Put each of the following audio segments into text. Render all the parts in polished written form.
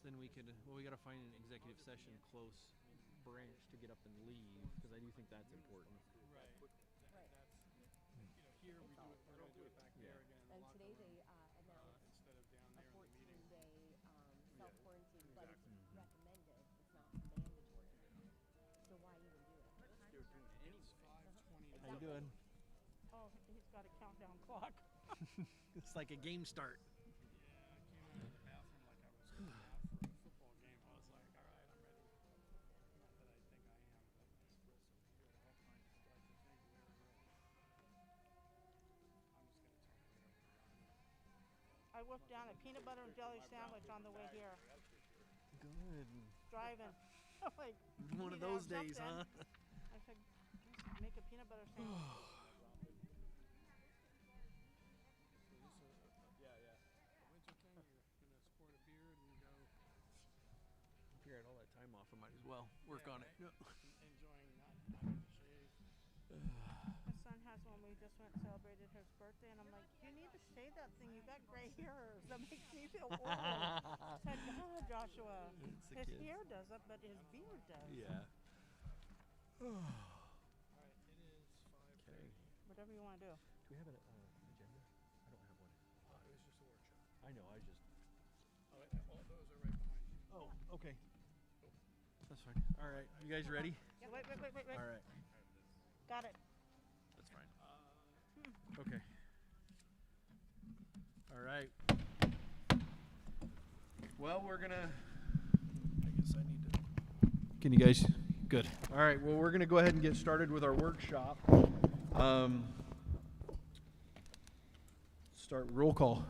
then we could, well, we got to find an executive session close branch to get up and leave, because I do think that's important. Right. Right. That's, here we do it, we're going to do it back there again in the And locker today room, they announced instead of down a there in the meeting. 14-day self-quarantine, but it's Mm-hmm. recommended. It's not mandatory. So why even do it? They're doing it It's 5:29. How you doing? Oh, he's got a countdown clock. It's like a game start. Yeah, I came out of the bathroom like I was going out for a football game. I was like, all right, I'm ready. Not that I think I am, but espresso here. I'll find out. I'd like to think we're ready. I'm just going to turn it over to Ronnie. I whipped down a peanut butter and jelly sandwich on the way here, Good. driving. I'm like, One "You of need to those have days, something." huh? I said, make a peanut butter sandwich. So this is a winter thing. You're going to sport a beard and go If you're at all that time off, I might as well work on it. enjoying not having to shave. My son has one. We just went and celebrated his birthday, and I'm like, you need to shave that thing. You got gray hairs. That makes me feel old. Said, no, Joshua. It's the His kids. hair doesn't, but his beard does. Yeah. All right, it is 5:30. Okay. Whatever you want to do. Do we have an agenda? I don't have one. It was just a workshop. I know, I just... All those are right behind you. Oh, okay. That's fine. All right, you guys ready? Yeah, wait. All right, Got it. that's fine. Okay. All right. Well, we're gonna... I guess I need to... Can you guys... Good. All right, well, we're gonna go ahead and get started with our workshop. Start roll call.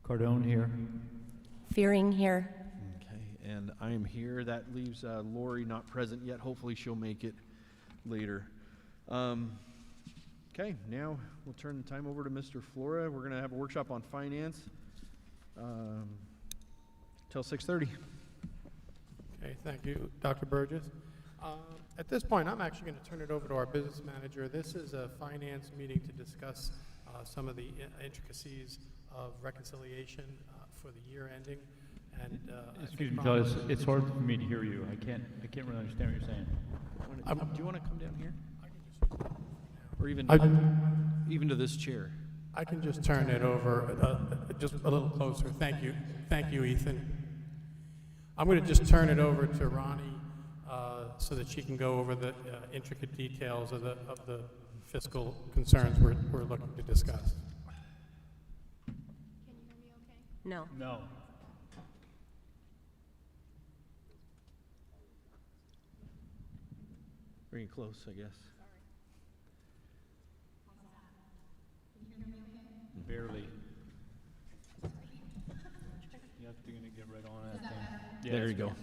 Cardone here. Fearing here. Okay, and I am here. That leaves Lori not present yet. Hopefully she'll make it later. Okay, now we'll turn the time over to Mr. Flora. We're going to have a workshop on finance till 6:30. Okay, thank you, Dr. Burgess. At this point, I'm actually going to turn it over to our business manager. This is a finance meeting to discuss some of the intricacies of reconciliation for the year ending. And Excuse me, Todd, it's hard for me to hear you. I can't really understand what you're saying. Do you want to come down here? I can just use that Or even, even to this chair? I can just turn it over just a little closer. Thank you, Ethan. I'm going to just turn it over to Ronnie so that she can go over the intricate details of the fiscal concerns we're looking to discuss. Can you hear me okay? No. No. Bring it close, I guess. Barely. You have to get right on that thing. Yeah, There you that's go. good.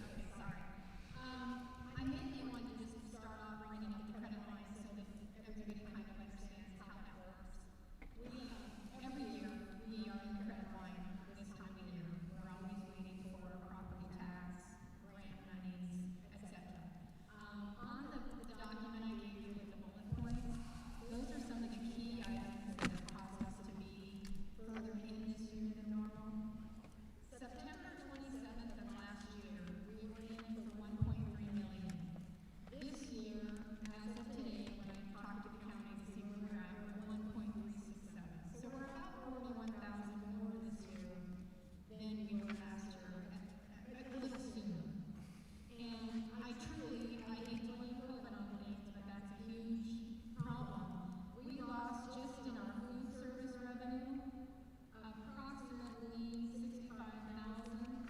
I mainly want to just start off bringing up the credit line so that everybody kind of understands how that works. Every year, we are in the credit line this time of year. We're always waiting for property tax, grant monies, etc. On the document I gave you with the bullet points, those are some of the key items that have caused us to be further in this year than normal. September 27th of last year, we were in for 1.3 million. This year, as of today, when I talked to the county to see where we're at, we're 1.367. So we're about 41,000 more this year than we were last year. Let's assume. And I hate to leave COVID on things, but that's a huge problem. We lost just in our food service revenue approximately 65,000.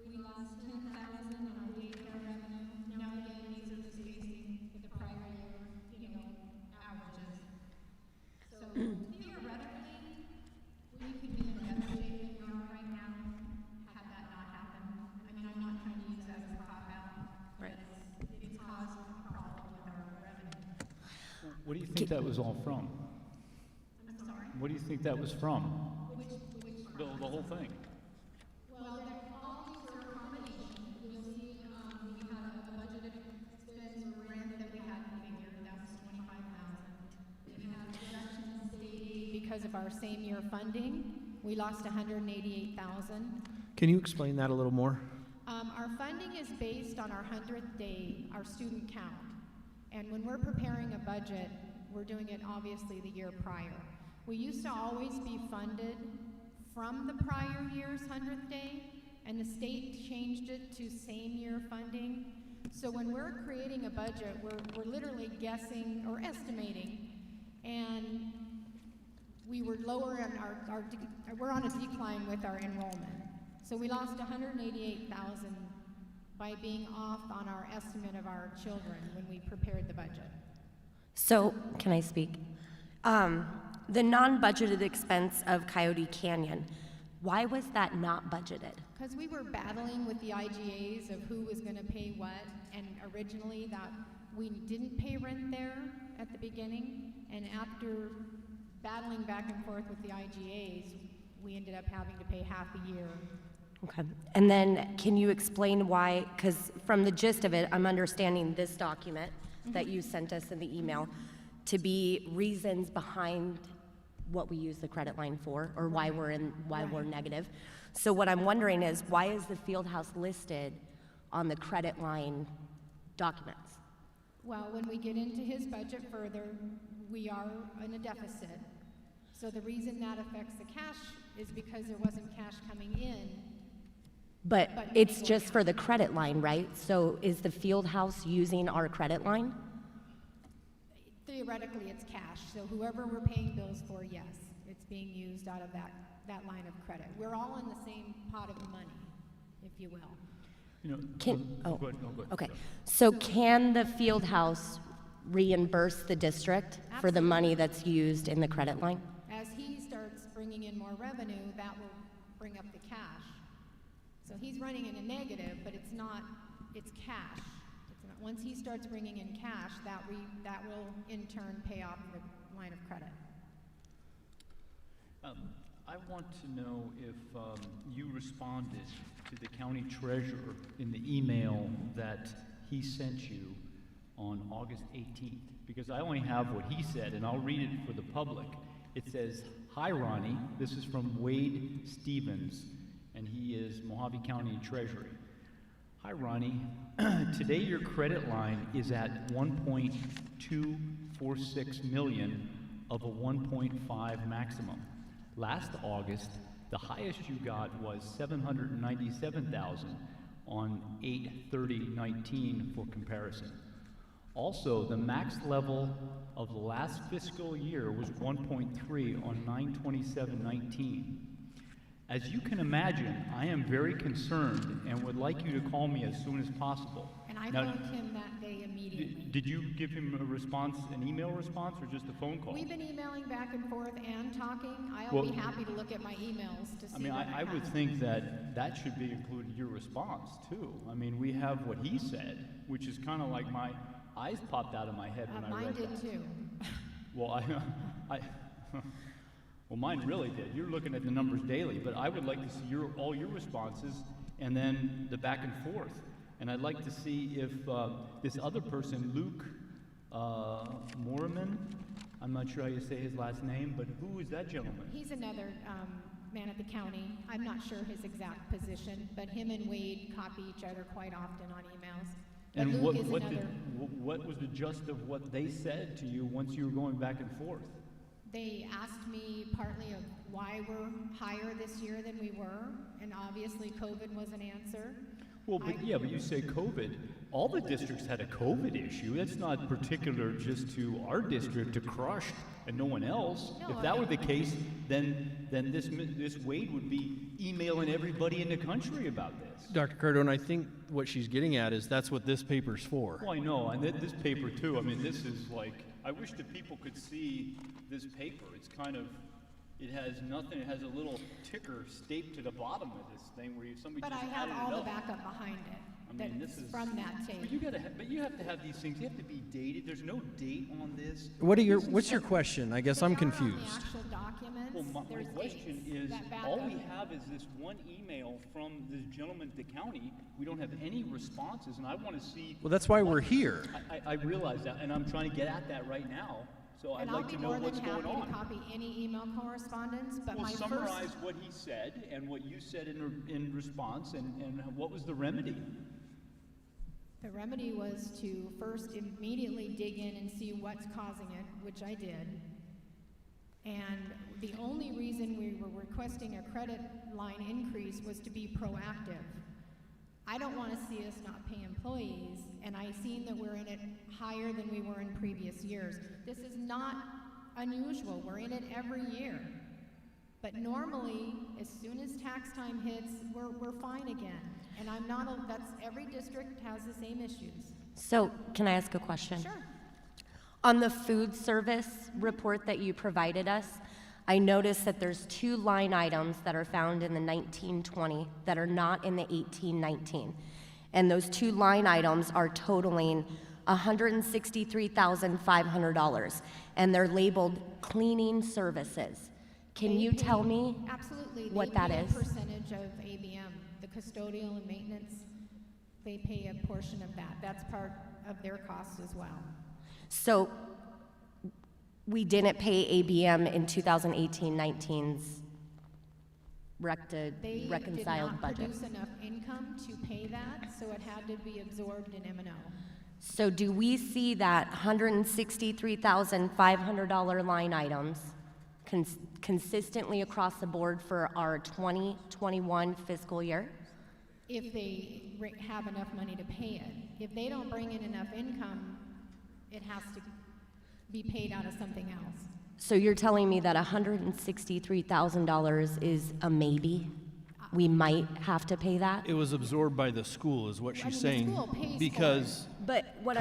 We lost 10,000 in our daycare revenue. Now again, these are just basing the prior year, averages. So theoretically, we could be in better shape than we are right now had that not happened. I mean, I'm not trying to use that as a cop-out, but it's caused a problem with our revenue. What do you think that was all from? I'm sorry. What do you think that was from? Which The whole thing. Well, all these are a combination. You'll see, we had a budgeted expense for rent that we hadn't figured, that was 25,000. We had reduction in state aid because of of our same year funding. We lost 188,000. Can you explain that a little more? Our funding is based on our 100th day, our student count. And when we're preparing a budget, we're doing it obviously the year prior. We used to always be funded from the prior year's 100th day, and the state changed it to same year funding. So when we're creating a budget, we're literally guessing or estimating, and we were lower on we're on a decline with our enrollment. So we lost 188,000 by being off on our estimate of our children when we prepared the budget. So, can I speak? The non-budgeted expense of Coyote Canyon, why was that not budgeted? Because we were battling with the IGAs of who was going to pay what, and originally that we didn't pay rent there at the beginning, and after battling back and forth with the IGAs, we ended up having to pay half a year. Okay. And then can you explain why, because from the gist of it, I'm understanding this document that you sent us in the email to be reasons behind what we use the credit line for, or why we're negative. So what I'm wondering is, why is the field house listed on the credit line documents? Well, when we get into his budget further, we are in a deficit. So the reason that affects the cash is because there wasn't cash coming in. But it's just for the credit line, right? So is the field house using our credit line? Theoretically, it's cash. So whoever we're paying bills for, yes, it's being used out of that line of credit. We're all in the same pot of money, if you will. You know, Can, go ahead, no, go ahead. Okay, so can the field house reimburse the district for the money that's used in the credit line? As he starts bringing in more revenue, that will bring up the cash. So he's running in a negative, but it's not, it's cash. It's not, once he starts bringing in cash, that will in turn pay off the line of credit. I want to know if you responded to the county treasurer in the email that he sent you on August 18th, because I only have what he said, and I'll read it for the public. It says, "Hi, Ronnie. This is from Wade Stevens, and he is Mojave County Treasury. Hi, Ronnie. Today your credit line is at 1.246 million of a 1.5 maximum. Last August, the highest you got was 797,000 on 8/30/19 for comparison. Also, the max level of the last fiscal year was 1.3 on 9/27/19. As you can imagine, I am very concerned and would like you to call me as soon as possible." And I Now, phoned him that day immediately. did you give him a response, an email response, or just a phone call? We've been emailing back and forth and talking. I'll Well, be happy to look at my emails to see I mean, what I would have. think that that should be included in your response, too. I mean, we have what he said, which is kind of like my eyes popped out of my head when I Mine read did that. too. Well, well, mine really did. You're looking at the numbers daily, but I would like to see all your responses and then the back and forth. And I'd like to see if this other person, Luke Moorman, I'm not sure how you say his last name, but who is that gentleman? He's another man at the county. I'm not sure his exact position, but him and Wade copy each other quite often on emails. But And Luke is what another. what was the gist of what they said to you once you were going back and forth? They asked me partly of why we're higher this year than we were, and obviously COVID was an answer. Well, but but you say COVID. All the districts had a COVID issue. That's not particular just to our district, to Crush and no one else. No, If that were the case, then this Wade would be emailing everybody in the country about this. Dr. Cardone, I think what she's getting at is that's what this paper's for. Well, I know, and this paper too. I mean, this is like, I wish that people could see this paper. It's kind of, it has nothing. It has a little ticker taped to the bottom of this thing where somebody But just I have added all it the up. backup behind it. I mean, That's this is from that tape. But you have to have these things. You have to be dated. There's no date on this. What's your question? I guess I'm They are on confused. the actual documents. Well, my There's question dates is, that back all up. we have is this one email from this gentleman at the county. We don't have any responses, and I want to see. Well, that's why we're here. I realize that, and I'm trying to get at that right now, So I'd And I'll like be to know more than what's going happy to on. copy any email correspondence, but Well, my summarize first, what he said and what you said in response, and what was the remedy? the remedy was to first immediately dig in and see what's causing it, which I did. And the only reason we were requesting a credit line increase was to be proactive. I don't want to see us not pay employees, and I seen that we're in it higher than we were in previous years. This is not unusual. We're in it every year. But normally, as soon as tax time hits, we're fine again. And I'm not, that's, every district has the same issues. So, can I ask a question? Sure. On the food service report that you provided us, I noticed that there's 2 line items that are found in the 1920 that are not in the 1819. And those 2 line items are totaling $163,500, and they're labeled cleaning services. Can They you pay- tell me Absolutely. what They that pay is? a percentage of ABM, the custodial and maintenance. They pay a portion of that. That's part of their cost as well. So, we didn't pay ABM in 2018-19's They reconciled did not budget. produce enough income to pay that, so it had to be absorbed in M&O. So do we see that $163,500 line items consistently across the board for our 2021 fiscal year? If they have enough money to pay it. If they don't bring in enough income, it has to be paid out of something else. So you're telling me that $163,000 is a maybe? We might have to pay that? It was absorbed by the school, is what I she's mean, the saying, school pays for it. because But what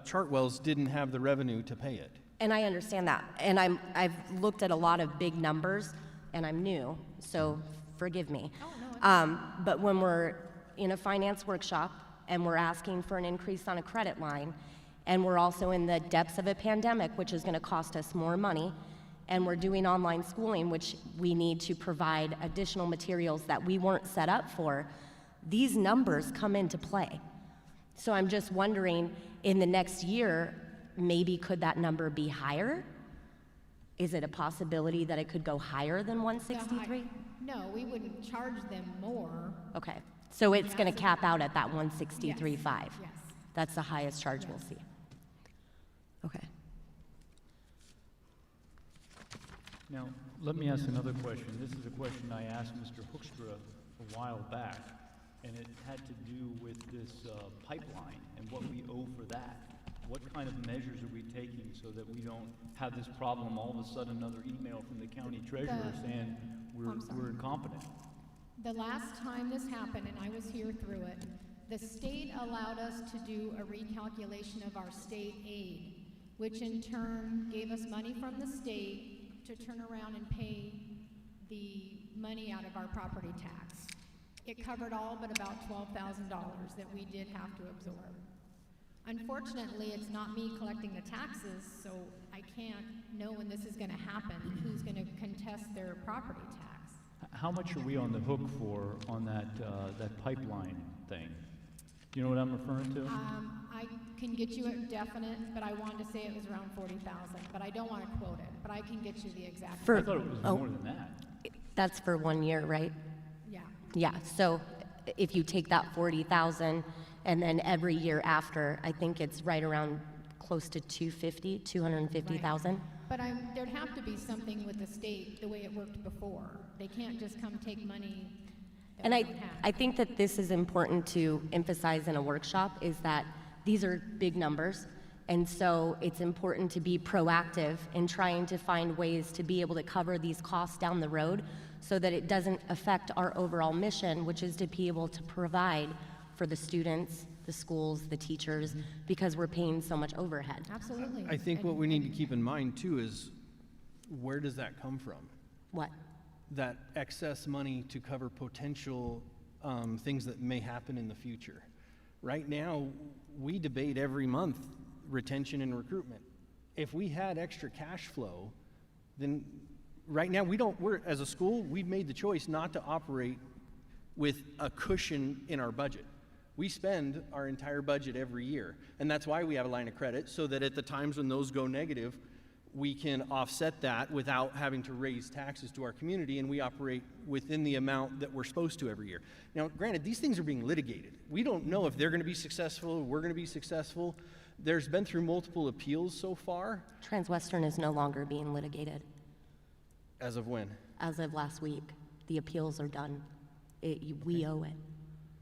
Chartwell's didn't have the revenue to pay it. and I understand that, and I've looked at a lot of big numbers, and I'm new, so forgive me. Oh, no, it's But when we're in a finance workshop and we're asking for an increase on a credit line, and we're also in the depths of a pandemic, which is going to cost us more money, and we're doing online schooling, which we need to provide additional materials that we weren't set up for, these numbers come into play. So I'm just wondering, in the next year, maybe could that number be higher? Is it a possibility that it could go higher than 163? No, we wouldn't charge them more. Okay, so it's going to cap out at that 163.5. Yes. That's the highest charge we'll see. Okay. Now, let me ask another question. This is a question I asked Mr. Hoekstra a while back, and it had to do with this pipeline and what we owe for that. What kind of measures are we taking so that we don't have this problem, all of a sudden another email from the county treasurer saying I'm sorry. we're incompetent? The last time this happened, and I was here through it, the state allowed us to do a recalculation of our state aid, which in turn gave us money from the state to turn around and pay the money out of our property tax. It covered all but about $12,000 that we did have to absorb. Unfortunately, it's not me collecting the taxes, so I can't know when this is going to happen, who's going to contest their property tax. How much are we on the hook for on that pipeline thing? Do you know what I'm referring to? I can get you a definite, but I wanted to say it was around 40,000, but I don't want to quote it, but I can get you the exact. For- I thought it was oh. more than that. That's for 1 year, right? Yeah, Yeah, so if you take that 40,000 and then every year after, I think it's right around close to 250,000. but there'd have to be something with the state, the way it worked before. They can't just come take money that And we I don't have. think that this is important to emphasize in a workshop, is that these are big numbers, and so it's important to be proactive in trying to find ways to be able to cover these costs down the road so that it doesn't affect our overall mission, which is to be able to provide for the students, the schools, the teachers, because we're paying so much overhead. Absolutely. I think what we need to keep in mind too is, where does that come from? What? That excess money to cover potential things that may happen in the future. Right now, we debate every month retention and recruitment. If we had extra cash flow, then right now we're as a school, we've made the choice not to operate with a cushion in our budget. We spend our entire budget every year, and that's why we have a line of credit, so that at the times when those go negative, we can offset that without having to raise taxes to our community, and we operate within the amount that we're supposed to every year. Now, granted, these things are being litigated. We don't know if they're going to be successful, we're going to be successful. There's been through multiple appeals so far. Transwestern is no longer being litigated. As of when? As of last week, the appeals are done. We owe it.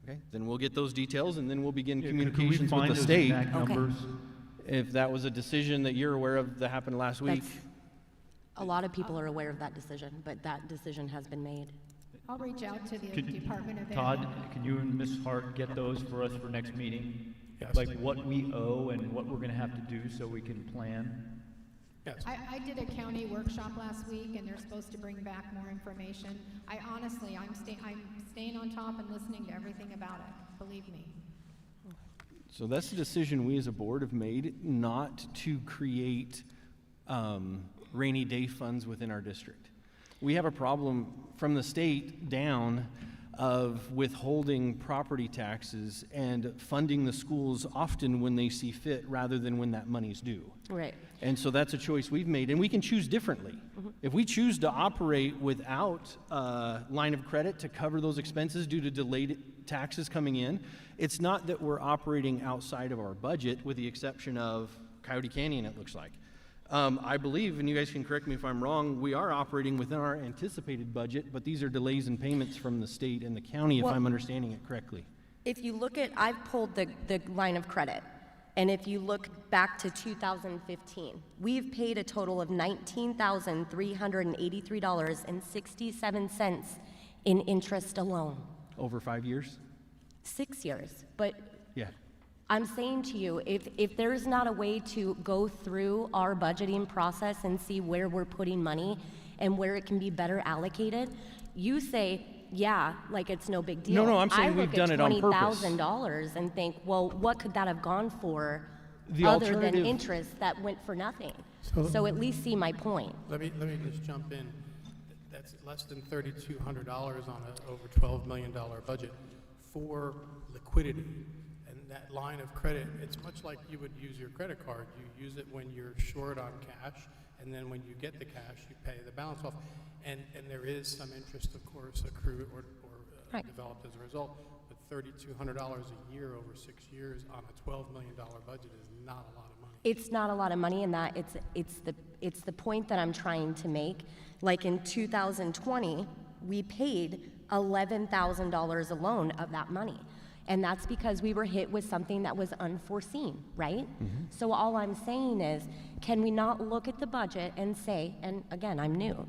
Okay, then we'll get those details, and then we'll begin Yeah, could we communications with find the those state. exact Okay. numbers? If that was a decision that you're aware of that happened last week. That's, a lot of people are aware of that decision, but that decision has been made. I'll reach out to the Could- Department of Ed. Todd, can you and Ms. Hart get those for us for next meeting? Yes. Like what we owe and what we're gonna have to do so we can plan? Yes. I did a county workshop last week, and they're supposed to bring back more information. I honestly, I'm staying on top and listening to everything about it, believe me. So that's the decision we as a board have made, not to create rainy day funds within our district. We have a problem from the state down of withholding property taxes and funding the schools often when they see fit rather than when that money's due. Right. And so that's a choice we've made, and we can choose differently. If we choose to operate without a line of credit to cover those expenses due to delayed taxes coming in, it's not that we're operating outside of our budget, with the exception of Coyote Canyon, it looks like. I believe, and you guys can correct me if I'm wrong, we are operating within our anticipated budget, but these are delays in payments from the state and the county, if Well- I'm understanding it correctly. If you look at, I've pulled the line of credit, and if you look back to 2015, we've paid a total of $19,383.67 in interest alone. Over 5 years? 6 years. But Yeah. I'm saying to you, if there's not a way to go through our budgeting process and see where we're putting money and where it can be better allocated, you say, yeah, like it's no big deal. No, I'm saying we've done it on purpose. I look at $20,000 and think, well, what could that have gone for The other than alternative- interest that went for nothing? So- So at least see my point. Let me just jump in. That's less than $3,200 on an over $12 million budget for liquidity. And that line of credit, it's much like you would use your credit card. You use it when you're short on cash, and then when you get the cash, you pay the balance off. And there is some interest, of course, accrued or Right. developed as a result. But $3,200 a year over 6 years on a $12 million budget is not a lot of money. It's not a lot of money, and that it's the point that I'm trying to make. Like in 2020, we paid $11,000 alone of that money. And that's because we were hit with something that was unforeseen, right? So all I'm saying is, can we not look at the budget and say, and again, I'm new,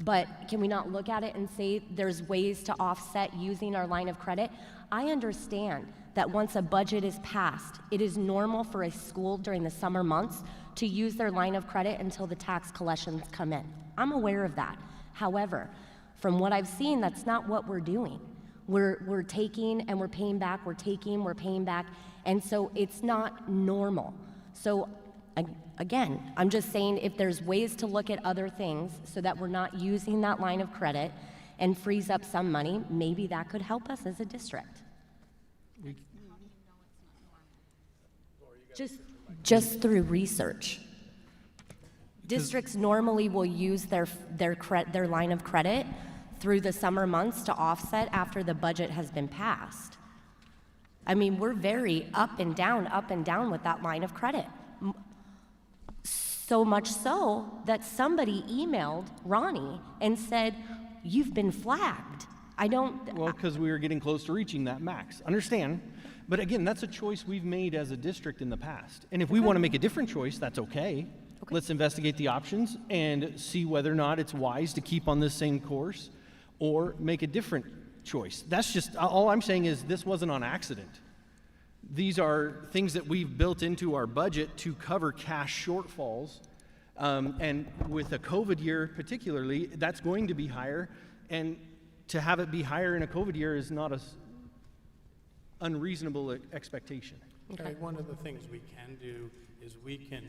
but can we not look at it and say there's ways to offset using our line of credit? I understand that once a budget is passed, it is normal for a school during the summer months to use their line of credit until the tax collections come in. I'm aware of that. However, from what I've seen, that's not what we're doing. We're taking and we're paying back, we're taking, we're paying back, and so it's not normal. So again, I'm just saying if there's ways to look at other things so that we're not using that line of credit and frees up some money, maybe that could help us as a district. Just through research. Districts normally will use their line of credit through the summer months to offset after the budget has been passed. I mean, we're very up and down with that line of credit. So much so that somebody emailed Ronnie and said, "You've been flagged." Well, because we were getting close to reaching that max. Understand? But again, that's a choice we've made as a district in the past. And if we want to make a different choice, that's okay. Let's investigate the options and see whether or not it's wise to keep on this same course or make a different choice. That's just, all I'm saying is this wasn't on accident. These are things that we've built into our budget to cover cash shortfalls. And with a COVID year particularly, that's going to be higher. And to have it be higher in a COVID year is not an unreasonable expectation. Okay, one of the things we can do is we can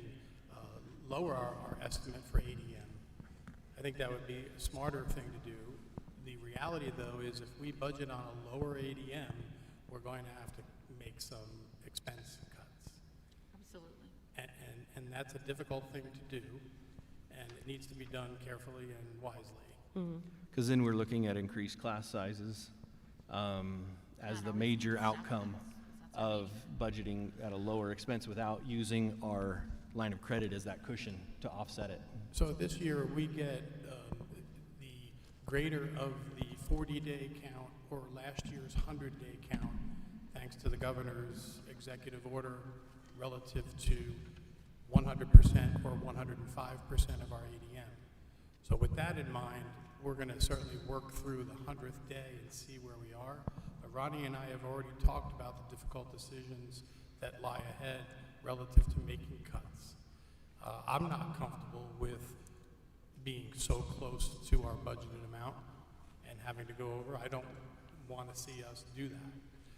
lower our estimate for ADM. I think that would be a smarter thing to do. The reality, though, is if we budget on a lower ADM, we're going to have to make some expense cuts. Absolutely. and that's a difficult thing to do, and it needs to be done carefully and wisely. Because then we're looking at increased class sizes as the major outcome of budgeting at a lower expense without using our line of credit as that cushion to offset it. So this year, we get the greater of the 40-day count or last year's 100-day count, thanks to the governor's executive order relative to 100% or 105% of our ADM. So with that in mind, we're going to certainly work through the 100th day and see where we are. But Ronnie and I have already talked about the difficult decisions that lie ahead relative to making cuts. I'm not comfortable with being so close to our budgeted amount and having to go over. I don't want to see us do that.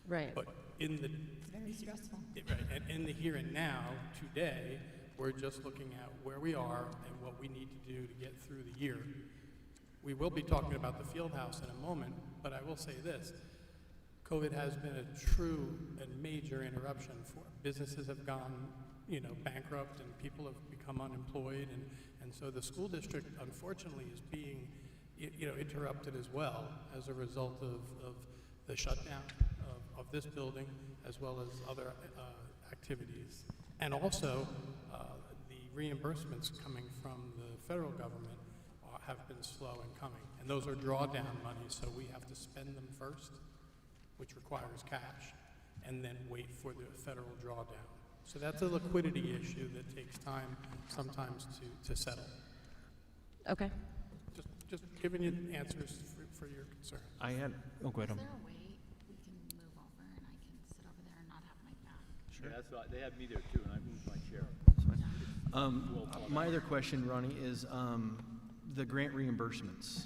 Right. But in the Very stressful. right, and in the here and now, today, we're just looking at where we are and what we need to do to get through the year. We will be talking about the field house in a moment, but I will say this. COVID has been a true and major interruption for businesses have gone, bankrupt, and people have become unemployed, and so the school district, unfortunately, is being, interrupted as well as a result of the shutdown of this building, as well as other activities, and also the reimbursements coming from the federal government have been slow in coming, and those are drawdown money, so we have to spend them first, which requires cash, and then wait for the federal drawdown. So that's a liquidity issue that takes time sometimes to settle. Okay. Just giving you answers for your concern. I had, go ahead. Is there a way we can move over and I can sit over there and not have my back? Yeah, that's what, they had me there too, and I moved my chair. My other question, Ronnie, is the grant reimbursements.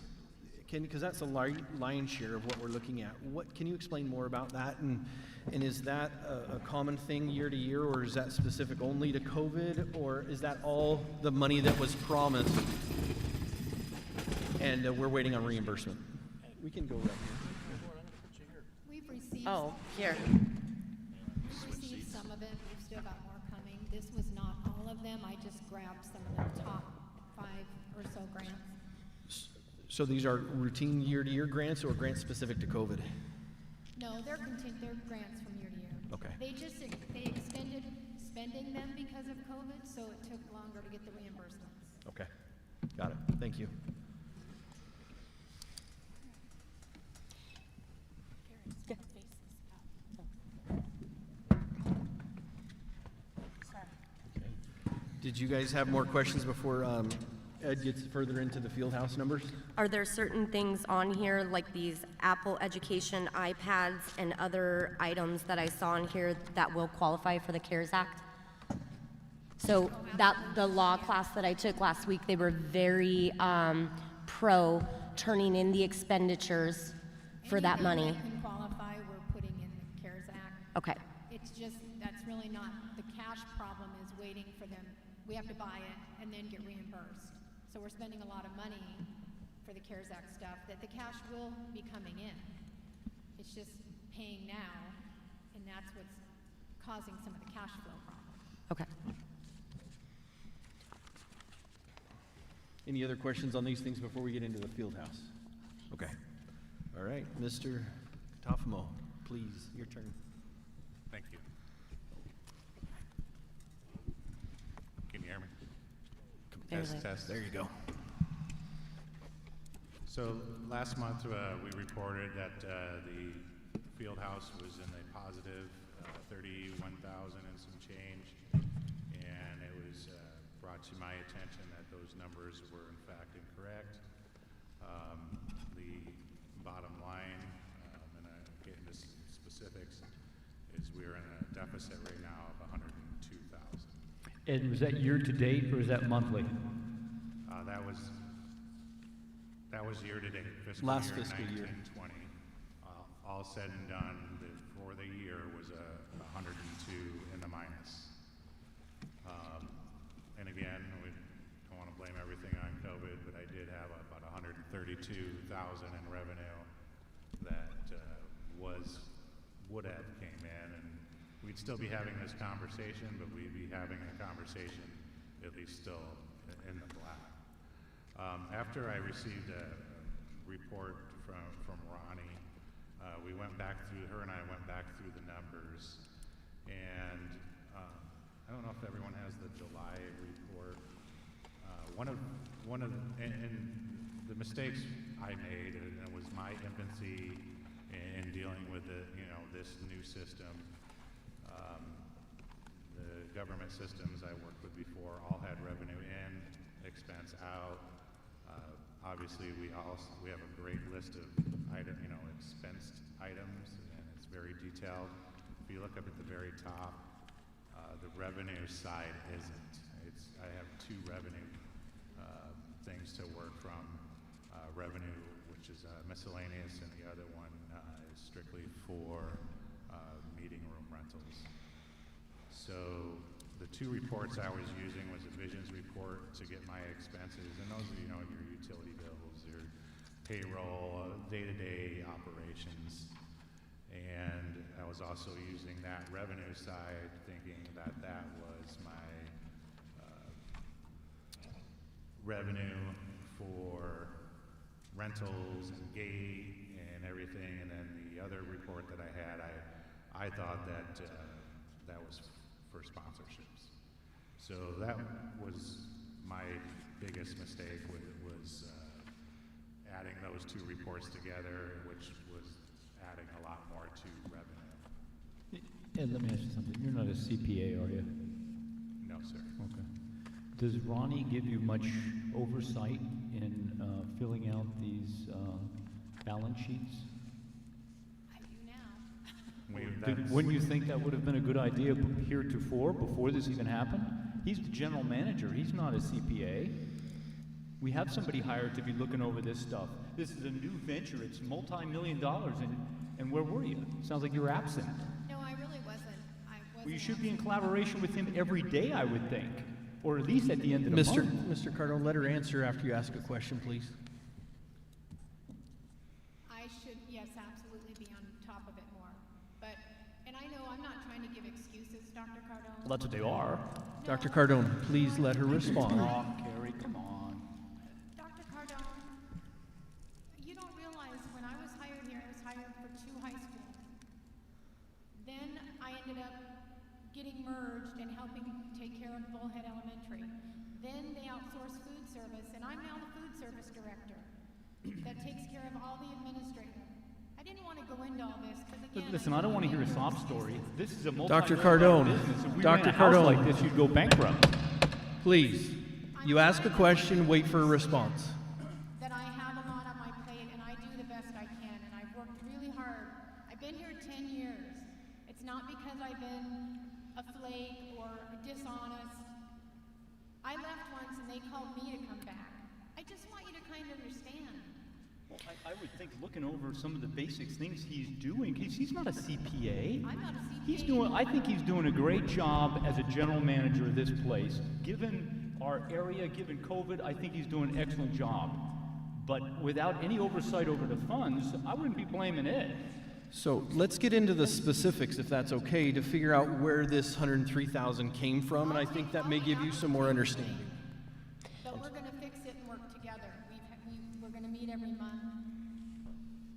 Because that's a lion's share of what we're looking at. Can you explain more about that? And is that a common thing year to year, or is that specific only to COVID, or is that all the money that was promised and we're waiting on reimbursement? We can go right here. We've received, Here. we've received some of it, we've still got more coming. This was not all of them, I just grabbed some of the top 5 or so grants. So these are routine year-to-year grants or grants specific to COVID? No, they're grants from year to year. Okay. They extended spending them because of COVID, so it took longer to get the reimbursements. Okay, got it. Thank you. Did you guys have more questions before Ed gets further into the field house numbers? Are there certain things on here, like these Apple Education iPads and other items that I saw in here that will qualify for the CARES Act? So the law class that I took last week, they were very pro turning in the expenditures for that money. Anything that can qualify, we're putting in the CARES Act. Okay, It's just, that's really not, the cash problem is waiting for them. We have to buy it and then get reimbursed. So we're spending a lot of money for the CARES Act stuff that the cash will be coming in. It's just paying now, and that's what's causing some of the cash flow problems. okay. Any other questions on these things before we get into the field house? Okay. All right, Mr. Tafamo, please, your turn. Thank you. Can you hear me? Barely. Test. There you go. So last month, we reported that the field house was in a positive 31,000 and some change, and it was brought to my attention that those numbers were in fact incorrect. The bottom line, and I get into specifics, is we're in a deficit right now of 102,000. And was that year to date or is that monthly? That was year to date, Last fiscal year. 19, 20. All said and done, for the year was 102 in the minus. And again, we don't want to blame everything on COVID, but I did have about 132,000 in revenue that would have came in, and we'd still be having this conversation, but we'd be having a conversation at least still in the black. After I received a report from Ronnie, we went back through, her and I went back through the numbers, and I don't know if everyone has the July report. And the mistakes I made, and it was my infancy in dealing with this new system. The government systems I worked with before all had revenue in, expense out. Obviously, we have a great list of expensed items, and it's very detailed. If you look up at the very top, the revenue side isn't. I have two revenue things to work from. Revenue, which is miscellaneous, and the other one is strictly for meeting room rentals. So the two reports I was using was a visions report to get my expenses, and those are, your utility bills, your payroll, day-to-day operations. And I was also using that revenue side, thinking that was my revenue for rentals and gate and everything. And then the other report that I had, I thought that that was for sponsorships. So that was my biggest mistake, was adding those two reports together, which was adding a lot more to revenue. And let me ask you something. You're not a CPA, are you? No, sir. Okay. Does Ronnie give you much oversight in filling out these balance sheets? I do now. Wouldn't you think that would have been a good idea heretofore, before this even happened? He's the general manager. He's not a CPA. We have somebody hired to be looking over this stuff. This is a new venture. It's multi-million dollars, and where were you? Sounds like you were absent. No, I really wasn't. Well, you should be in collaboration with him every day, I would think, or at least at the end of the month. Mr. Cardone, let her answer after you ask a question, please. I should, yes, absolutely be on top of it more. But, and I know I'm not trying to give excuses, Dr. Cardone. Well, that's what they are. Dr. Cardone, please let her respond. Oh, Carrie, come on. Dr. Cardone, you don't realize when I was hired here, I was hired for 2 high schools. Then I ended up getting merged and helping take care of Bullhead Elementary. Then they outsourced food service, and I'm now the food service director that takes care of all the administrative. I didn't want to go into all this because again, Listen, I don't want to hear a sob story. This is a Dr. multi-million-dollar Cardone, business. If we Dr. ran a house Cardone. like this, you'd go bankrupt. Please, you ask a question, wait for a response. that I have a lot on my plate and I do the best I can, and I've worked really hard. I've been here 10 years. It's not because I've been a flake or dishonest. I left once and they called me to come back. I just want you to kind of understand. Well, I would think looking over some of the basic things he's doing, he's not a CPA. I'm not a CPA. I think he's doing a great job as a general manager of this place. Given our area, given COVID, I think he's doing an excellent job. But without any oversight over the funds, I wouldn't be blaming it. So let's get into the specifics, if that's okay, to figure out where this 103,000 came from, and I think that may give you some more understanding. But we're going to fix it and work together. We're going to meet every month.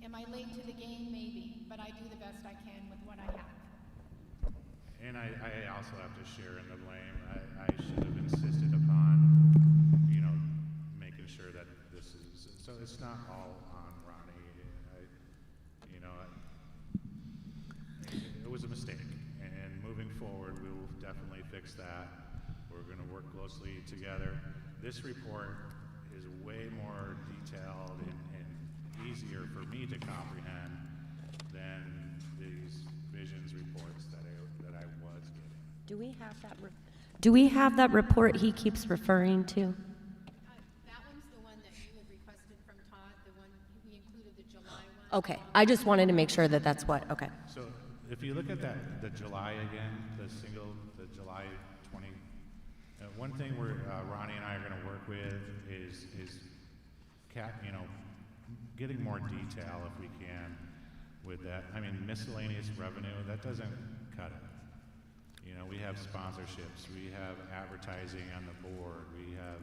Am I late to the game? Maybe. But I do the best I can with what I have. And I also have to share in the blame. I should have insisted upon, making sure that this is, so it's not all on Ronnie. It was a mistake. And moving forward, we will definitely fix that. We're going to work closely together. This report is way more detailed and easier for me to comprehend than these visions reports that I was getting. Do we have that report he keeps referring to? That one's the one that you had requested from Todd, the one we included the July one. Okay, I just wanted to make sure that that's what, okay. So if you look at the July again, the July 20, one thing Ronnie and I are going to work with is getting more detail if we can with that. I mean, miscellaneous revenue, that doesn't cut it. You know, we have sponsorships, we have advertising on the board, we have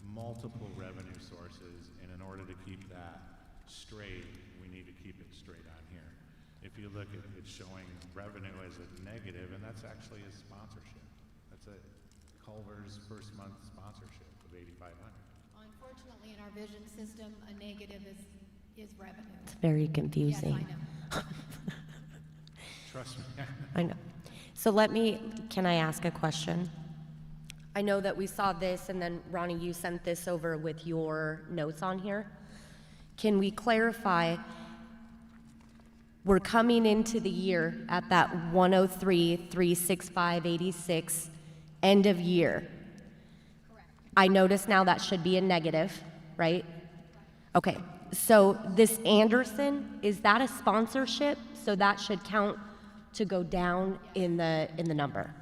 multiple revenue sources, and in order to keep that straight, we need to keep it straight on here. If you look at it showing revenue as a negative, and that's actually a sponsorship. That's a Culver's first month sponsorship of $8,500. Unfortunately, in our vision system, a negative is revenue. It's very Yes, confusing. I know. Trust me. I know. So can I ask a question? I know that we saw this, and then Ronnie, you sent this over with your notes on here. Can we clarify, we're coming into the year at that 103,365.86 end of year. Correct. I notice now that should be a negative, right? Okay, so this Anderson, is that a sponsorship? So that should count to go down in the number.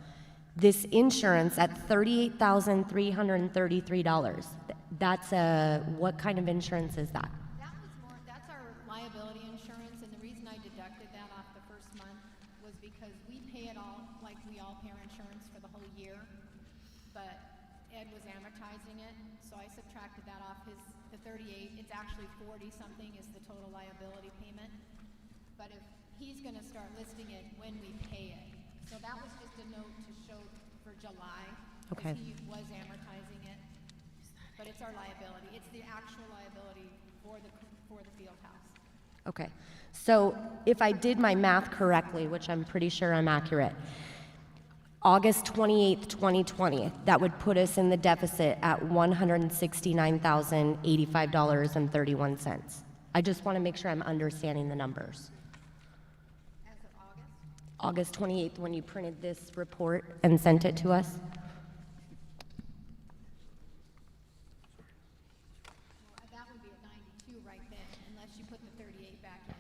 This insurance at $38,333, that's what kind of insurance is that? That's our liability insurance, and the reason I deducted that off the first month was because we pay it all, like we all pay our insurance for the whole year, but Ed was amortizing it, so I subtracted that off the 38, it's actually 40-something is the total liability payment, but if he's gonna start listing it when we pay it, so that was just a note to show for July, Okay. because he was amortizing it, but it's our liability, it's the actual liability for the field house. Okay, so if I did my math correctly, which I'm pretty sure I'm accurate, August 28th, 2020, that would put us in the deficit at $169,085.31. I just want to make sure I'm understanding the numbers. As of August? August 28th, when you printed this report and sent it to us? Well, that would be at 92 right then, unless you put the 38 back in.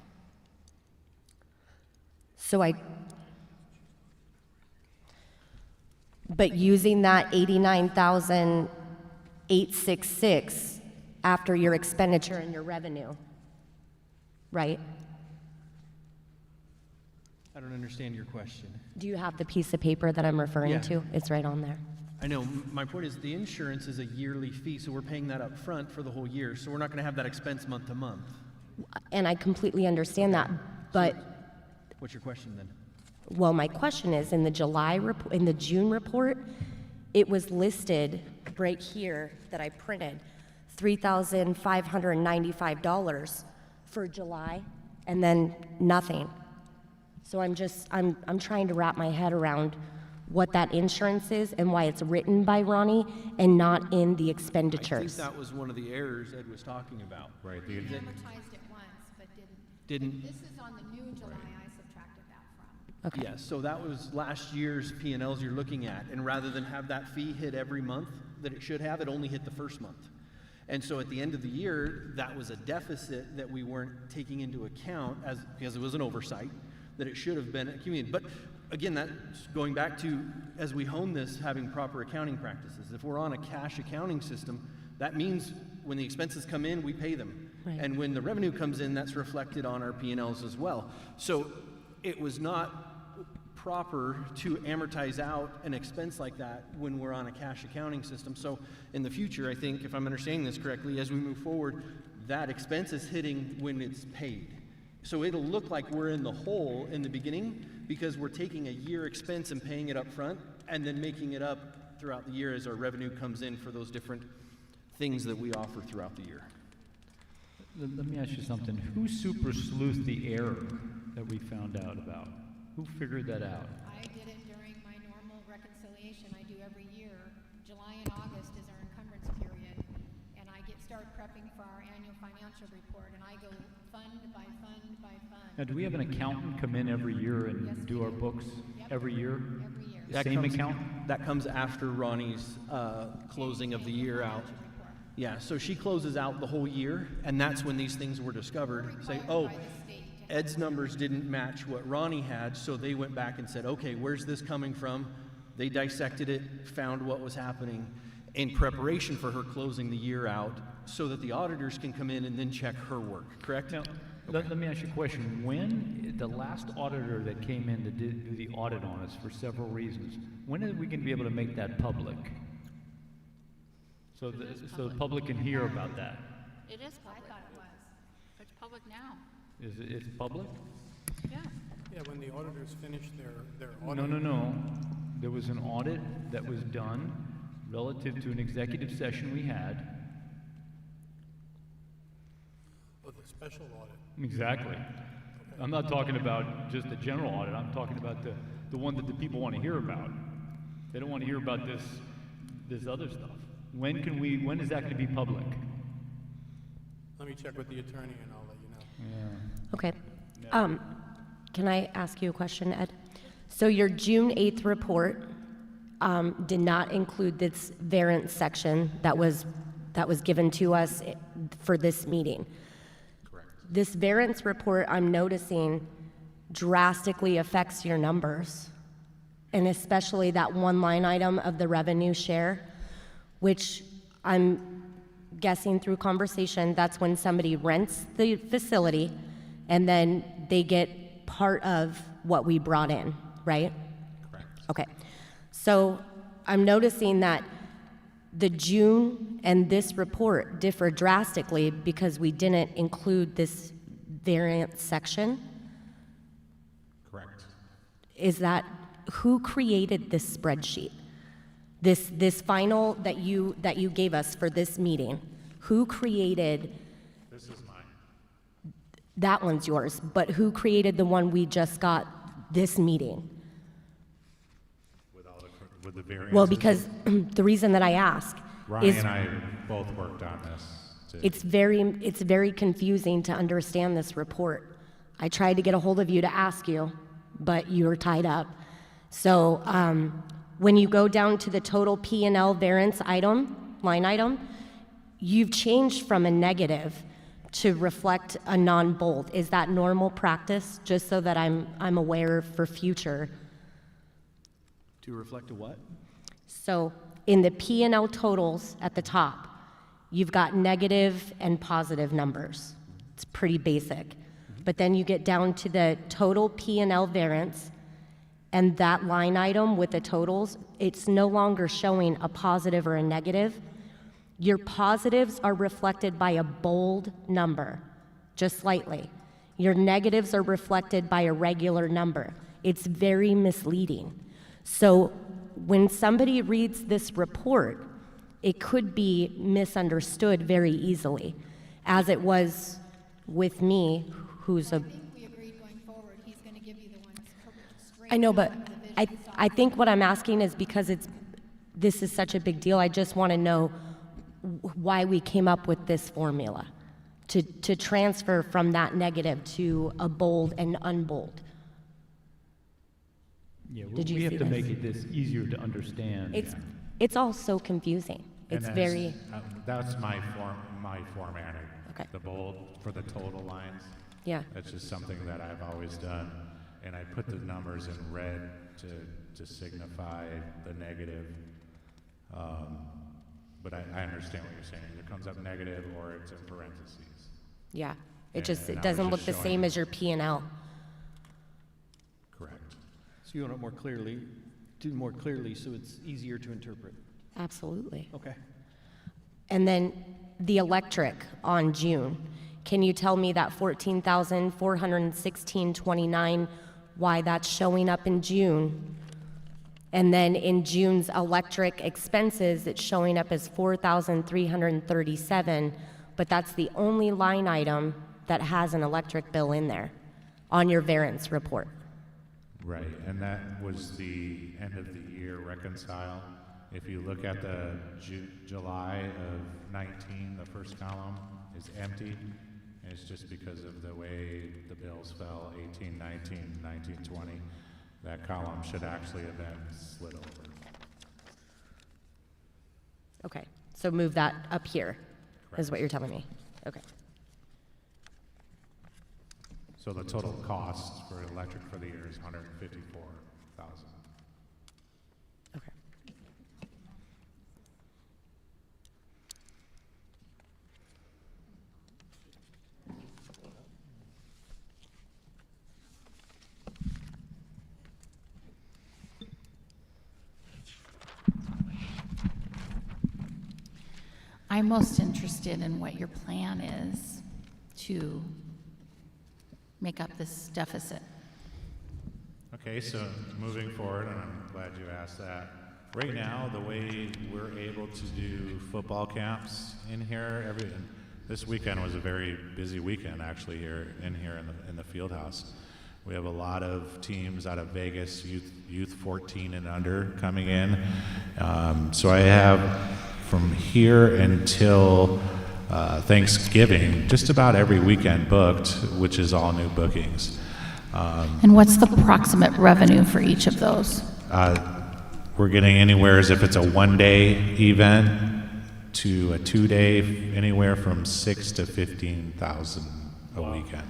But using that 89,866 after your expenditure and your revenue, right? I don't understand your question. Do you have the piece of paper that I'm referring Yeah. to? It's right on there. I know, my point is the insurance is a yearly fee, so we're paying that up front for the whole year, so we're not gonna have that expense month to month. And I completely understand that, but, What's your question then? well, my question is, in the June report, it was listed right here that I printed, $3,595 for July, and then nothing. So I'm trying to wrap my head around what that insurance is and why it's written by Ronnie and not in the I think expenditures. that was one of the errors Ed was talking about. Right, We amortized it once, but didn't. Didn't, This is on the new July I subtracted that from. Okay. yes, so that was last year's P&Ls you're looking at, and rather than have that fee hit every month that it should have, it only hit the first month. And so at the end of the year, that was a deficit that we weren't taking into account because it was an oversight, that it should have been accumulated. But again, that's going back to, as we hone this, having proper accounting practices. If we're on a cash accounting system, that means when the expenses come in, we pay them. Right. And when the revenue comes in, that's reflected on our P&Ls as well. So it was not proper to amortize out an expense like that when we're on a cash accounting system. So in the future, I think, if I'm understanding this correctly, as we move forward, that expense is hitting when it's paid. So it'll look like we're in the hole in the beginning because we're taking a year expense and paying it up front and then making it up throughout the year as our revenue comes in for those different things that we offer throughout the year. Let me ask you something. Who super sleuthed the error that we found out about? Who figured that out? I did it during my normal reconciliation I do every year. July and August is our encumbrance period, and I start prepping for our annual financial report, and I go fund by fund by fund. Now, do we have an accountant come in every year and Yes, we do our do. books Yep. every year? Every year. That Same comes- accountant? That comes after Ronnie's closing of the year out. Financial report. Yeah, so she closes out the whole year, and that's when these things were discovered. Say, Required oh, by the state to have Ed's numbers didn't match what Ronnie had, so they went back and said, okay, where's this coming from? They dissected it, found what was happening, in preparation for her closing the year out so that the auditors can come in and then check her work, correct? Now, let me ask you a question. When, the last auditor that came in to do the audit on us for several reasons, when are we going to be able to make that public? So the public can hear about that. It is public. I thought it was. It's public now. It's public? Yeah. Yeah, when the auditors finish their audit. No. There was an audit that was done relative to an executive session we had. Oh, the special audit. Exactly. I'm not talking about just the general audit. I'm talking about the one that the people want to hear about. They don't want to hear about this other stuff. When is that going to be public? Let me check with the attorney and I'll let you know. Yeah. Okay. Can I ask you a question, Ed? So your June 8th report did not include this variance section that was given to us for this meeting. Correct. This variance report, I'm noticing, drastically affects your numbers, and especially that one line item of the revenue share, which I'm guessing through conversation, that's when somebody rents the facility and then they get part of what we brought in, right? Correct. Okay. So I'm noticing that the June and this report differ drastically because we didn't include this variance section. Correct. Is that, who created this spreadsheet? This final that you gave us for this meeting, who created? This is mine. That one's yours, but who created the one we just got this meeting? With the variances. Well, because the reason that I ask Ronnie is and I both worked on this. it's very confusing to understand this report. I tried to get a hold of you to ask you, but you were tied up. So when you go down to the total P&L variance line item, you've changed from a negative to reflect a non-bold. Is that normal practice, just so that I'm aware for future? To reflect a what? So in the P&L totals at the top, you've got negative and positive numbers. It's pretty basic. But then you get down to the total P&L variance, and that line item with the totals, it's no longer showing a positive or a negative. Your positives are reflected by a bold number, just slightly. Your negatives are reflected by a regular number. It's very misleading. So when somebody reads this report, it could be misunderstood very easily, as it was with me, who's a... I think we agreed going forward, he's gonna give you the ones straight. I know, but from the I vision I think what I'm asking is because this is such a big deal, I just want to know why we came up with this formula to transfer from that negative to a bold and unbold. Yeah, Did you we have see to this? make it this easier to understand. It's all so confusing. And It's that's- very, That's my formatting. Okay. The bold for the total lines. yeah. That's just something that I've always done. And I put the numbers in red to signify the negative. But I understand what you're saying. It comes up negative or it's in parentheses. Yeah, And it I was doesn't look just the showing- same as your P&L. Correct. So you want it more clearly, do more clearly so it's easier to interpret. Absolutely. Okay. And then the electric on June, can you tell me that 14,416.29, why that's showing up in June? And then in June's electric expenses, it's showing up as 4,337, but that's the only line item that has an electric bill in there on your variance report. Right, and that was the end of the year reconcile. If you look at the July of 19, the first column is empty. And it's just because of the way the bills fell, 18, 19, 19, 20. That column should actually have been slid over. Okay, so move that up here, is what you're telling me. Okay. So the total cost for electric for the year is 154,000. Okay. I'm most interested in what your plan is to make up this deficit. Okay, so moving forward, and I'm glad you asked that. Right now, the way we're able to do football camps in here, this weekend was a very busy weekend actually here in the field house. We have a lot of teams out of Vegas, youth 14 and under coming in. So I have from here until Thanksgiving, just about every weekend booked, which is all new bookings. And what's the approximate revenue for each of those? We're getting anywhere, as if it's a one-day event to a two-day, anywhere from 6 to 15,000 a weekend.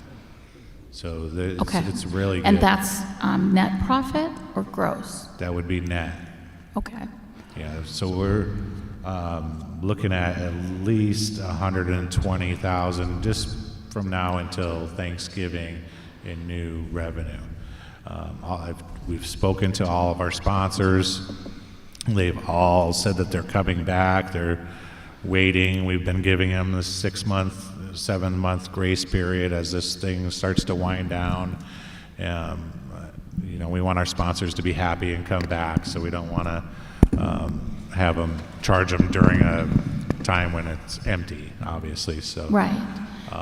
So Okay. it's really good. And that's net profit or gross? That would be net. Okay. Yeah, so we're looking at least 120,000 just from now until Thanksgiving in new revenue. We've spoken to all of our sponsors. They've all said that they're coming back. They're waiting. We've been giving them the 6-month, 7-month grace period as this thing starts to wind down. We want our sponsors to be happy and come back, so we don't want to have them charge them during a time when it's empty, obviously. So Right.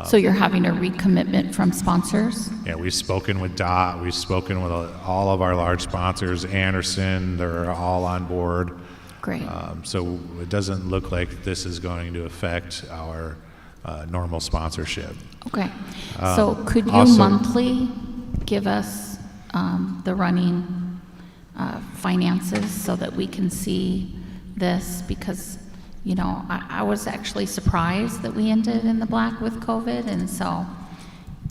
So you're having a recommitment from sponsors? yeah, we've spoken with Dot. We've spoken with all of our large sponsors. Anderson, they're all on board. Great. So it doesn't look like this is going to affect our normal sponsorship. Okay. So could you also- monthly give us the running finances so that we can see this? Because, I was actually surprised that we ended in the black with COVID, and so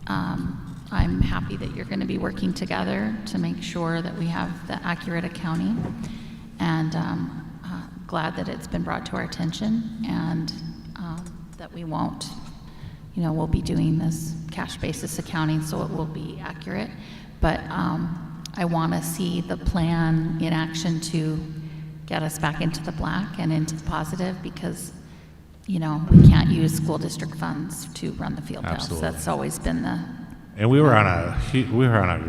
I'm happy that you're going to be working together to make sure that we have the accurate accounting, and glad that it's been brought to our attention, and that we won't, we'll be doing this cash basis accounting, so it will be accurate. But I want to see the plan in action to get us back into the black and into the positive, because, we can't use school district funds to run the field house. Absolutely. That's always been the, And we were on a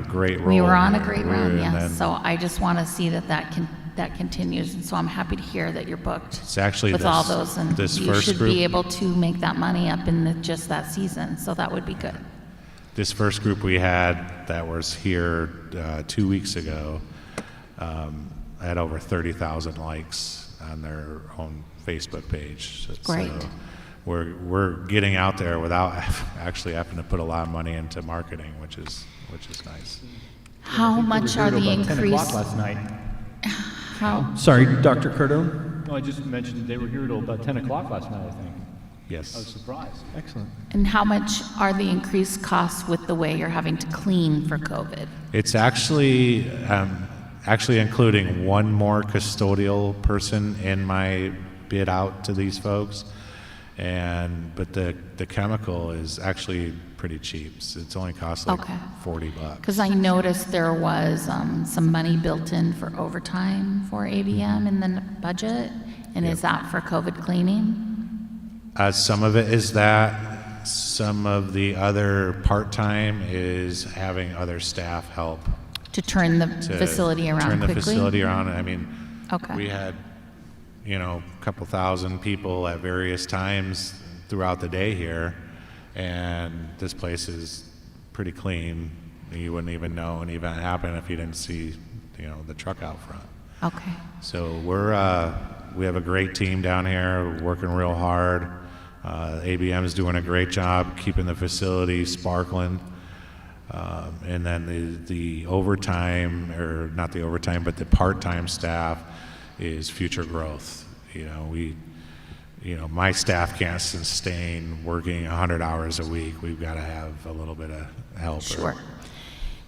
great roll. we were on a here. great We run, were- and yes. then So I just want to see that continues, and so I'm happy to hear that you're booked It's actually with all those, and this you first should group. be able to make that money up in just that season, so that would be good. This first group we had that was here 2 weeks ago had over 30,000 likes on their own Facebook page. Great. So we're getting out there without actually having to put a lot of money into marketing, which is nice. How much are the increase? Last night. How, Sorry, Dr. Curto? No, I just mentioned they were here till about 10 o'clock last night, I think. I was Yes. surprised. Excellent. and how much are the increased costs with the way you're having to clean for COVID? It's actually including one more custodial person in my bid out to these folks, but the chemical is actually pretty cheap. It's only costs like Okay. $40. Because I noticed there was some money built in for overtime for ABM in the budget, and is that for COVID cleaning? Some of it is that. Some of the other part-time is having other staff help To turn the to facility around turn the quickly? facility around. I mean, Okay. we had, a couple thousand people at various times throughout the day here, and this place is pretty clean. You wouldn't even know an event happened if you didn't see, the truck out front. Okay. So we have a great team down here, working real hard. ABM is doing a great job keeping the facility sparkling. And then the overtime, or not the overtime, but the part-time staff is future growth. My staff can't sustain working 100 hours a week. We've got to have a little bit of help. Sure.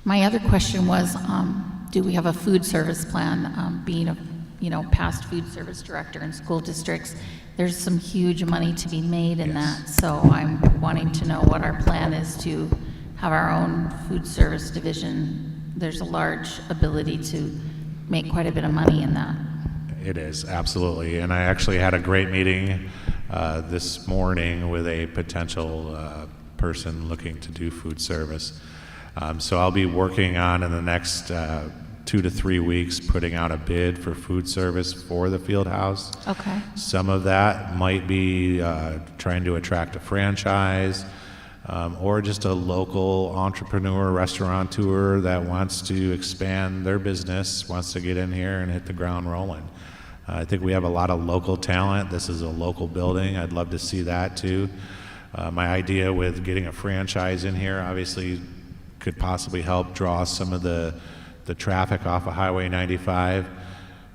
My other question was, do we have a food service plan? Being a, past food service director in school districts, there's some huge money to be made in Yes. that. So I'm wanting to know what our plan is to have our own food service division. There's a large ability to make quite a bit of money in that. It is, absolutely. And I actually had a great meeting this morning with a potential person looking to do food service. So I'll be working on in the next 2 to 3 weeks putting out a bid for food service for the field house. Okay. Some of that might be trying to attract a franchise or just a local entrepreneur, restaurateur that wants to expand their business, wants to get in here and hit the ground rolling. I think we have a lot of local talent. This is a local building. I'd love to see that too. My idea with getting a franchise in here obviously could possibly help draw some of the traffic off of Highway 95.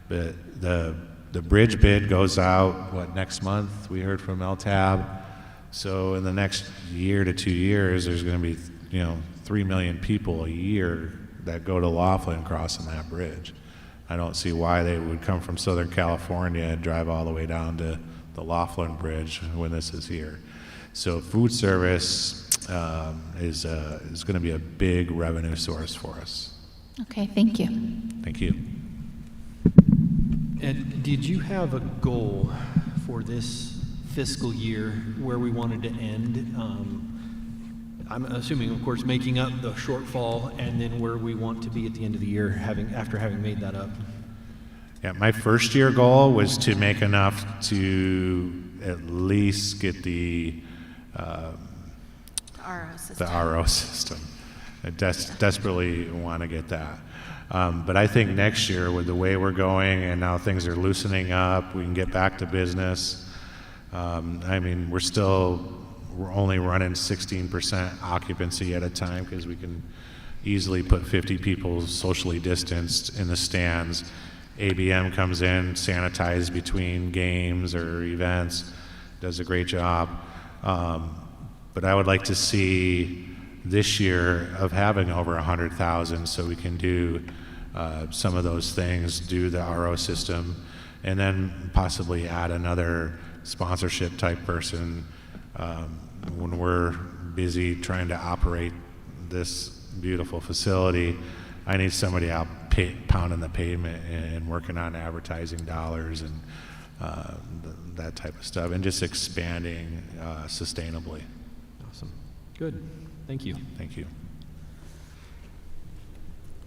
But the bridge bid goes out, next month? We heard from LTAB. So in the next year to 2 years, there's going to be, 3 million people a year that go to Laughlin crossing that bridge. I don't see why they would come from Southern California and drive all the way down to the Laughlin Bridge when this is here. So food service is going to be a big revenue source for us. Okay, thank you. Thank you. Ed, did you have a goal for this fiscal year where we wanted to end? I'm assuming, of course, making up the shortfall, and then where we want to be at the end of the year, after having made that up. Yeah, my first year goal was to make enough to at least get the RO system. I desperately want to get that. But I think next year, with the way we're going and now things are loosening up, we can get back to business. We're only running 16% occupancy at a time because we can easily put 50 people socially distanced in the stands. ABM comes in, sanitized between games or events, does a great job. But I would like to see this year of having over 100,000 so we can do some of those things, do the RO system, and then possibly add another sponsorship type person when we're busy trying to operate this beautiful facility. I need somebody out pounding the pavement and working on advertising dollars and that type of stuff, and just expanding sustainably. Awesome. Good. Thank you. Thank you.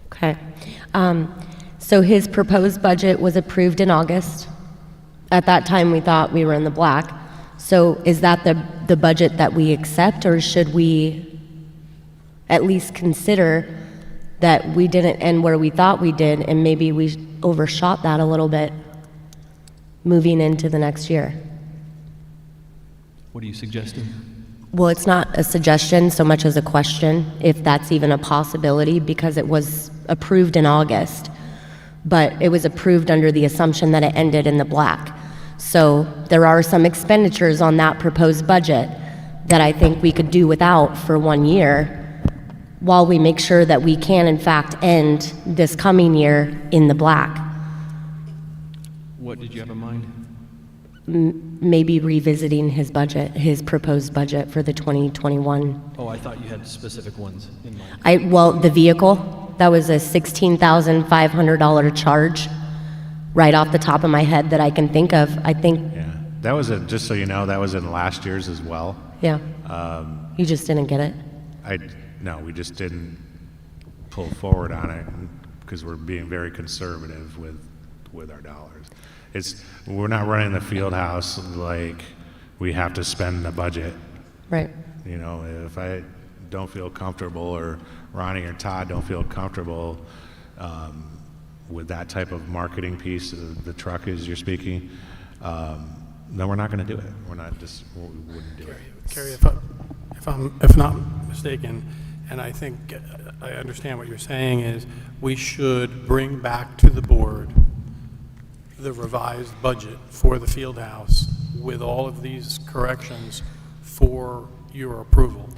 Okay. So his proposed budget was approved in August. At that time, we thought we were in the black. So is that the budget that we accept, or should we at least consider that we didn't end where we thought we did, and maybe we overshot that a little bit moving into the next year? What are you suggesting? Well, it's not a suggestion so much as a question, if that's even a possibility, because it was approved in August, but it was approved under the assumption that it ended in the black. So there are some expenditures on that proposed budget that I think we could do without for 1 year while we make sure that we can, in fact, end this coming year in the black. What did you have in mind? Maybe revisiting his budget, his proposed budget for the 2021. Oh, I thought you had specific ones in mind. Well, the vehicle, that was a $16,500 charge right off the top of my head that I can think of. I think, Yeah, that was just so you know, that was in last year's as well. yeah, you just didn't get it. No, we just didn't pull forward on it because we're being very conservative with our dollars. We're not running the field house like we have to spend the budget. Right. If I don't feel comfortable, or Ronnie or Todd don't feel comfortable with that type of marketing piece, the truck as you're speaking, then we're not going to do it. We wouldn't do it. Kerry, if not mistaken, and I think I understand what you're saying, is we should bring back to the board the revised budget for the field house with all of these corrections for your approval.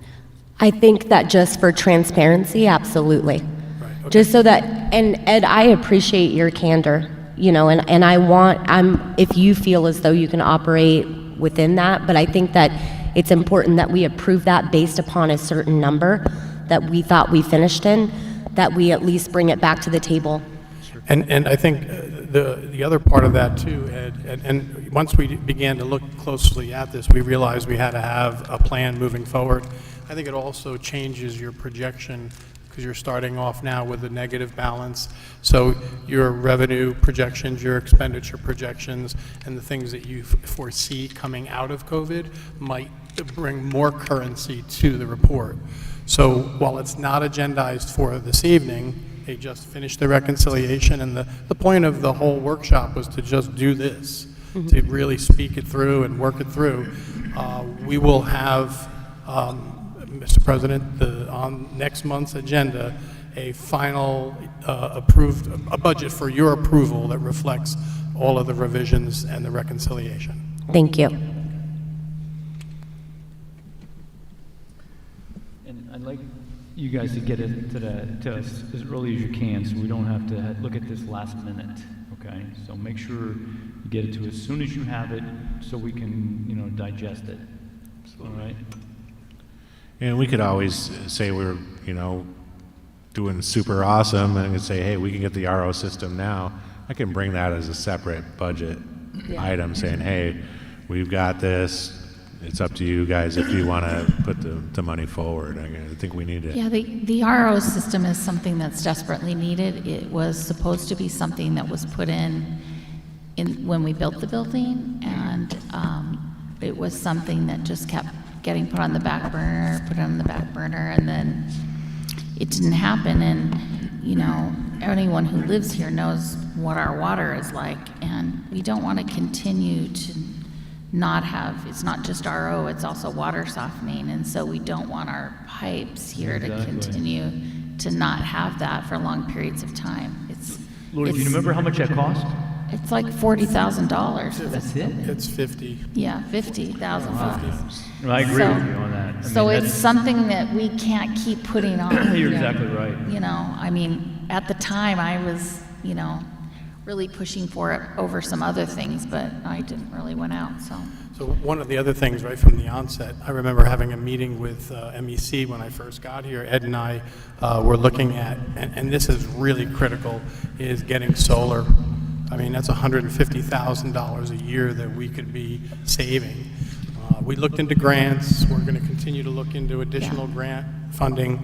I think that just for transparency, absolutely. Right, okay. Just so that, and Ed, I appreciate your candor, and if you feel as though you can operate within that, but I think that it's important that we approve that based upon a certain number that we thought we finished in, that we at least bring it back to the table. And I think the other part of that too, Ed, and once we began to look closely at this, we realized we had to have a plan moving forward. I think it also changes your projection because you're starting off now with a negative balance. So your revenue projections, your expenditure projections, and the things that you foresee coming out of COVID might bring more currency to the report. So while it's not agendized for this evening, they just finished the reconciliation, and the point of the whole workshop was to just do this, to really speak it through and work it through. We will have, Mr. President, on next month's agenda, a final a budget for your approval that reflects all of the revisions and the reconciliation. Thank you. And I'd like you guys to get it to us as early as you can, so we don't have to look at this last minute, okay? So make sure you get it to us as soon as you have it, so we can, digest it. All right? And we could always say we're, doing super awesome and could say, hey, we can get the RO system now. I can bring that as a separate budget item saying, hey, we've got this. It's up to you guys if you want to put the money forward. I think we need it. Yeah, the RO system is something that's desperately needed. It was supposed to be something that was put in when we built the building, and it was something that just kept getting put on the back burner, and then it didn't happen. And, anyone who lives here knows what our water is like, and we don't want to continue to not have, it's not just RO, it's also water softening, and so we don't want our pipes here to continue to not have that for long periods of time. Lori, do you remember how much that cost? It's like $40,000. That's it? It's 50. Yeah, $50,000. No, I agree So- with you on that. I So mean, it's something that we can't keep putting on. You're exactly right. At the time, I was, really pushing for it over some other things, but I didn't really went out, so. So one of the other things right from the onset, I remember having a meeting with MEC when I first got here. Ed and I were looking at, and this is really critical, is getting solar. I mean, that's $150,000 a year that we could be saving. We looked into grants. We're going to continue to look into additional grant funding.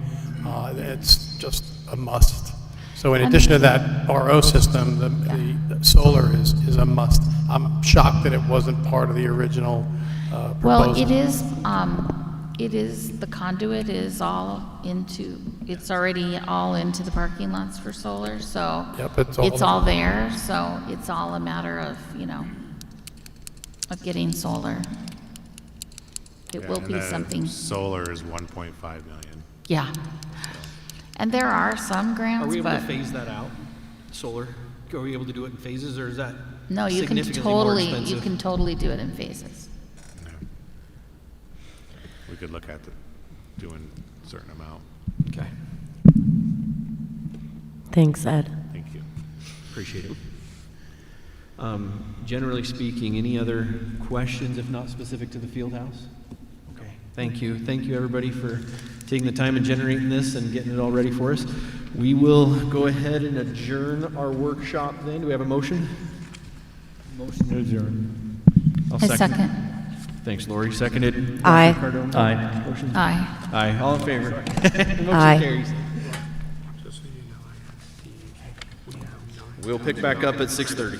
It's just a must. So in addition to that RO system, the solar is a must. I'm shocked that it wasn't part of the original proposal. Well, it is, the conduit is it's already all into the parking lots for solar, so. Yep, it's all there, so it's all a matter of, of getting solar. It will And be the something, Solar is 1.5 million. yeah. And there are some Are grants, we able to but, phase that out, solar? Are we able to do it in phases, or is that no, you can significantly more expensive? totally do it in phases. Yeah. We could look at doing a certain amount. Okay, Thanks, Ed. Thank you. appreciate it. Generally speaking, any other questions, if not specific to the field house? Okay, thank you. Thank you, everybody, for taking the time and generating this and getting it all ready for us. We will go ahead and adjourn our workshop then. Do we have a motion? Motion to adjourn. I'll A second. Thanks, Lori. Seconded. Aye. Cardone? Aye. Motion? Aye. Aye. All in favor? Motion Aye. carries. We'll pick back up at 6:30.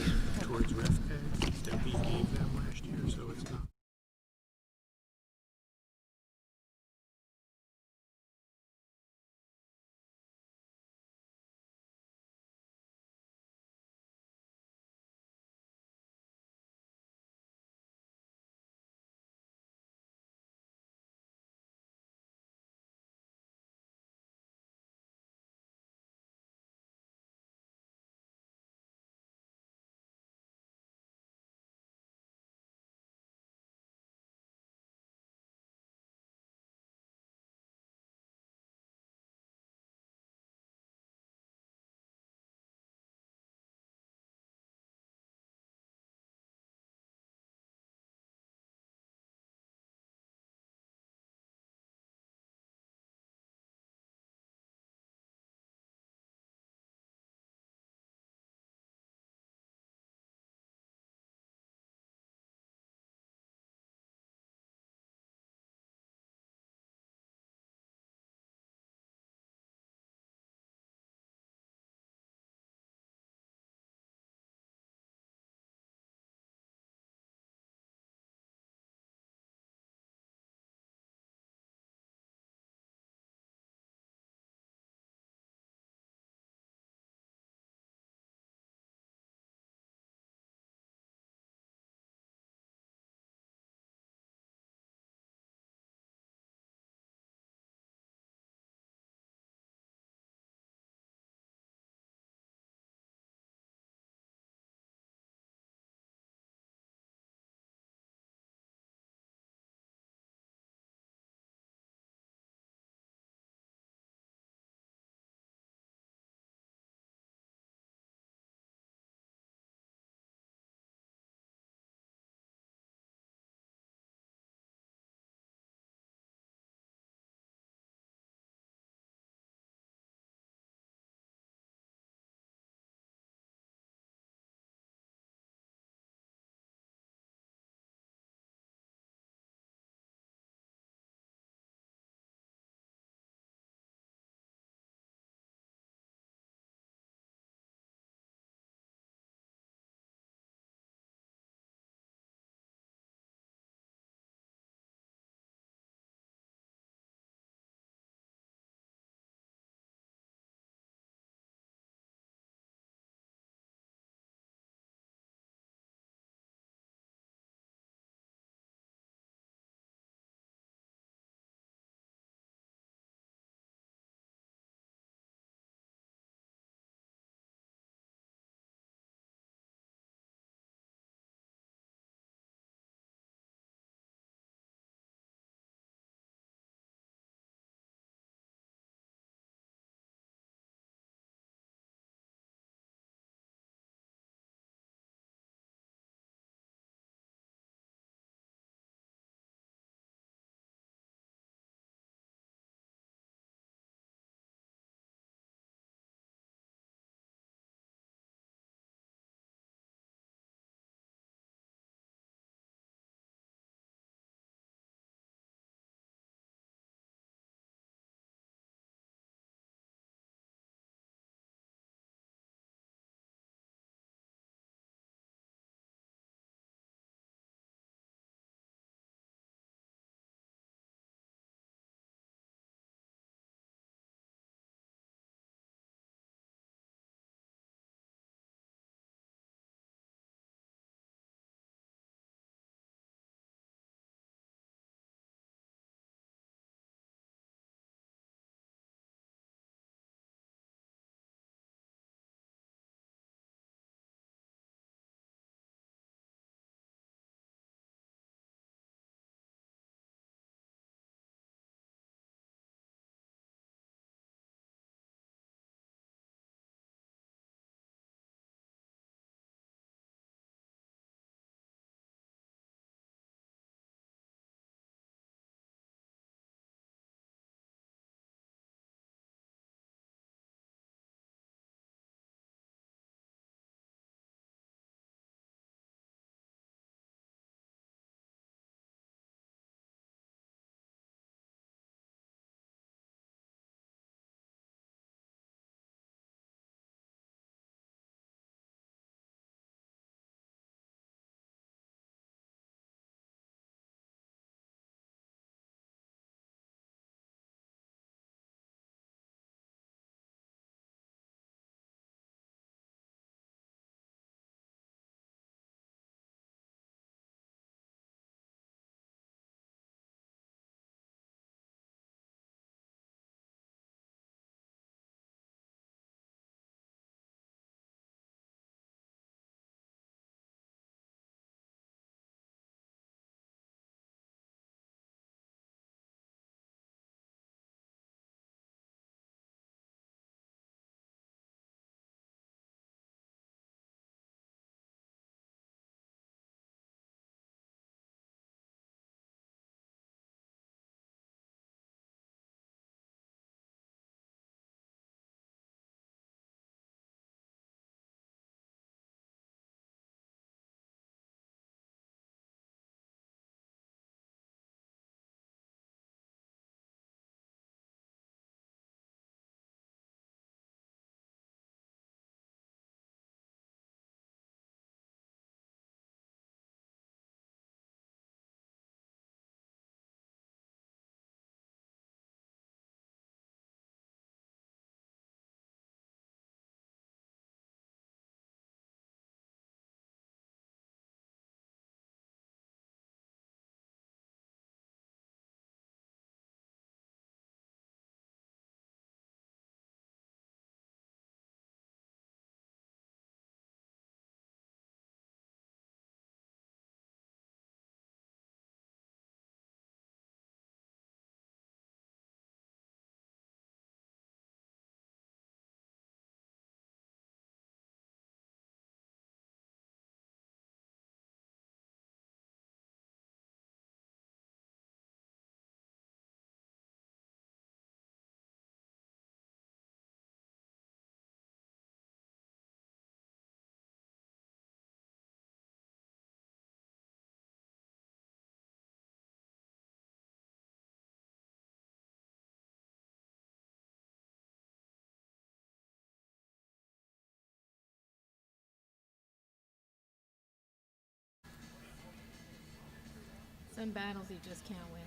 Some battles you just can't win.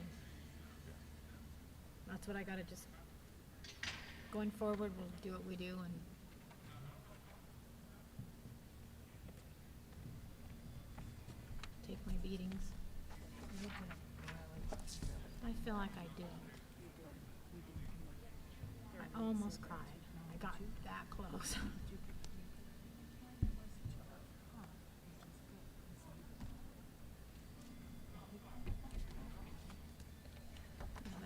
That's what I gotta just, going forward, we'll do what we do and take my beatings. I feel like I did. I almost cried. I got that close.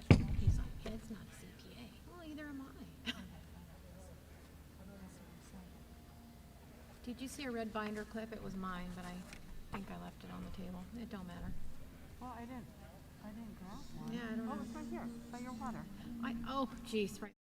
But he's like, Ed's not a CPA. Well, either am I. Did you see a red binder clip? It was mine, but I think I left it on the table. It don't matter. Well, I didn't grab one. Yeah, I don't know. Oh, it's right here, by your water. Oh, geez, right.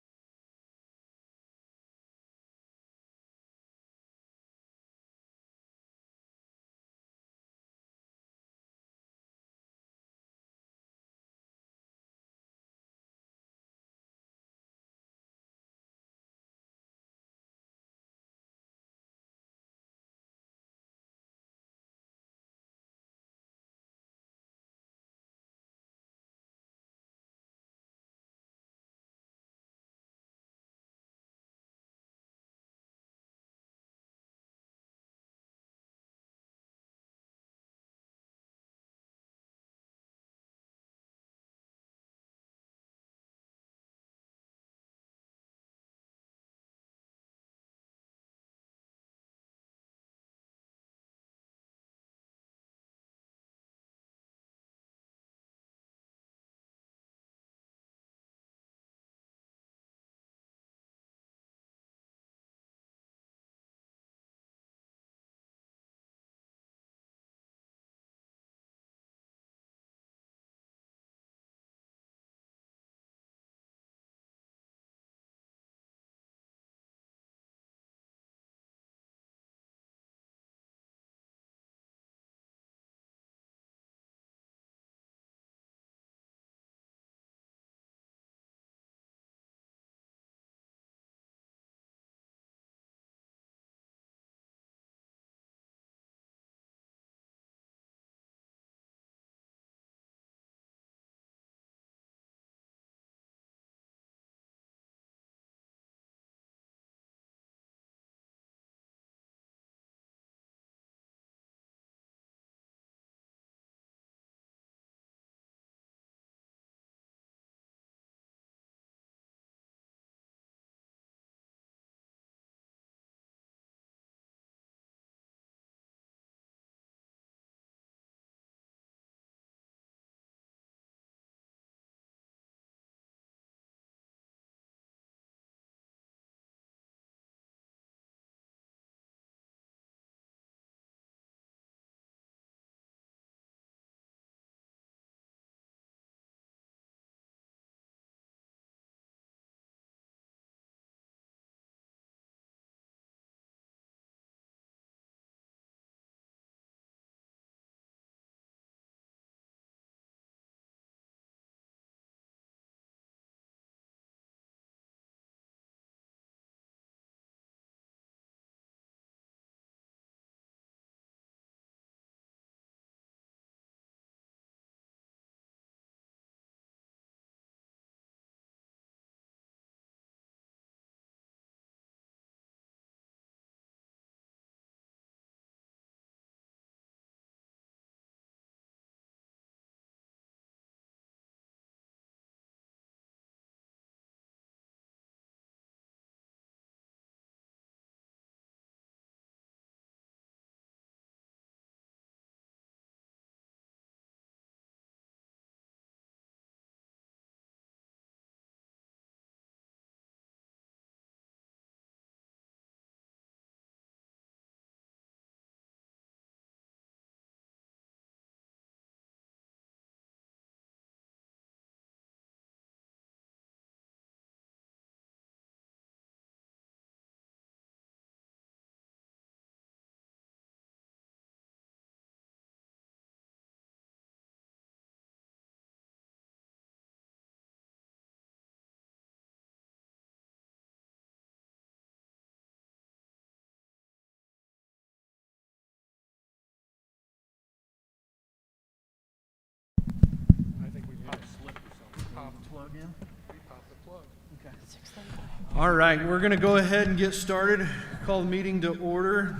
All right, we're going to go ahead and get started. Call the meeting to order.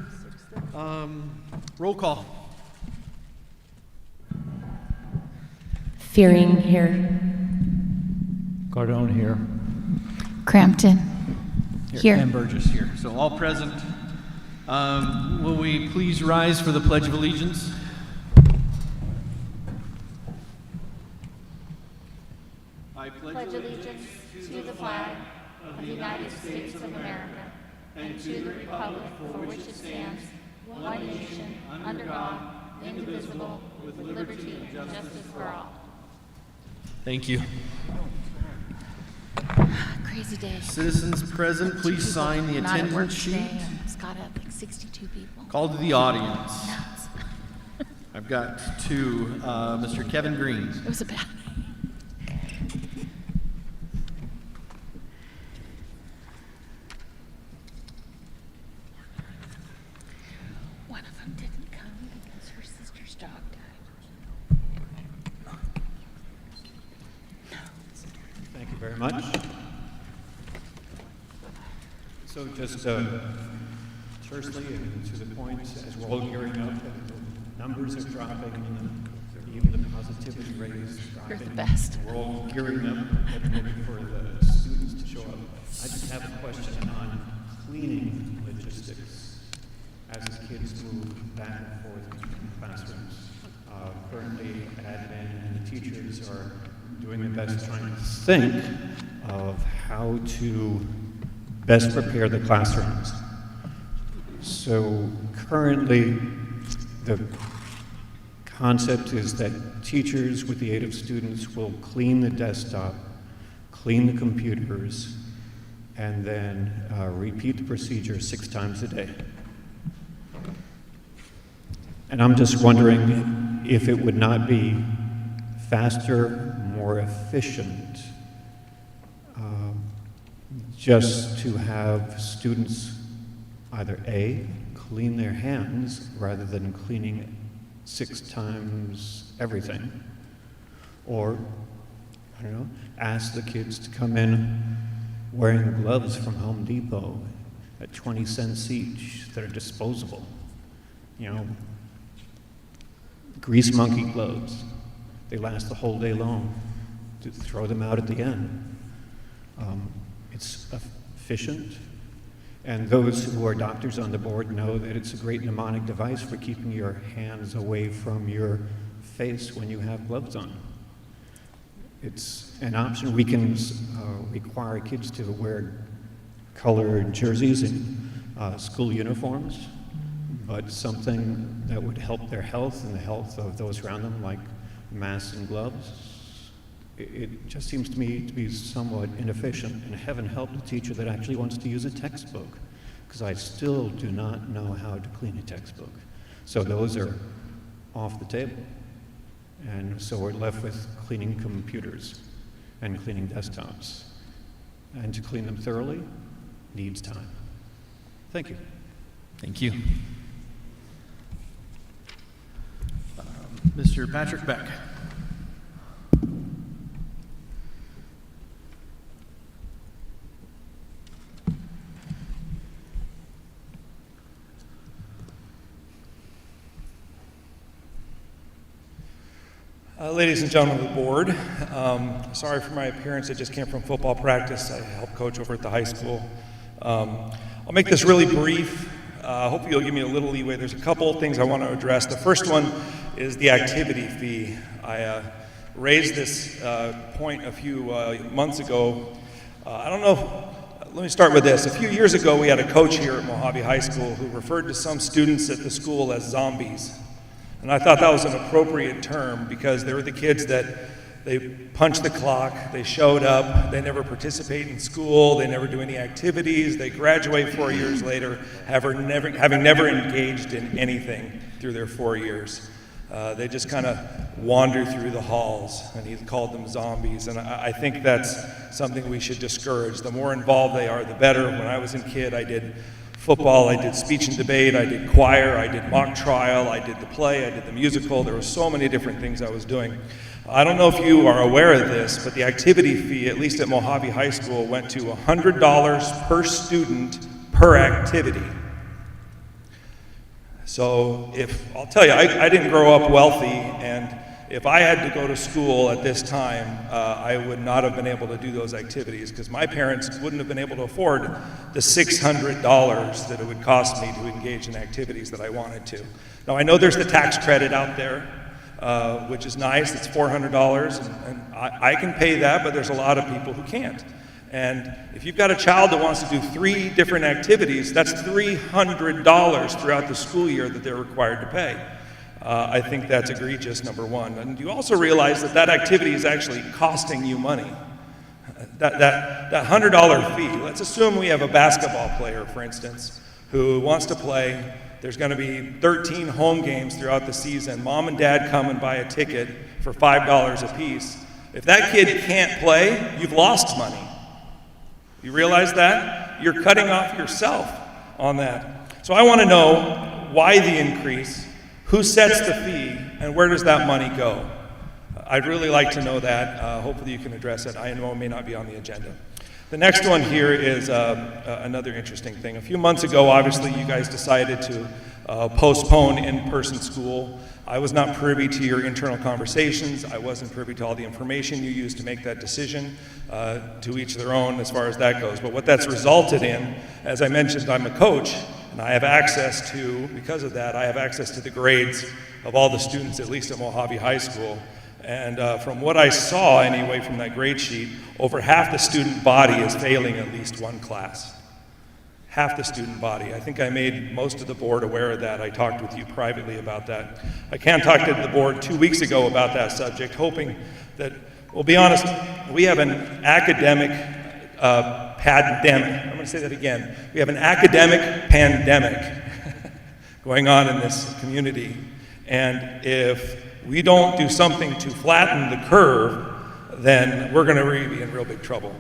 Roll call. Fearing here. Cardone here. Crampton. Here. And Burgess here. So all present. Will we please rise for the Pledge of Allegiance? I Pledge allegiance to the flag of the United States of America and to the republic for which it stands, one nation, under God, indivisible, with liberty and justice for all. Thank you. Crazy day. Citizens present, please sign the Not at work attendance sheet. today, and it's got like 62 people. Call to the audience. Nuts. I've got two. Mr. Kevin Green. It was a bad day. One of them didn't come because her sister's dog died. Thank you very much. So just tersely and to the point, as we're all gearing up, and the numbers are dropping, and even the positivity rate is dropping. You're the best. We're all gearing up and looking for the students to show up. I just have a question on cleaning logistics as the kids move back and forth between classrooms. Currently, admin and the teachers are doing their best trying to think of how to best prepare the classrooms. So currently, the concept is that teachers, with the aid of students, will clean the desktop, clean the computers, and then repeat the procedure 6 times a day. And I'm just wondering if it would not be faster, more efficient, just to have students either A, clean their hands rather than cleaning 6 times everything, or, I don't know, ask the kids to come in wearing gloves from Home Depot at 20 cents each that are disposable. You know, grease monkey gloves. They last the whole day long. To throw them out at the end. It's efficient, and those who are doctors on the board know that it's a great mnemonic device for keeping your hands away from your face when you have gloves on. It's an option. We can require kids to wear colored jerseys and school uniforms, but something that would help their health and the health of those around them, like masks and gloves, it just seems to me to be somewhat inefficient, and heaven help the teacher that actually wants to use a textbook, because I still do not know how to clean a textbook. So those are off the table. And so we're left with cleaning computers and cleaning desktops. And to clean them thoroughly needs time. Thank you. Thank you. Mr. Patrick Beck. Ladies and gentlemen of the board, sorry for my appearance. I just came from football practice. I help coach over at the high school. I'll make this really brief. Hopefully you'll give me a little leeway. There's a couple of things I want to address. The first one is the activity fee. I raised this point a few months ago. I don't know, let me start with this. A few years ago we had a coach here at Mojave High School who referred to some students at the school as zombies. And I thought that was an appropriate term because they were the kids that they punched the clock, they showed up, they never participate in school, they never do any activities, they graduate 4 years later, having never engaged in anything through their 4 years. They just kind of wander through the halls, and he called them zombies. And I think that's something we should discourage. The more involved they are, the better. When I was a kid, I did football, I did speech and debate, I did choir, I did mock trial, I did the play, I did the musical. There were so many different things I was doing. I don't know if you are aware of this, but the activity fee, at least at Mojave High School, went to $100 per student per activity. So I'll tell you, I didn't grow up wealthy, and if I had to go to school at this time, I would not have been able to do those activities because my parents wouldn't have been able to afford the $600 that it would cost me to engage in activities that I wanted to. Now, I know there's the tax credit out there, which is nice. It's $400, and I can pay that, but there's a lot of people who can't. And if you've got a child that wants to do 3 different activities, that's $300 throughout the school year that they're required to pay. I think that's egregious, number one. And you also realize that that activity is actually costing you money. That $100 fee, let's assume we have a basketball player, for instance, who wants to play. There's going to be 13 home games throughout the season. Mom and dad come and buy a ticket for $5 a piece. If that kid can't play, you've lost money. You realize that? You're cutting off yourself on that. So I want to know why the increase, who sets the fee, and where does that money go? I'd really like to know that. Hopefully you can address it. I know it may not be on the agenda. The next one here is another interesting thing. A few months ago, obviously, you guys decided to postpone in-person school. I was not privy to your internal conversations. I wasn't privy to all the information you used to make that decision. To each their own as far as that goes. But what that's resulted in, as I mentioned, I'm a coach, and I have access to, because of that, I have access to the grades of all the students, at least at Mojave High School. And from what I saw, anyway, from that grade sheet, over half the student body is failing at least one class. Half the student body. I think I made most of the board aware of that. I talked with you privately about that. I can talk to the board 2 weeks ago about that subject, hoping that, well, be honest, we have an academic pandemic. I'm going to say that again. We have an academic pandemic going on in this community. And if we don't do something to flatten the curve, then we're going to be in real big trouble.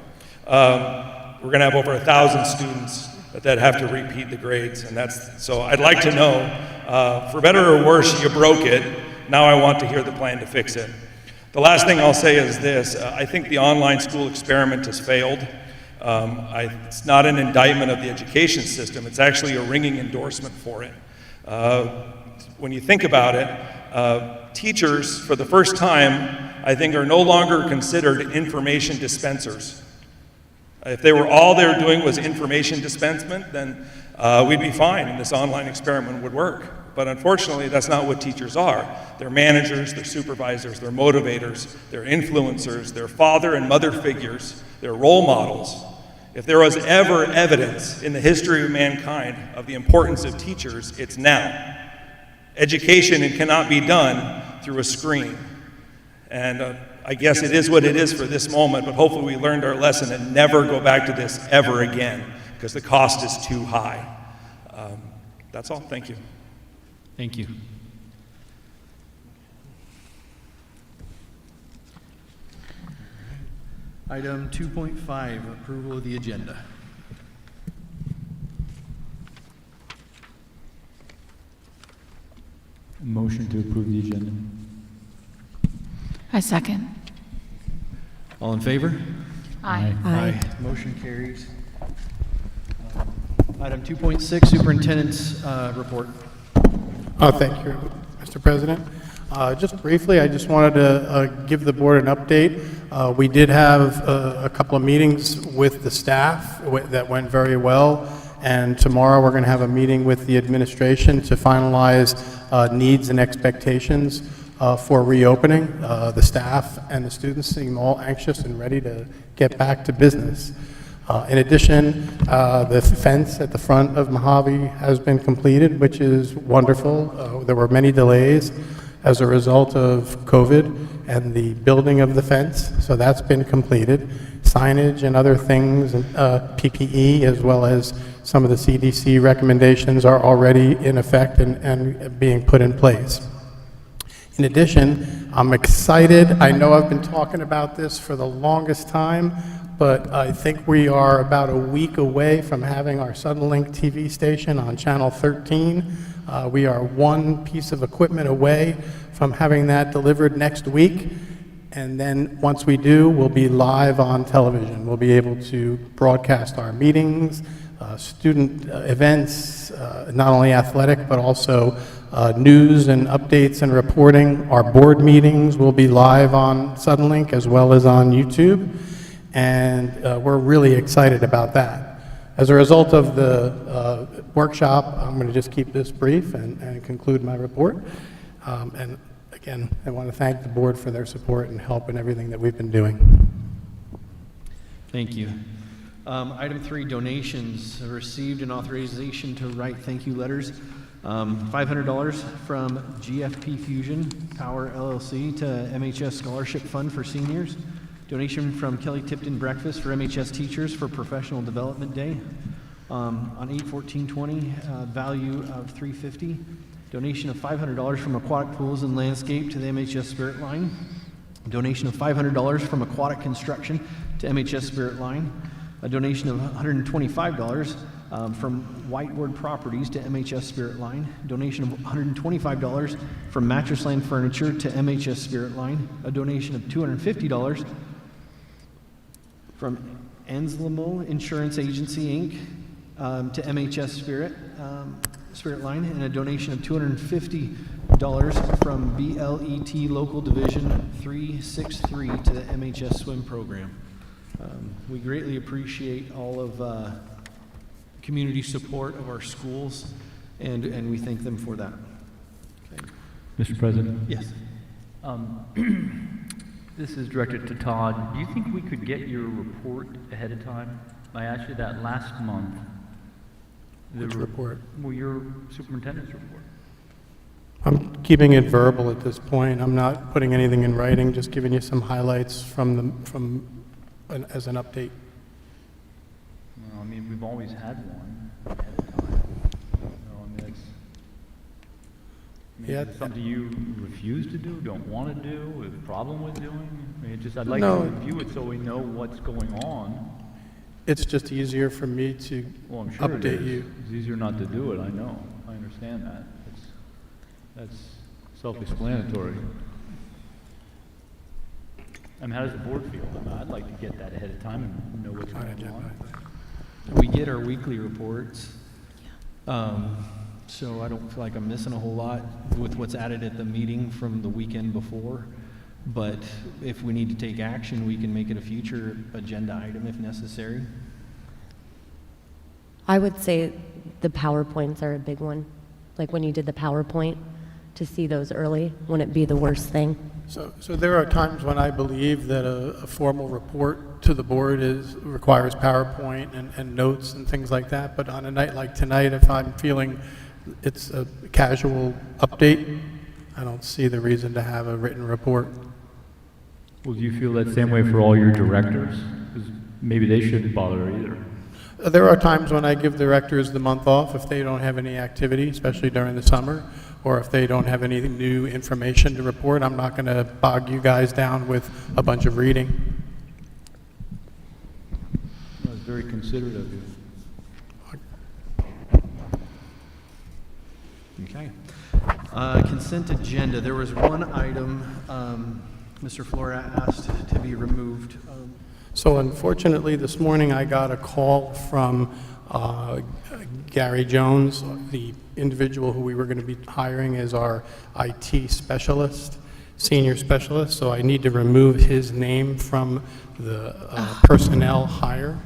We're going to have over 1,000 students that have to repeat the grades, and so I'd like to know, for better or worse, you broke it. Now I want to hear the plan to fix it. The last thing I'll say is this. I think the online school experiment has failed. It's not an indictment of the education system. It's actually a ringing endorsement for it. When you think about it, teachers, for the first time, I think, are no longer considered information dispensers. If all they were doing was information dispensement, then we'd be fine and this online experiment would work. But unfortunately, that's not what teachers are. They're managers, they're supervisors, they're motivators, they're influencers, they're father and mother figures, they're role models. If there was ever evidence in the history of mankind of the importance of teachers, it's now. Education cannot be done through a screen. And I guess it is what it is for this moment, but hopefully we learned our lesson and never go back to this ever again, because the cost is too high. That's all. Thank you. Thank you. Item 2.5, approval of the agenda. Motion to approve the agenda. I second. All in favor? Aye. Aye. Motion carries. Item 2.6, superintendent's report. Thank you, Mr. President. Just briefly, I just wanted to give the board an update. We did have a couple of meetings with the staff that went very well, and tomorrow we're going to have a meeting with the administration to finalize needs and expectations for reopening. The staff and the students seem all anxious and ready to get back to business. In addition, the fence at the front of Mojave has been completed, which is wonderful. There were many delays as a result of COVID and the building of the fence, so that's been completed. Signage and other things, PPE, as well as some of the CDC recommendations are already in effect and being put in place. In addition, I'm excited. I know I've been talking about this for the longest time, but I think we are about a week away from having our Suddenlink TV station on Channel 13. We are one piece of equipment away from having that delivered next week. And then, once we do, we'll be live on television. We'll be able to broadcast our meetings, student events, not only athletic, but also news and updates and reporting. Our board meetings will be live on Suddenlink as well as on YouTube, and we're really excited about that. As a result of the workshop, I'm going to just keep this brief and conclude my report. And again, I want to thank the board for their support and help in everything that we've been doing. Thank you. Item 3, donations. I received an authorization to write thank you letters. $500 from GFP Fusion Power LLC to MHS Scholarship Fund for Seniors. Donation from Kelly Tipton Breakfast for MHS Teachers for Professional Development Day on 8/14/20, value of $350. Donation of $500 from Aquatic Pools and Landscape to the MHS Spirit Line. Donation of $500 from Aquatic Construction to MHS Spirit Line. A donation of $125 from Whiteward Properties to MHS Spirit Line. Donation of $125 from Mattressland Furniture to MHS Spirit Line. A donation of $250 from Anslimo Insurance Agency, Inc. to MHS Spirit Line, and a donation of $250 from BLET Local Division 363 to the MHS Swim Program. We greatly appreciate all of community support of our schools, and we thank them for that. Okay. Mr. President? Yes. This is directed to Todd. Do you think we could get your report ahead of time? I asked you that last month. Which report? Well, your superintendent's report. I'm keeping it verbal at this point. I'm not putting anything in writing, just giving you some highlights as an update. Well, I mean, we've always had one ahead of time. I mean, Yeah, it's something you refuse to do, don't want to do, have a problem with doing? I mean, I'd like No. to review it so we know what's going on. It's just easier for me to Well, I'm sure it update is. you. It's easier not to do it, I know. I understand that. That's self-explanatory. I mean, how does the board feel? I mean, I'd like to get that ahead of time and know what's going on. We get our weekly reports, so I don't feel like I'm missing a whole lot with what's added at the meeting from the weekend before. But if we need to take action, we can make it a future agenda item if necessary. I would say the PowerPoints are a big one. Like when you did the PowerPoint, to see those early wouldn't be the worst thing. So there are times when I believe that a formal report to the board requires PowerPoint and notes and things like that, but on a night like tonight, if I'm feeling it's a casual update, I don't see the reason to have a written report. Well, do you feel that same way for all your directors? 'Cause maybe they shouldn't bother either. There are times when I give directors the month off if they don't have any activity, especially during the summer, or if they don't have any new information to report. I'm not going to bog you guys down with a bunch of reading. That's very considerate of you. Okay. Consent agenda. There was one item Mr. Flora asked to be removed. So unfortunately, this morning I got a call from Gary Jones, the individual who we were going to be hiring as our IT specialist, senior specialist. So I need to remove his name from the personnel hire.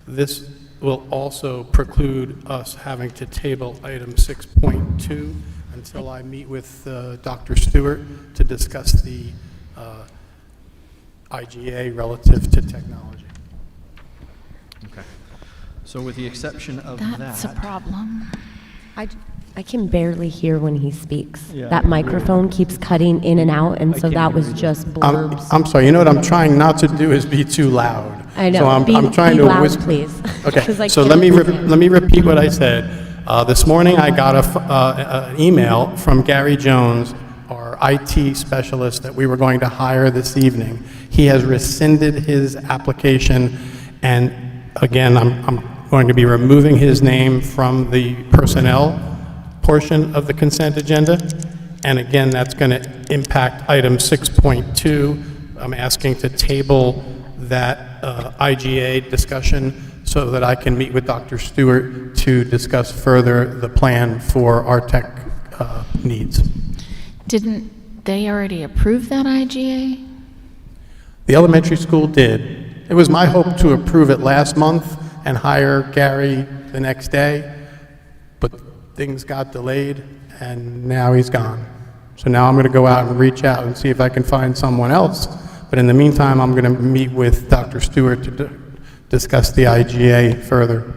This will also preclude us having to table item 6.2 until I meet with Dr. Stewart to discuss the IGA relative to technology. Okay. So with the exception of That's a that, problem. I can barely hear when he speaks. Yeah, That microphone keeps cutting in and out, and so can't that was hear either. just blurbs. I'm sorry, you know what I'm trying not to do is be too loud. I know. So I'm trying be to loud, whisper. please. Okay, 'Cause I so can't let understand. me repeat what I said. This morning I got an email from Gary Jones, our IT specialist that we were going to hire this evening. He has rescinded his application, and again, I'm going to be removing his name from the personnel portion of the consent agenda. And again, that's going to impact item 6.2, I'm asking to table that IGA discussion so that I can meet with Dr. Stewart to discuss further the plan for our tech needs. Didn't they already approve that IGA? The elementary school did. It was my hope to approve it last month and hire Gary the next day, but things got delayed, and now he's gone. So now I'm going to go out and reach out and see if I can find someone else. But in the meantime, I'm going to meet with Dr. Stewart to discuss the IGA further.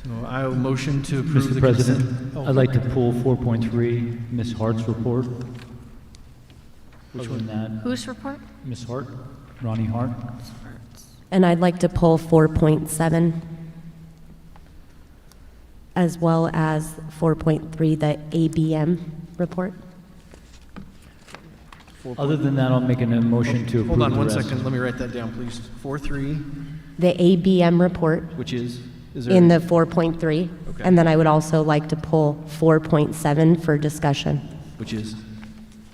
So I will motion to approve Mr. the President, consent. I'd like to pull 4.3, Ms. Hart's report. Which one? That, Whose report? Ms. Hart, Ronnie Hart. And I'd like to pull 4.7, as well as 4.3, the ABM report. Other than that, I'll make a motion to approve Hold on the one rest. second, let me write that down, please. 4.3, The ABM report which is there? in the 4.3. Okay. And then I would also like to pull 4.7 for discussion. Which is?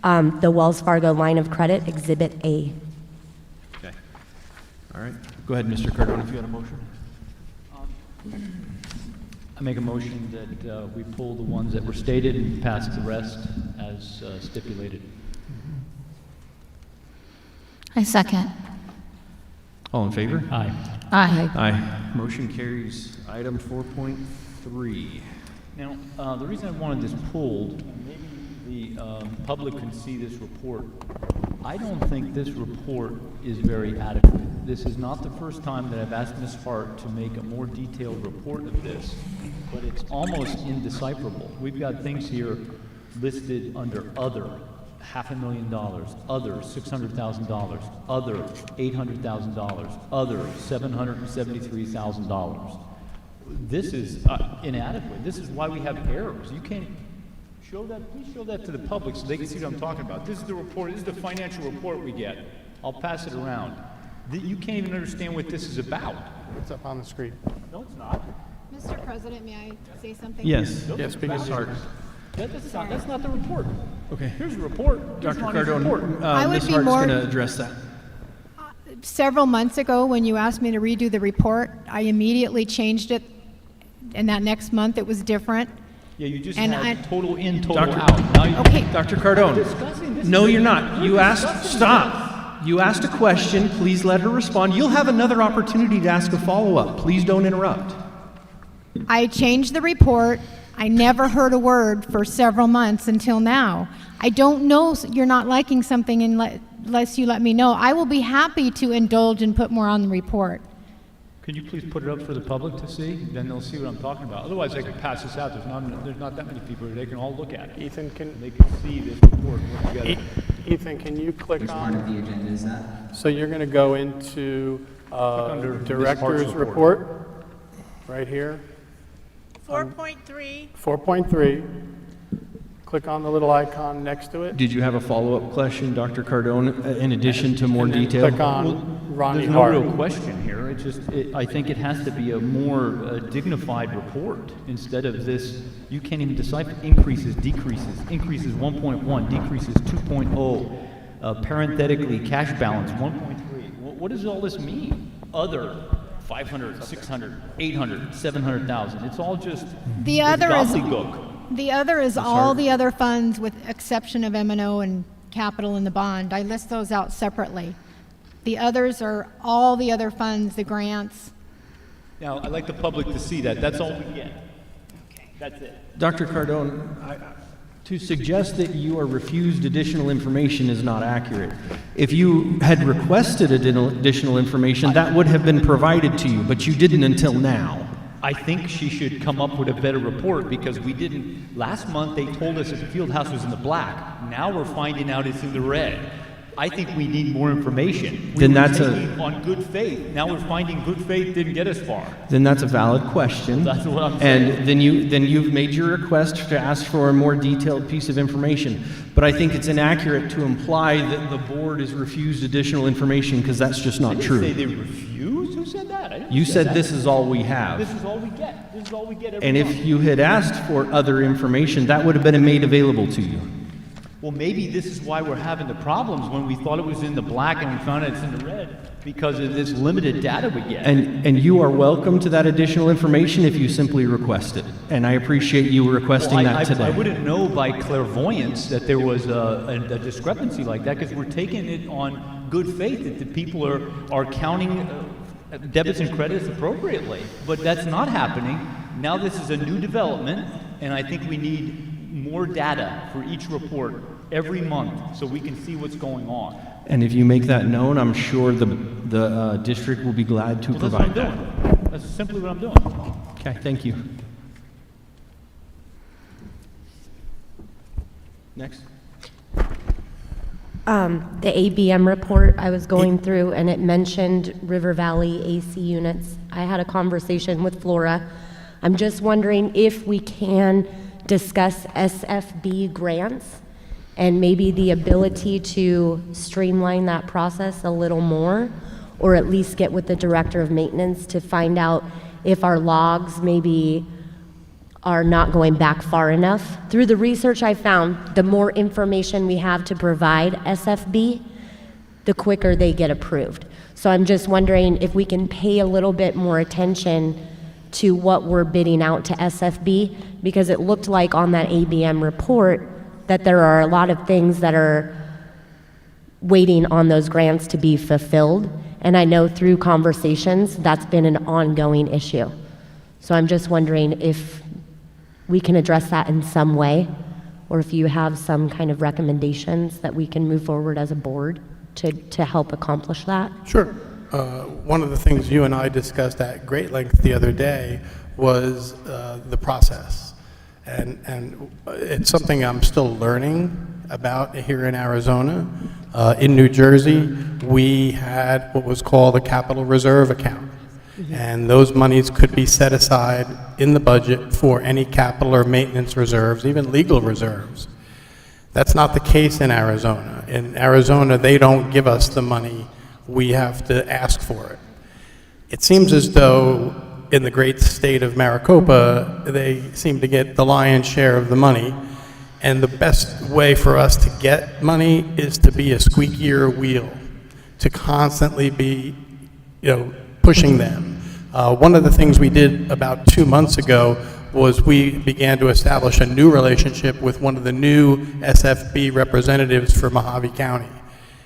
The Wells Fargo line of credit, Exhibit A. Okay. All right. Go ahead, Mr. Cardone, if you had a motion. I make a motion that we pull the ones that were stated and pass the rest as stipulated. I second. All in favor? Aye. Aye. Aye. Motion carries. Item 4.3. Now, the reason I wanted this pulled, maybe the public can see this report. I don't think this report is very adequate. This is not the first time that I've asked Ms. Hart to make a more detailed report of this, but it's almost indecipherable. We've got things here listed under other, $500,000, other, $600,000, other, $800,000, other, $773,000. This is inadequate. This is why we have errors. You can't show that. Please show that to the public so they can see what I'm talking about. This is the report. This is the financial report we get. I'll pass it around. You can't even understand what this is about. What's up on the screen? No, it's not. Mr. President, may I say something? Yes. Yes, speak into the That's not the report. Okay. Here's the report. Here's Dr. Ronnie's report. Cardone, I would Ms. be Hart's more- going to address that. Several months ago, when you asked me to redo the report, I immediately changed it, and that next month it was different. Yeah, you just And had I- total in, total Dr. out. Now you, Okay, Dr. Cardone. discussing this. No, is- you're not. You we're asked, discussing stop. You asked a question. Please let her respond. You'll have another opportunity to ask a follow-up. Please don't interrupt. I changed the report. I never heard a word for several months until now. I don't know you're not liking something unless you let me know. I will be happy to indulge and put more on the report. Can you please put it up for the public to see? Then they'll see what I'm talking about. Otherwise, I could pass this out. There's not that many people here. They can all look at it. Ethan, can They can see this report put together. Ethan, can you click Which part on? of the agenda is that? So you're going to go into under Ms. Hart's Director's report. report, right here, 4.3, 4.3. Click on the little icon next to it. Did you have a follow-up question, Dr. Cardone, in addition to more and then detail? Click on Ronnie There's no Hart. real question here. It's just, I think it has to be a more dignified report instead of this, you can't even decipher increases, decreases, increases 1.1, decreases 2.0, parenthetically cash balance 1.3. What does all this mean? Other, 500, 600, 800, 700,000. It's all just The it's other is gobbledygook. the other is all the other funds with exception of M&O and capital and the bond. I list those out separately. The others are all the other funds, the grants. Now, I'd like the public to see that. That's all we get. That's it. Dr. Cardone, to suggest that you are refused additional information is not accurate. If you had requested additional information, that would have been provided to you, but you didn't until now. I think she should come up with a better report because we didn't. Last month they told us that the field house was in the black. Now we're finding out it's in the red. I think we need more information. Then were that's taking on good faith. Now we're finding good faith didn't get us far. Then that's a valid question. That's what I'm saying. And then you've made your request to ask for a more detailed piece of information. But I think it's inaccurate to imply that the board is refused additional information because that's just I not didn't true. say they refused. Who said that? I didn't You say said that. this is all we have. This is all we get. This is all we get every And month. if you had asked for other information, that would have been made available to you. well, maybe this is why we're having the problems when we thought it was in the black and we found out it's in the red because of this limited data we get. And you are welcome to that additional information if you simply request it. And I appreciate you requesting Well, that today. I wouldn't know by clairvoyance that there was a discrepancy like that because we're taking it on good faith that the people are counting debits and credits appropriately. But that's not happening. Now this is a new development, and I think we need more data for each report every month so we can see what's going on. And if you make that known, I'm sure the district will be glad to Well, that's what I'm provide that. doing. That's simply what I'm doing. Okay, thank you. Next. The ABM report I was going through, and it mentioned River Valley AC units. I had a conversation with Flora. I'm just wondering if we can discuss SFB grants and maybe the ability to streamline that process a little more, or at least get with the director of maintenance to find out if our logs maybe are not going back far enough. Through the research I found, the more information we have to provide SFB, the quicker they get approved. So I'm just wondering if we can pay a little bit more attention to what we're bidding out to SFB, because it looked like on that ABM report that there are a lot of things that are waiting on those grants to be fulfilled. And I know through conversations, that's been an ongoing issue. So I'm just wondering if we can address that in some way, or if you have some kind of recommendations that we can move forward as a board to help accomplish that. Sure. One of the things you and I discussed at great length the other day was the process. And it's something I'm still learning about here in Arizona. In New Jersey, we had what was called a capital reserve account. And those monies could be set aside in the budget for any capital or maintenance reserves, even legal reserves. That's not the case in Arizona. In Arizona, they don't give us the money. We have to ask for it. It seems as though in the great state of Maricopa, they seem to get the lion's share of the money. And the best way for us to get money is to be a squeakier wheel, to constantly be, pushing them. One of the things we did about 2 months ago was we began to establish a new relationship with one of the new SFB representatives for Mojave County.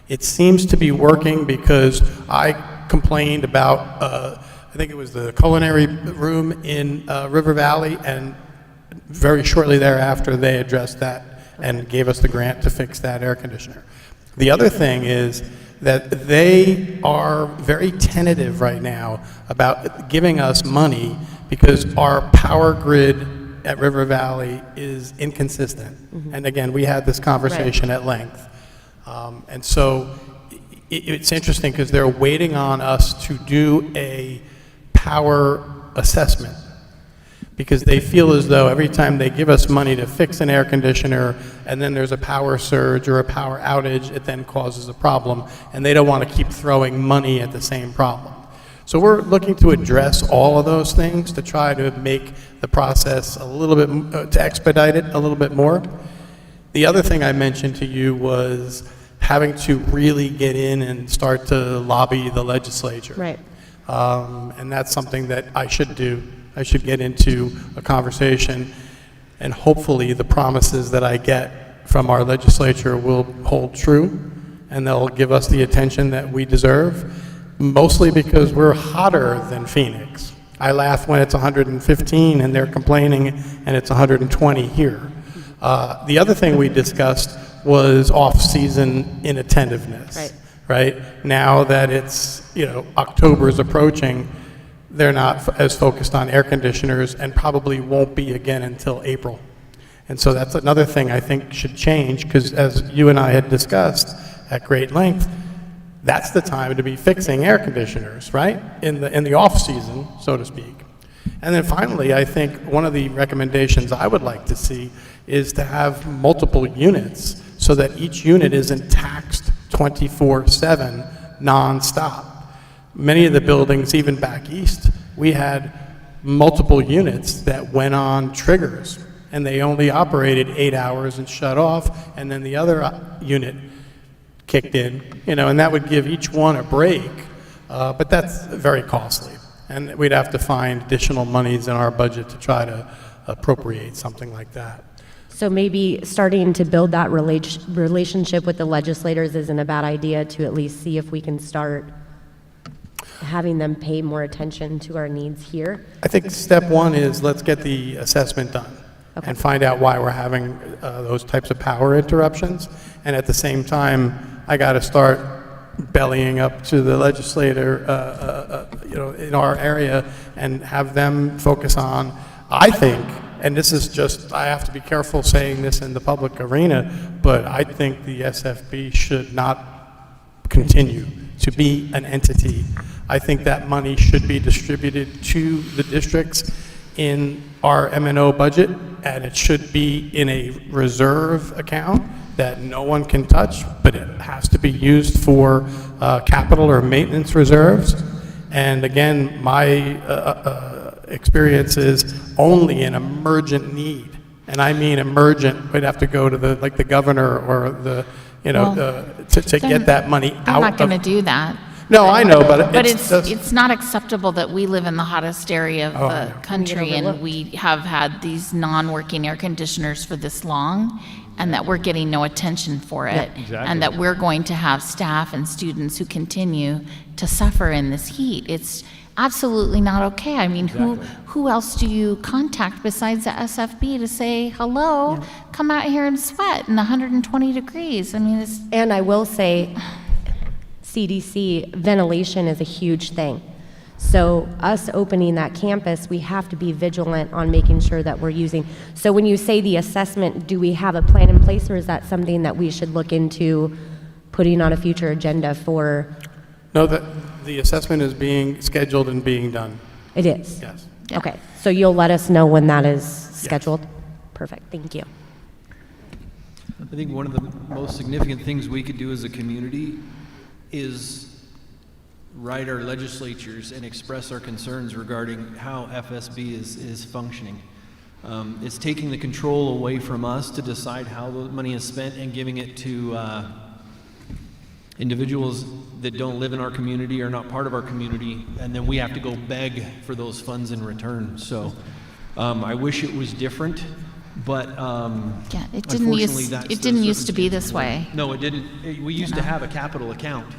It seems to be working because I complained about, I think it was the culinary room in River Valley, and very shortly thereafter they addressed that and gave us the grant to fix that air conditioner. The other thing is that they are very tentative right now about giving us money because our power grid at River Valley is inconsistent. And again, we had this conversation at length. And so it's interesting because they're waiting on us to do a power assessment, because they feel as though every time they give us money to fix an air conditioner and then there's a power surge or a power outage, it then causes a problem, and they don't want to keep throwing money at the same problem. So we're looking to address all of those things to try to make the process a little bit, to expedite it a little bit more. The other thing I mentioned to you was having to really get in and start to lobby the legislature. Right. And that's something that I should do. I should get into a conversation, and hopefully the promises that I get from our legislature will hold true, and they'll give us the attention that we deserve, mostly because we're hotter than Phoenix. I laugh when it's 115 and they're complaining and it's 120 here. The other thing we discussed was off-season inattentiveness. Right? Now that it's, October is approaching, they're not as focused on air conditioners and probably won't be again until April. And so that's another thing I think should change, because as you and I had discussed at great length, that's the time to be fixing air conditioners, right? In the off season, so to speak. And then finally, I think one of the recommendations I would like to see is to have multiple units so that each unit isn't taxed 24/7 nonstop. Many of the buildings, even back east, we had multiple units that went on triggers. and they only operated 8 hours and shut off, and then the other unit kicked in, and that would give each one a break, but that's very costly. And we'd have to find additional monies in our budget to try to appropriate something like that. So maybe starting to build that relationship with the legislators isn't a bad idea, to at least see if we can start having them pay more attention to our needs here. I think step one is let's get the assessment done and find out why we're having those types of power interruptions. And at the same time, I got to start bellying up to the legislator, in our area, and have them focus on, I think, and this is just, I have to be careful saying this in the public arena, but I think the SFB should not continue to be an entity. I think that money should be distributed to the districts in our M&O budget, and it should be in a reserve account that no one can touch, but it has to be used for capital or maintenance reserves. And again, my experience is only an emergent need, and I mean emergent. We'd have to go to the governor or to get that money out. I'm not going to do that. No, I know, but it's not acceptable that we live in the hottest area of the country and we have had these non-working air conditioners for this long, and that we're getting no attention for it, and that we're going to have staff and students who continue to suffer in this heat. It's absolutely not okay. I mean, who else do you contact besides the SFB to say, hello, come out here and sweat in 120 degrees? I mean, it's... And I will say, CDC, ventilation is a huge thing. So us opening that campus, we have to be vigilant on making sure that we're using. So when you say the assessment, do we have a plan in place, or is that something that we should look into putting on a future agenda for? No, the assessment is being scheduled and being done. It is? Yes. Okay, so you'll let us know when that is scheduled? Perfect, thank you. I think one of the most significant things we could do as a community is write our legislatures and express our concerns regarding how FSB is functioning. It's taking the control away from us to decide how the money is spent and giving it to individuals that don't live in our community or not part of our community, and then we have to go beg for those funds in return. So I wish it was different, but it didn't used to be this way. No, it didn't. We used to have a capital account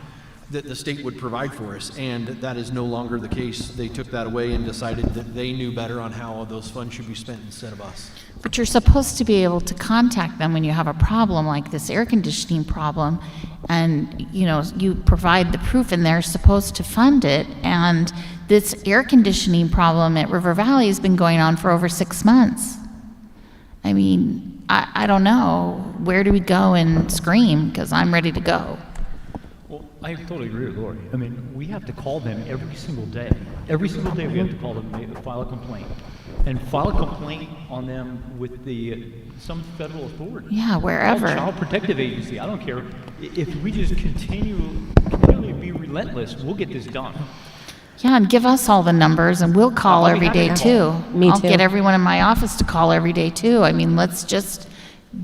that the state would provide for us, and that is no longer the case. They took that away and decided that they knew better on how those funds should be spent instead of us. But you're supposed to be able to contact them when you have a problem like this air conditioning problem, and you provide the proof, and they're supposed to fund it. And this air conditioning problem at River Valley has been going on for over 6 months. I mean, I don't know. Where do we go and scream? Because I'm ready to go. Well, I totally agree with Lori. I mean, we have to call them every single day. Every single day we have to call them, file a complaint. And file a complaint on them with some federal authority. Yeah, wherever. Child Protective Agency, I don't care. If we just continually be relentless, we'll get this done. Yeah, and give us all the numbers, and we'll call every day too. Me I'll too. get everyone in my office to call every day too. I mean, let's just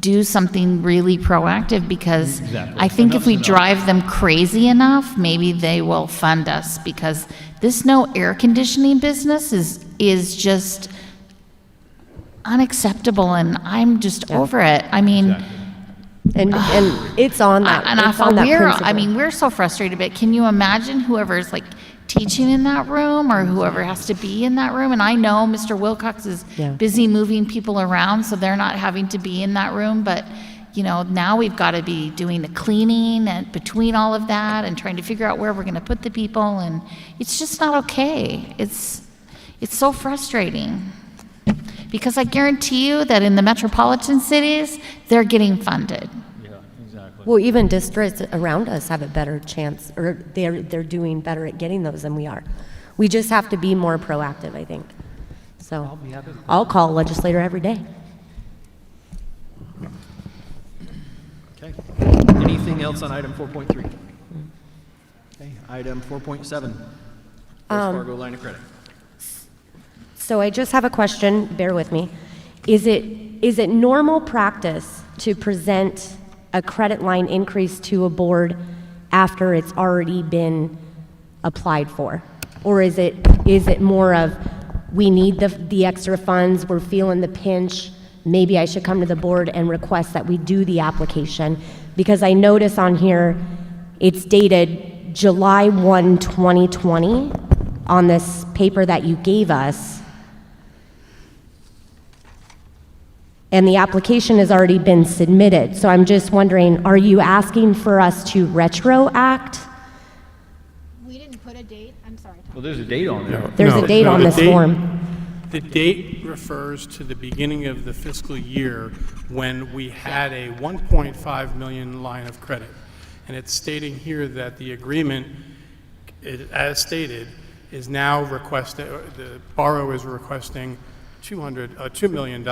do something really proactive, because I think if we drive them crazy enough, maybe they will fund us, because this no air conditioning business is just unacceptable, and I'm just over it. I mean, and it's on that. And it's on that principle. we're so frustrated. But can you imagine whoever's like teaching in that room, or whoever has to be in that room? And I know Mr. Wilcox is busy moving people around, so they're not having to be in that room. But now we've got to be doing the cleaning and between all of that, and trying to figure out where we're going to put the people, and it's just not okay. It's so frustrating, because I guarantee you that in the metropolitan cities, they're getting funded. Yeah, exactly. Well, even districts around us have a better chance, or they're doing better at getting those than we are. We just have to be more proactive, I think. So I'll call a legislator every day. Okay. Anything else on item 4.3? Okay. Item 4.7. Wells Fargo line of credit. So I just have a question, bear with me. Is it is it normal practice to present a credit line increase to a board after it's already been applied for? Or is it more of, we need the extra funds, we're feeling the pinch, maybe I should come to the board and request that we do the application? Because I notice on here, it's dated July 1, 2020, on this paper that you gave us. And the application has already been submitted. So I'm just wondering, are you asking for us to retroact? We didn't put a date, I'm sorry, Tom. Well, there's a date on there. There's a date on the this form. The date refers to the beginning of the fiscal year when we had a 1.5 million line of credit. And it's stating here that the agreement, as stated, is now requested, the borrower is requesting $2 million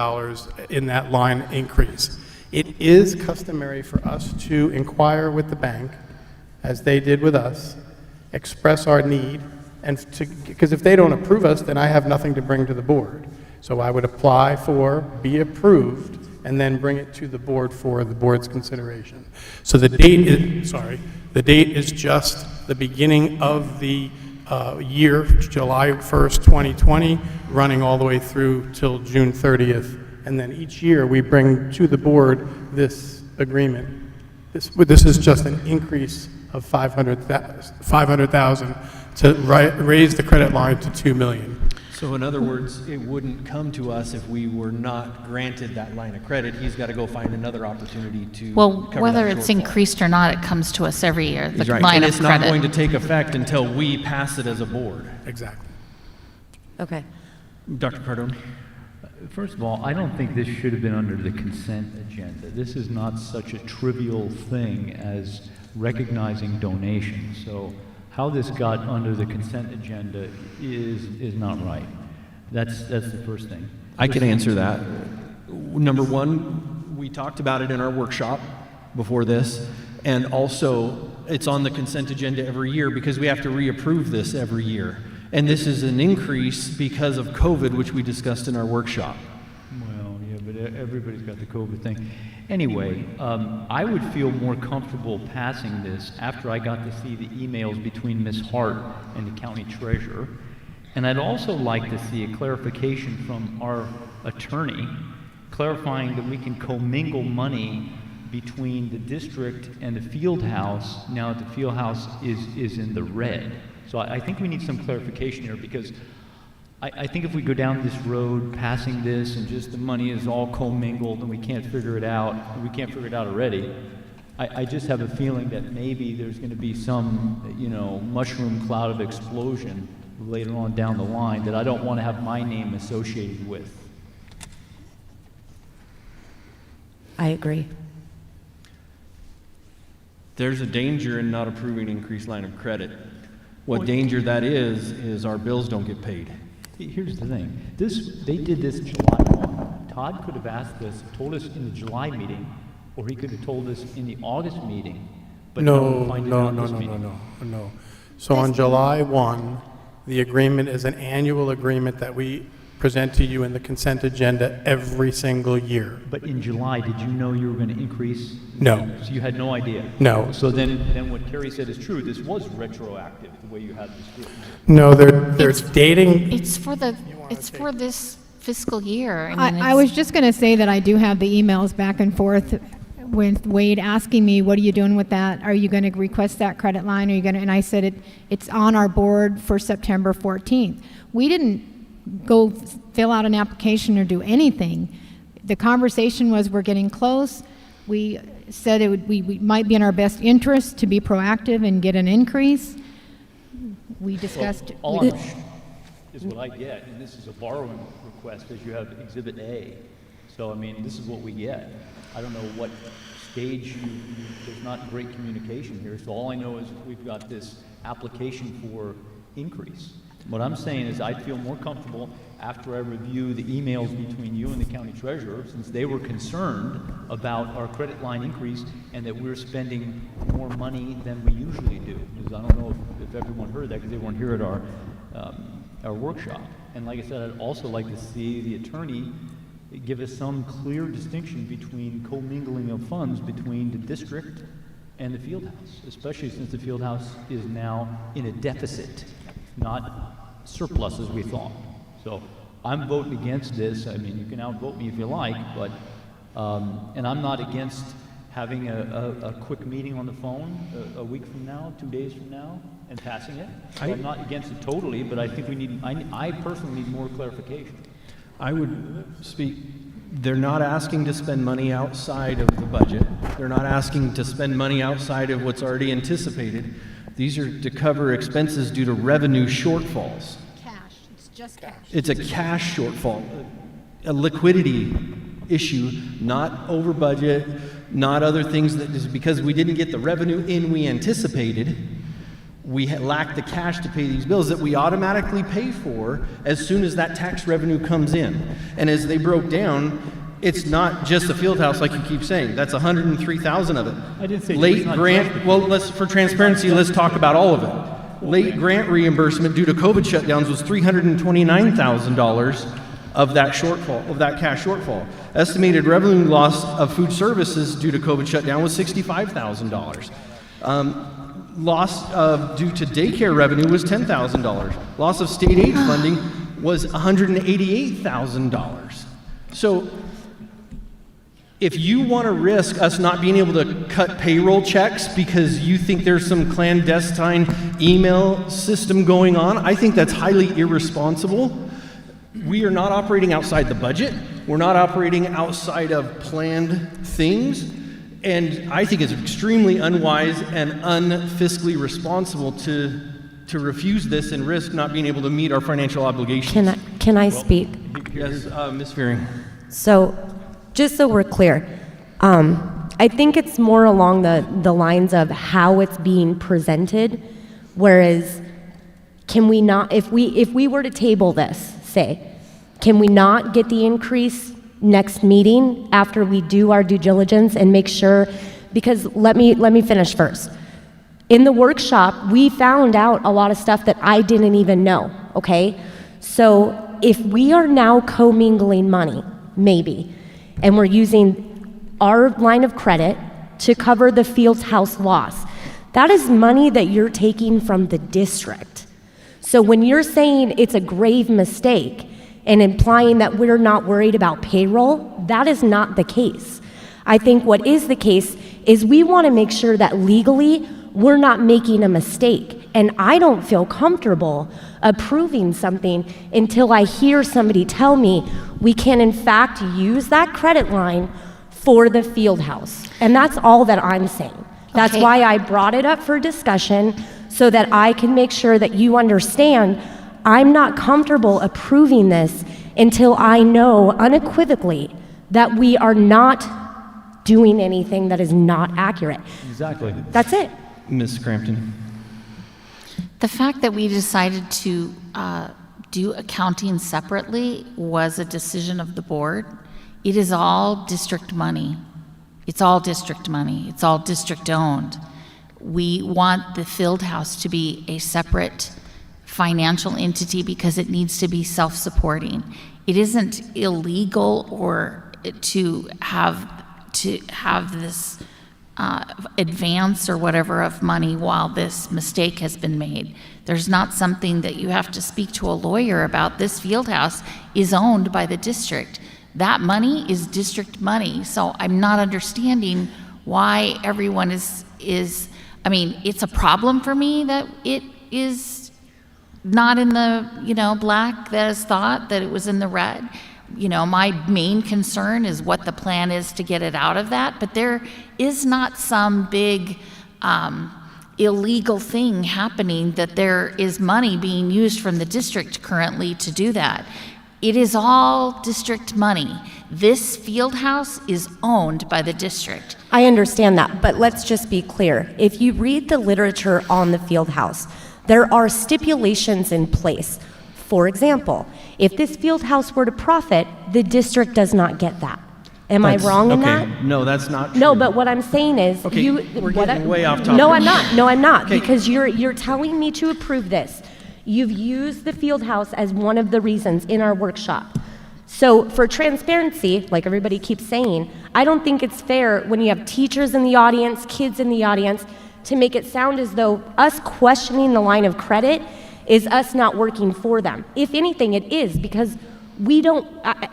in that line increase. It is customary for us to inquire with the bank, as they did with us, express our need, and because if they don't approve us, then I have nothing to bring to the board. So I would apply for, be approved, and then bring it to the board for the board's consideration. So the date is just the beginning of the year, July 1st, 2020, running all the way through till June 30th. And then each year we bring to the board this agreement. This is just an increase of $500,000 to raise the credit line to $2 million. So in other words, it wouldn't come to us if we were not granted that line of credit. He's got to go find another opportunity to Well, cover whether that it's shortfall. increased or not, it comes to us every year, the He's right. line And of it's not going to credit. take effect until we pass it as a board. Exactly. Okay. Dr. Cardone? First of all, I don't think this should have been under the consent agenda. This is not such a trivial thing as recognizing donations. So how this got under the consent agenda is not right. That's the first thing. I can answer that. Number one, we talked about it in our workshop before this, and also it's on the consent agenda every year because we have to reapprove this every year. And this is an increase because of COVID, which we discussed in our workshop. Well, yeah, but everybody's got the COVID thing. Anyway, I would feel more comfortable passing this after I got to see the emails between Ms. Hart and the county treasurer. And I'd also like to see a clarification from our attorney clarifying that we can commingle money between the district and the field house now that the field house is in the red. So I think we need some clarification here because I think if we go down this road passing this and just the money is all commingled and we can't figure it out, already, I just have a feeling that maybe there's going to be some, mushroom cloud of explosion later on down the line that I don't want to have my name associated with. I agree. There's a danger in not approving increased line of credit. What danger that is our bills don't get paid. Here's the thing. They did this July 1. Todd could have asked us, told us in the July meeting, or he could have told us in the August meeting. But No. So on July 1, the agreement is an annual agreement that we present to you in the consent agenda every single year. But in July, did you know you were going to increase? No. So you had no idea? No. So then what Kerry said is true. This was retroactive, the way you had this written. No, they're dating. It's for this fiscal year. I mean, I was just going to say that I do have the emails back and forth with Wade asking me, what are you doing with that? Are you going to request that credit line? Are you going to? And I said, it's on our board for September 14th. We didn't go fill out an application or do anything. The conversation was we're getting close. We said we might be in our best interest to be proactive and get an increase. We discussed. All I'm is what I get, and this is a borrowing request, as you have Exhibit A. So, I mean, this is what we get. I don't know what stage there's not great communication here, so all I know is we've got this application for increase. What I'm saying is I'd feel more comfortable after I review the emails between you and the county treasurer, since they were concerned about our credit line increase and that we're spending more money than we usually do. Because I don't know if everyone heard that because they weren't here at our workshop. And like I said, I'd also like to see the attorney give us some clear distinction between commingling of funds between the district and the field house, especially since the field house is now in a deficit, not surplus as we thought. So I'm voting against this. I mean, you can outvote me if you like, but, and I'm not against having a quick meeting on the phone a week from now, 2 days from now, and passing it. So I'm not against it totally, but I think we need, I personally need more clarification. I would speak, they're not asking to spend money outside of the budget. They're not asking to spend money outside of what's already anticipated. These are to cover expenses due to revenue shortfalls. Cash, it's just cash. It's a cash shortfall, a liquidity issue, not over budget, not other things that is because we didn't get the revenue in we anticipated. We lacked the cash to pay these bills that we automatically pay for as soon as that tax revenue comes in. And as they broke down, it's not just the field house like you keep saying. That's 103,000 of it. I didn't say Late it's not grant, just the well, for transparency, let's talk about all of it. Late grant reimbursement due to COVID shutdowns was $329,000 of that shortfall, of that cash shortfall. Estimated revenue loss of food services due to COVID shutdown was $65,000. Loss due to daycare revenue was $10,000. Loss of state aid funding was $188,000. So if you want to risk us not being able to cut payroll checks because you think there's some clandestine email system going on, I think that's highly irresponsible. We are not operating outside the budget. We're not operating outside of planned things. And I think it's extremely unwise and unfiscally responsible to refuse this and risk not being able to meet our financial obligations. Can I speak? Yes, Ms. Fearing. So, just so we're clear, I think it's more along the lines of how it's being presented, whereas can we not, if we were to table this, say, can we not get the increase next meeting after we do our due diligence and make sure, because let me finish first. In the workshop, we found out a lot of stuff that I didn't even know, okay? So if we are now commingling money, maybe, and we're using our line of credit to cover the field house loss, that is money that you're taking from the district. So when you're saying it's a grave mistake and implying that we're not worried about payroll, that is not the case. I think what is the case is we want to make sure that legally we're not making a mistake. And I don't feel comfortable approving something until I hear somebody tell me we can in fact use that credit line for the field house. And that's all that I'm saying. That's Okay. why I brought it up for discussion, so that I can make sure that you understand I'm not comfortable approving this until I know unequivocally that we are not doing anything that is not accurate. Exactly. That's it. Ms. Crampton. The fact that we decided to do accounting separately was a decision of the board. It is all district money. It's all district money. It's all district owned. We want the field house to be a separate financial entity because it needs to be self-supporting. It isn't illegal or to have this advance or whatever of money while this mistake has been made. There's not something that you have to speak to a lawyer about. This field house is owned by the district. That money is district money. So I'm not understanding why everyone is, I mean, it's a problem for me that it is not in the, black that is thought, that it was in the red. My main concern is what the plan is to get it out of that, but there is not some big illegal thing happening that there is money being used from the district currently to do that. It is all district money. This field house is owned by the district. I understand that, but let's just be clear. If you read the literature on the field house, there are stipulations in place. For example, if this field house were to profit, the district does not get that. Am I wrong in that? No, that's not true. No, but what I'm saying is, Okay, we're getting way off topic. No, I'm not. No, I'm not, Okay. because you're telling me to approve this. You've used the field house as one of the reasons in our workshop. So for transparency, like everybody keeps saying, I don't think it's fair when you have teachers in the audience, kids in the audience, to make it sound as though us questioning the line of credit is us not working for them. If anything, it is, because we don't,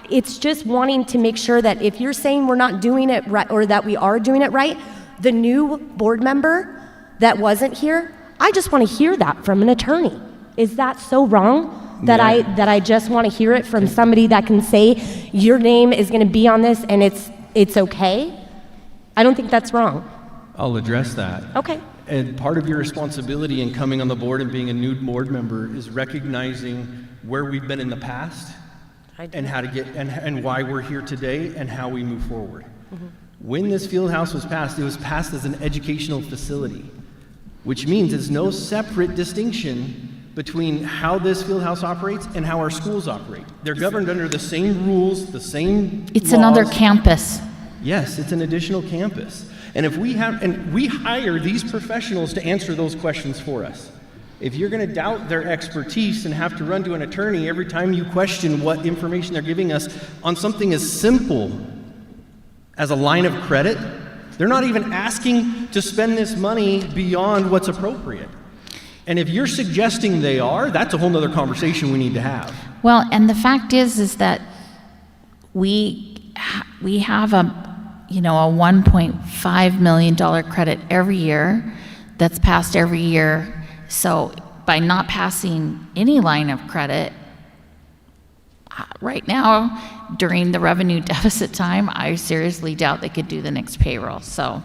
it's just wanting to make sure that if you're saying we're not doing it right, or that we are doing it right, the new board member that wasn't here, I just want to hear that from an attorney. Is that so wrong? That I just want to hear it from somebody that can say your name is going to be on this and it's okay? I don't think that's wrong. I'll address that. Okay. And part of your responsibility in coming on the board and being a new board member is recognizing where we've been in the past and how to get and why we're here today and how we move forward. Mm-hmm. When this field house was passed, it was passed as an educational facility, which means there's no separate distinction between how this field house operates and how our schools operate. They're governed under the same rules, the same It's laws. another campus. Yes, it's an additional campus. And if we hire these professionals to answer those questions for us. If you're going to doubt their expertise and have to run to an attorney every time you question what information they're giving us on something as simple as a line of credit, they're not even asking to spend this money beyond what's appropriate. And if you're suggesting they are, that's a whole nother conversation we need to have. Well, and the fact is that we have a $1.5 million credit every year that's passed every year. So by not passing any line of credit, right now, during the revenue deficit time, I seriously doubt they could do the next payroll. So,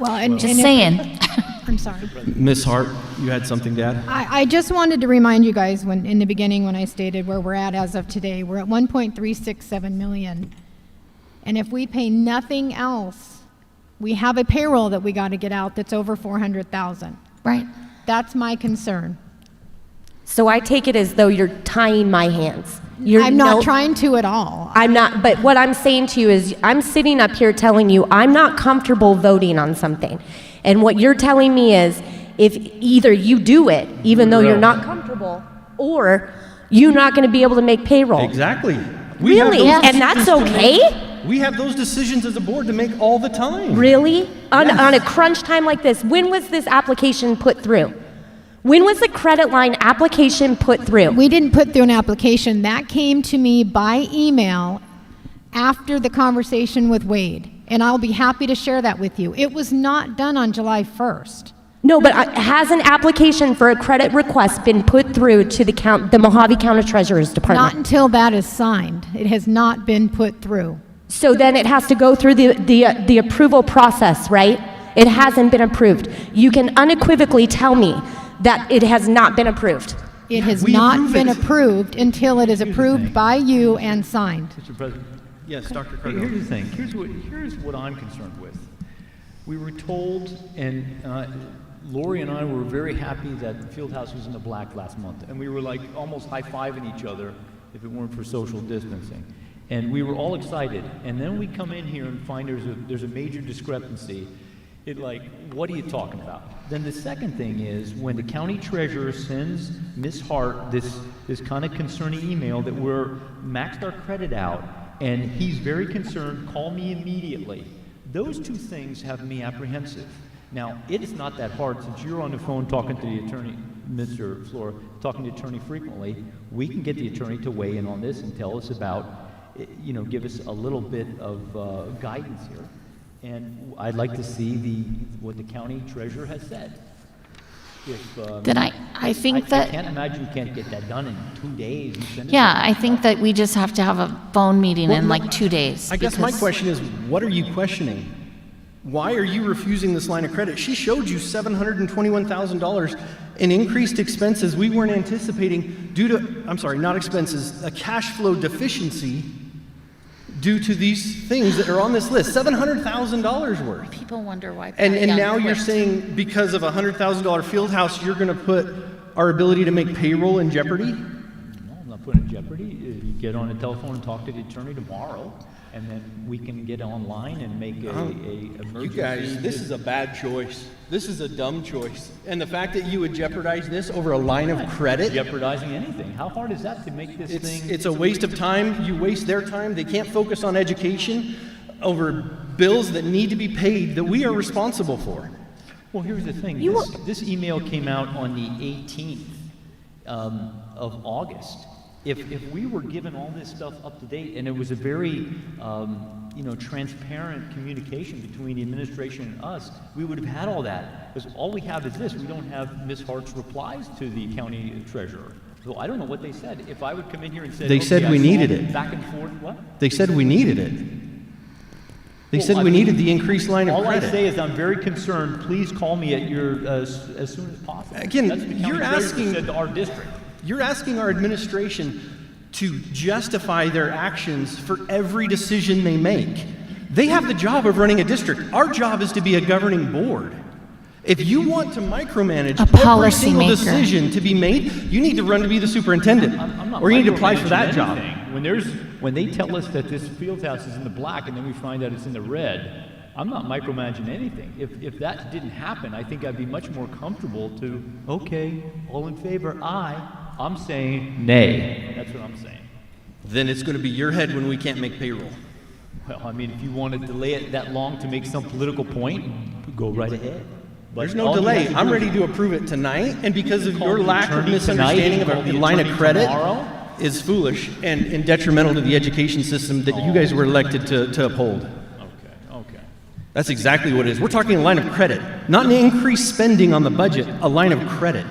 just saying. I'm sorry. Ms. Hart, you had something to add? I just wanted to remind you guys in the beginning when I stated where we're at as of today, we're at 1.367 million. And if we pay nothing else, we have a payroll that we got to get out that's over 400,000. Right. That's my concern. So I take it as though you're tying my hands. I'm not trying to at all. I'm not, but what I'm saying to you is I'm sitting up here telling you I'm not comfortable voting on something. And what you're telling me is if either you do it, even though you're not comfortable, or you're not going to be able to make payroll. Exactly. Really? And that's okay? We have those decisions as a board to make all the time. Really? On Yes. a crunch time like this, when was this application put through? When was the credit line application put through? We didn't put through an application. That came to me by email after the conversation with Wade. And I'll be happy to share that with you. It was not done on July 1st. No, but has an application for a credit request been put through to the Mojave County Treasurer's Department? Not until that is signed. It has not been put through. So then it has to go through the approval process, right? It hasn't been approved. You can unequivocally tell me that it has not been approved. It has We not approve been it. approved until it is approved thing. by you and signed. Mr. President, Yes, Dr. here's Cardinal. the thing. Here's what I'm concerned with. We were told, and Lori and I were very happy that the field house was in the black last month, and we were like almost high-fiving each other if it weren't for social distancing. And we were all excited. And then we come in here and find there's a major discrepancy. What are you talking about? Then the second thing is when the county treasurer sends Ms. Hart this kind of concerning email that we're maxed our credit out, and he's very concerned, call me immediately. Those two things have me apprehensive. Now, it is not that hard since you're on the phone talking to the attorney, Mr. Flora, talking to the attorney frequently. We can get the attorney to weigh in on this and tell us about, give us a little bit of guidance here. And I'd like to see what the county treasurer has said. I think that. I can't imagine you can't get that done in 2 days. And send it Yeah, to I think that we just have to have a phone meeting in like 2 days. I guess my because- question is, what are you questioning? Why are you refusing this line of credit? She showed you $721,000 in increased expenses we weren't anticipating due to, I'm sorry, not expenses, a cash flow deficiency due to these things that are on this list, $700,000 worth. People wonder why. And Patty Young now you're quit. saying because of a $100,000 field house, you're going to put our ability to make payroll in jeopardy? No, I'm not putting it in jeopardy. You get on the telephone and talk to the attorney tomorrow. and then we can get online and make a emergency. You guys, this is a bad choice. This is a dumb choice. And the fact that you would jeopardize this over a line of credit, Jeopardizing anything. How hard is that to make this thing? it's a waste of time. You waste their time. They can't focus on education over bills that need to be paid that we are responsible for. Well, here's the thing. This email came out on the 18th of August. If we were given all this stuff up to date, and it was a very, transparent communication between the administration and us, we would have had all that. Because all we have is this. We don't have Ms. Hart's replies to the county treasurer. So I don't know what they said. If I would come in here and say, They said we needed it. Back and forth, what? They said we needed it. They said we needed the increased line of All credit. I say is I'm very concerned. Please call me at your as soon as possible. Again, That's what the county you're treasurer asking- said to our district. You're asking our administration to justify their actions for every decision they make. They have the job of running a district. Our job is to be a governing board. If you want to micromanage every single policymaker. decision to be made, you need to run to be the superintendent, I'm not or you need to apply for that micromanaging job. anything. When they tell us that this field house is in the black and then we find out it's in the red, I'm not micromanaging anything. If that didn't happen, I think I'd be much more comfortable to, okay, all in favor, aye. I'm saying nay. That's what I'm saying. Then it's going to be your head when we can't make payroll. Well, I mean, if you want to delay it that long to make some political point, go right ahead. But There's no all you delay. have to I'm do is- ready to approve it tonight, and because of Call your the lack of attorney misunderstanding tonight, of call a the line of attorney credit tomorrow. is foolish and detrimental to the education system that you guys were elected to uphold. Okay. That's exactly what it is. We're talking a line of credit, not an increased spending on the budget, a line of credit.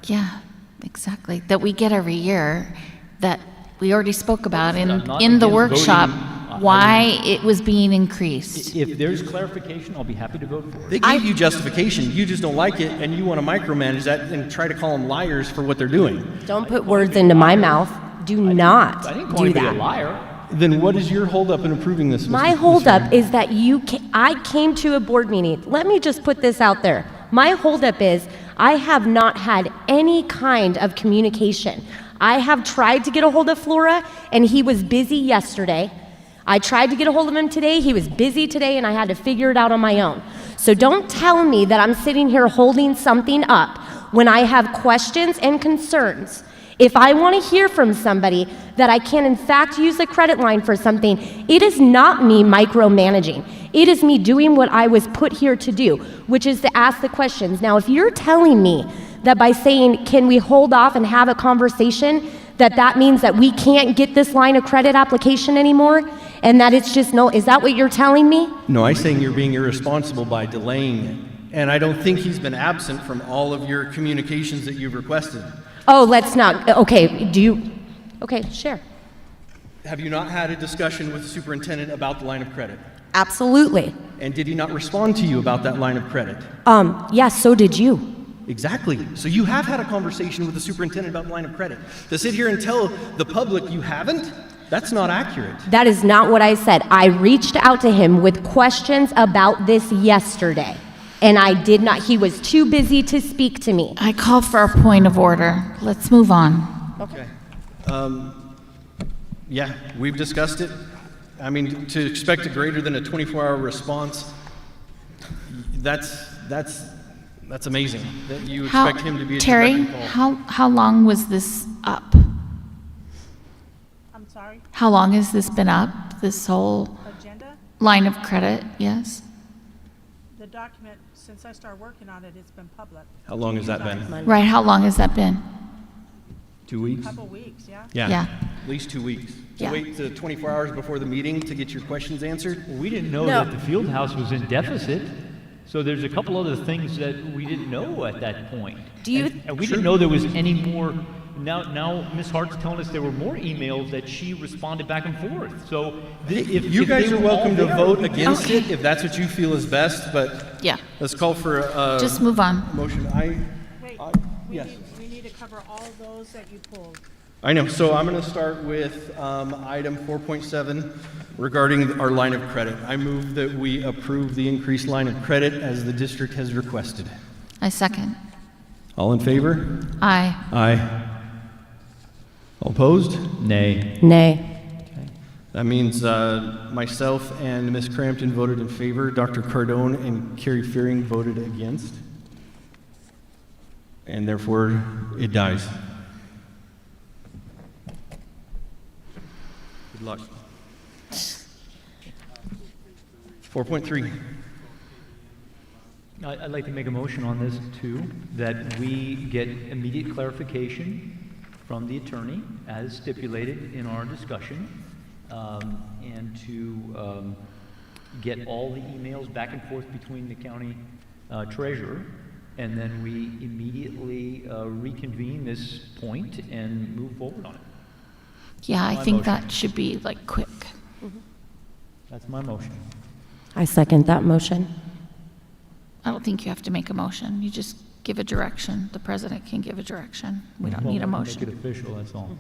Yeah, exactly. That we get every year, that we already spoke about I'm not in the against workshop, voting. why it was being increased. If there's clarification, I'll be happy to vote for it. They gave you justification. You just don't like it, and you want to micromanage that and try to call them liars for what they're doing. Don't put words into my mouth. Do not I didn't call do anybody a that. liar. Then what is your holdup in approving this? My holdup is that I came to a board meeting. Let me just put this out there. My holdup is I have not had any kind of communication. I have tried to get a hold of Flora, and he was busy yesterday. I tried to get a hold of him today. He was busy today, and I had to figure it out on my own. So don't tell me that I'm sitting here holding something up when I have questions and concerns. If I want to hear from somebody that I can in fact use a credit line for something, it is not me micromanaging. It is me doing what I was put here to do, which is to ask the questions. Now, if you're telling me that by saying, can we hold off and have a conversation, that means that we can't get this line of credit application anymore, and that it's just no, is that what you're telling me? No, I'm saying you're being irresponsible by delaying it. And I don't think he's been absent from all of your communications that you've requested. Oh, let's not, okay, okay, share. Have you not had a discussion with the superintendent about the line of credit? Absolutely. And did he not respond to you about that line of credit? Yes, so did you. Exactly. So you have had a conversation with the superintendent about the line of credit. To sit here and tell the public you haven't, that's not accurate. That is not what I said. I reached out to him with questions about this yesterday, and I did not, he was too busy to speak to me. I call for a point of order. Let's move on. Okay. Yeah, we've discussed it. I mean, to expect a greater than a 24-hour response, that's amazing that you expect him to be a Terry, direct call. how long was this up? I'm sorry, How long has this been up, this whole agenda? line of credit? Yes? The document, since I started working on it, it's been public. How long has that been? Right, how long has that been? 2 weeks? Couple weeks, yeah? Yeah. At least 2 weeks. To Yeah. wait to 24 hours before the meeting to get your questions answered? We didn't know No. that the field house was in deficit, so there's a couple other things that we didn't know at that point. Do you- And we didn't know there was any more. Now Ms. Hart's telling us there were more emails that she responded back and forth. So if You if guys they are were all welcome to there, vote we- against Okay. it if that's what you feel is best, but Yeah. let's call for a Just move on. motion. Wait, Yes. we need to cover all those that you pulled. I know, so I'm going to start with item 4.7 regarding our line of credit. I move that we approve the increased line of credit as the district has requested. I second. All in favor? Aye. Aye. All opposed? Nay. Nay. That means myself and Ms. Crampton voted in favor. Dr. Cardone and Carrie Fearing voted against. And therefore, it dies. Good luck. 4.3. I'd like to make a motion on this too, that we get immediate clarification from the attorney as stipulated in our discussion, and to get all the emails back and forth between the county treasurer, and then we immediately reconvene this point and move forward on it. Yeah, I My think motion. that should be like quick. That's my motion. I second that motion. I don't think you have to make a motion. You just give a direction. The president can give a direction. We don't Well, need a Make it motion. official, that's all.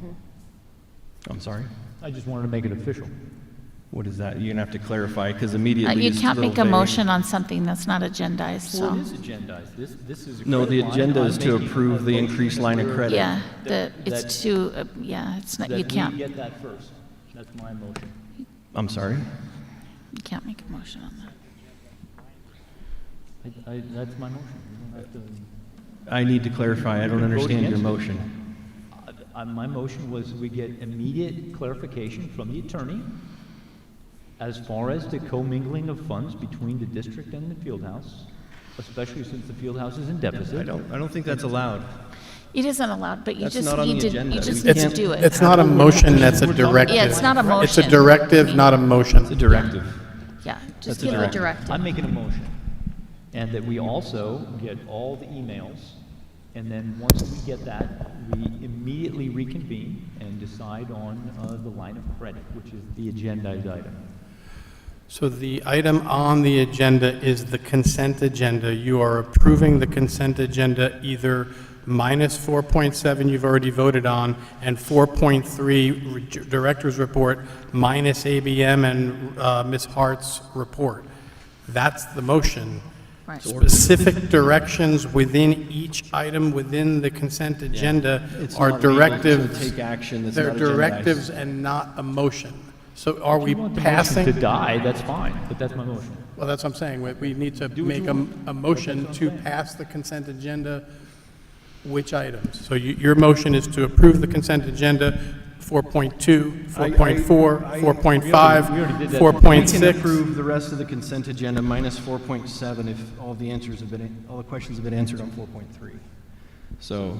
I'm sorry? I just wanted to make it official. What is that? You're gonna have to clarify, because immediately You is can't little make a vague. motion on something that's not agendized, Well, so. it is agendized. This is a No, credit the line. agenda I'm is to making approve a the motion increased that line of we're- credit. Yeah, that- it's too, yeah, it's not, you That we can't, get that first. That's my motion. I'm sorry? you can't make a motion on that. That's my motion. You don't have to. I need to clarify. I don't Vote understand your against it. motion. My motion was we get immediate clarification from the attorney as far as the commingling of funds between the district and the field house, especially since the field house is in deficit. I don't think that's allowed. It isn't allowed, but you That's just not on need the to, agenda. you just We need to can't- do it. It's not a motion, that's a directive. Yeah, it's not a It's a motion. directive, not a motion. It's a directive. Yeah, That's just a give a directive. directive. I'm making a motion. And that we also get all the emails, and then once we get that, we immediately reconvene and decide on the line of credit, which is the agendized item. So the item on the agenda is the consent agenda. You are approving the consent agenda, either minus 4.7 you've already voted on, and 4.3 Director's Report minus ABM and Ms. Hart's report. That's the motion. Right. Specific directions within each item within the consent agenda It's are not legal to directives. take action that's They're not agendized. directives and not a motion. So are If we you want the motion passing? to die, that's fine, but that's my motion. Well, that's what I'm saying. We need to Do what make you a motion to pass the consent agenda. Which items? So your motion is to approve the consent agenda, 4.2, 4.4, I- 4.5, we already did that. We 4.6. can approve the rest of the consent agenda minus 4.7 if all the questions have been answered on 4.3. So,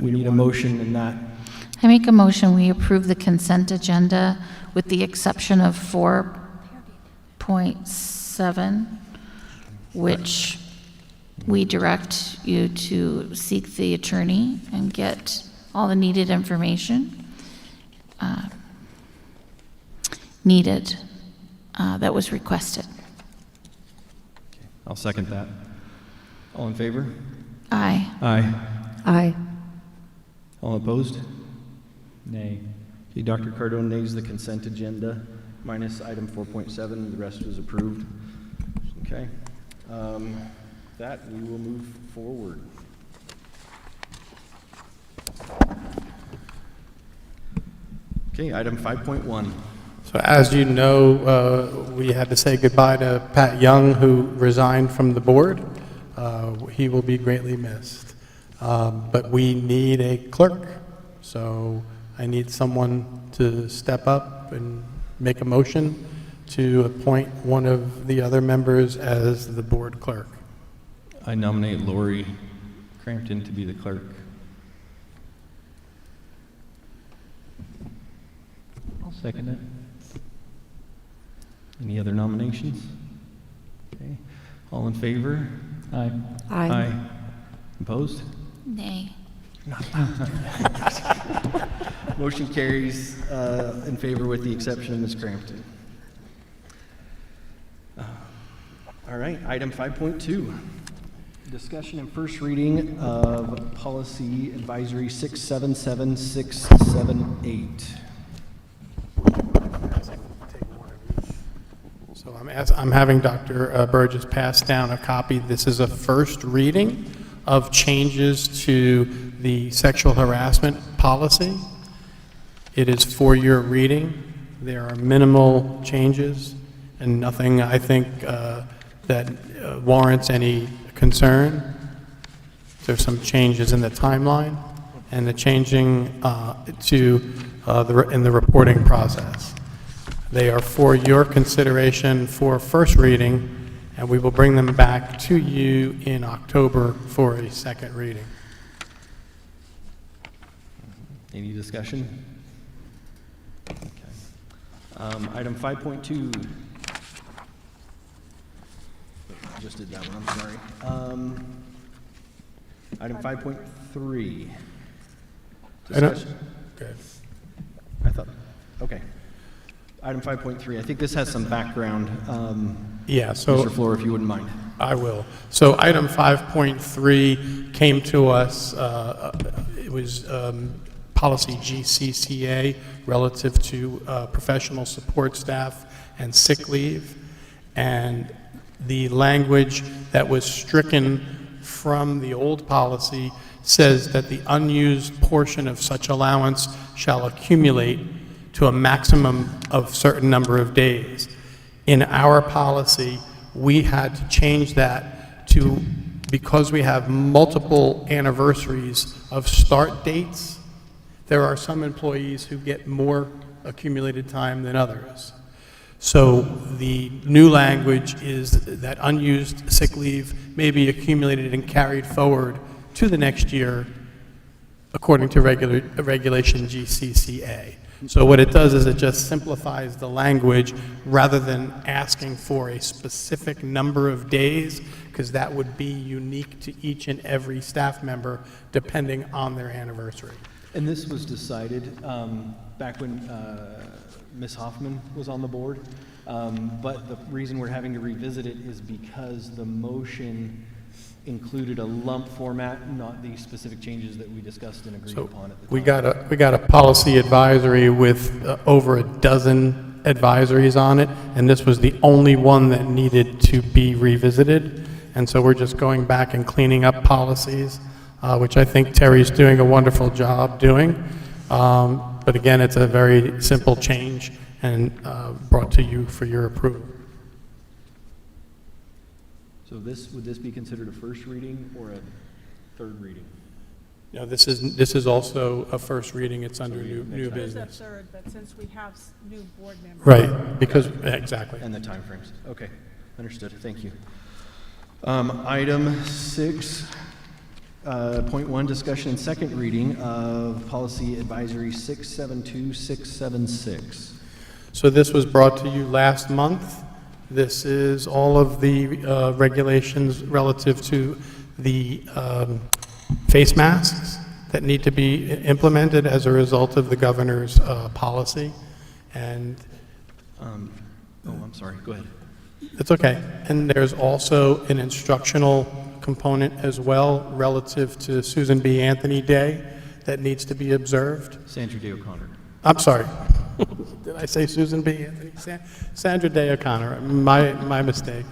we need a motion in that. I make a motion, we approve the consent agenda with the exception of 4.7, which we direct you to seek the attorney and get all the needed information needed that was requested. I'll second that. All in favor? Aye. Aye. Aye. All opposed? Nay. Okay, Dr. Cardone nays the consent agenda minus item 4.7. The rest was approved. Okay. That we will move forward. Okay, item 5.1. So as you know, we had to say goodbye to Pat Young, who resigned from the board. He will be greatly missed. But we need a clerk, so I need someone to step up and make a motion to appoint one of the other members as the board clerk. I nominate Lori Crampton to be the clerk. I'll second it. Any other nominations? Okay. All in favor? Aye. Aye. Opposed? Nay. Motion carries in favor with the exception of Ms. Crampton. All right, item 5.2. Discussion and first reading of Policy Advisory 677678. So I'm having Dr. Burgess pass down a copy. This is a first reading of changes to the sexual harassment policy. It is for your reading. There are minimal changes and nothing, I think, that warrants any concern. There's some changes in the timeline and the changing in the reporting process. They are for your consideration for first reading, and we will bring them back to you in October for a second reading. Any discussion? Okay. Item 5.2. Just did that one, I'm sorry. Item 5.3. Discussion. Good. I thought, okay. Item 5.3, I think this has some background. Yeah, so Mr. Floor, if you wouldn't mind. I will. So item 5.3 came to us, it was policy GCCA relative to professional support staff and sick leave. And the language that was stricken from the old policy says that the unused portion of such allowance shall accumulate to a maximum of certain number of days. In our policy, we had to change that to, because we have multiple anniversaries of start dates, there are some employees who get more accumulated time than others. So the new language is that unused sick leave may be accumulated and carried forward to the next year according to regulation GCCA. So what it does is it just simplifies the language rather than asking for a specific number of days, because that would be unique to each and every staff member depending on their anniversary. And this was decided back when Ms. Hoffman was on the board, but the reason we're having to revisit it is because the motion included a lump format, not the specific changes that we discussed and agreed upon at the time. We got a policy advisory with over a dozen advisories on it, and this was the only one that needed to be revisited. And so we're just going back and cleaning up policies, which I think Terry's doing a wonderful job doing. But again, it's a very simple change and brought to you for your approval. So would this be considered a first reading or a third reading? No, this is also a first reading. It's under new It's a business. third, but since we have new board members. Right, because, exactly. And the timeframes. Okay, understood. Thank you. Item 6.1, discussion and second reading of policy advisory 672-676. So this was brought to you last month. This is all of the regulations relative to the face masks that need to be implemented as a result of the governor's policy. And I'm sorry. Go ahead. it's okay. And there's also an instructional component as well relative to Susan B. Anthony Day that needs to be observed. Sandra Day O'Connor. I'm sorry. Did I say Susan B. Anthony? Sandra Day O'Connor, my mistake.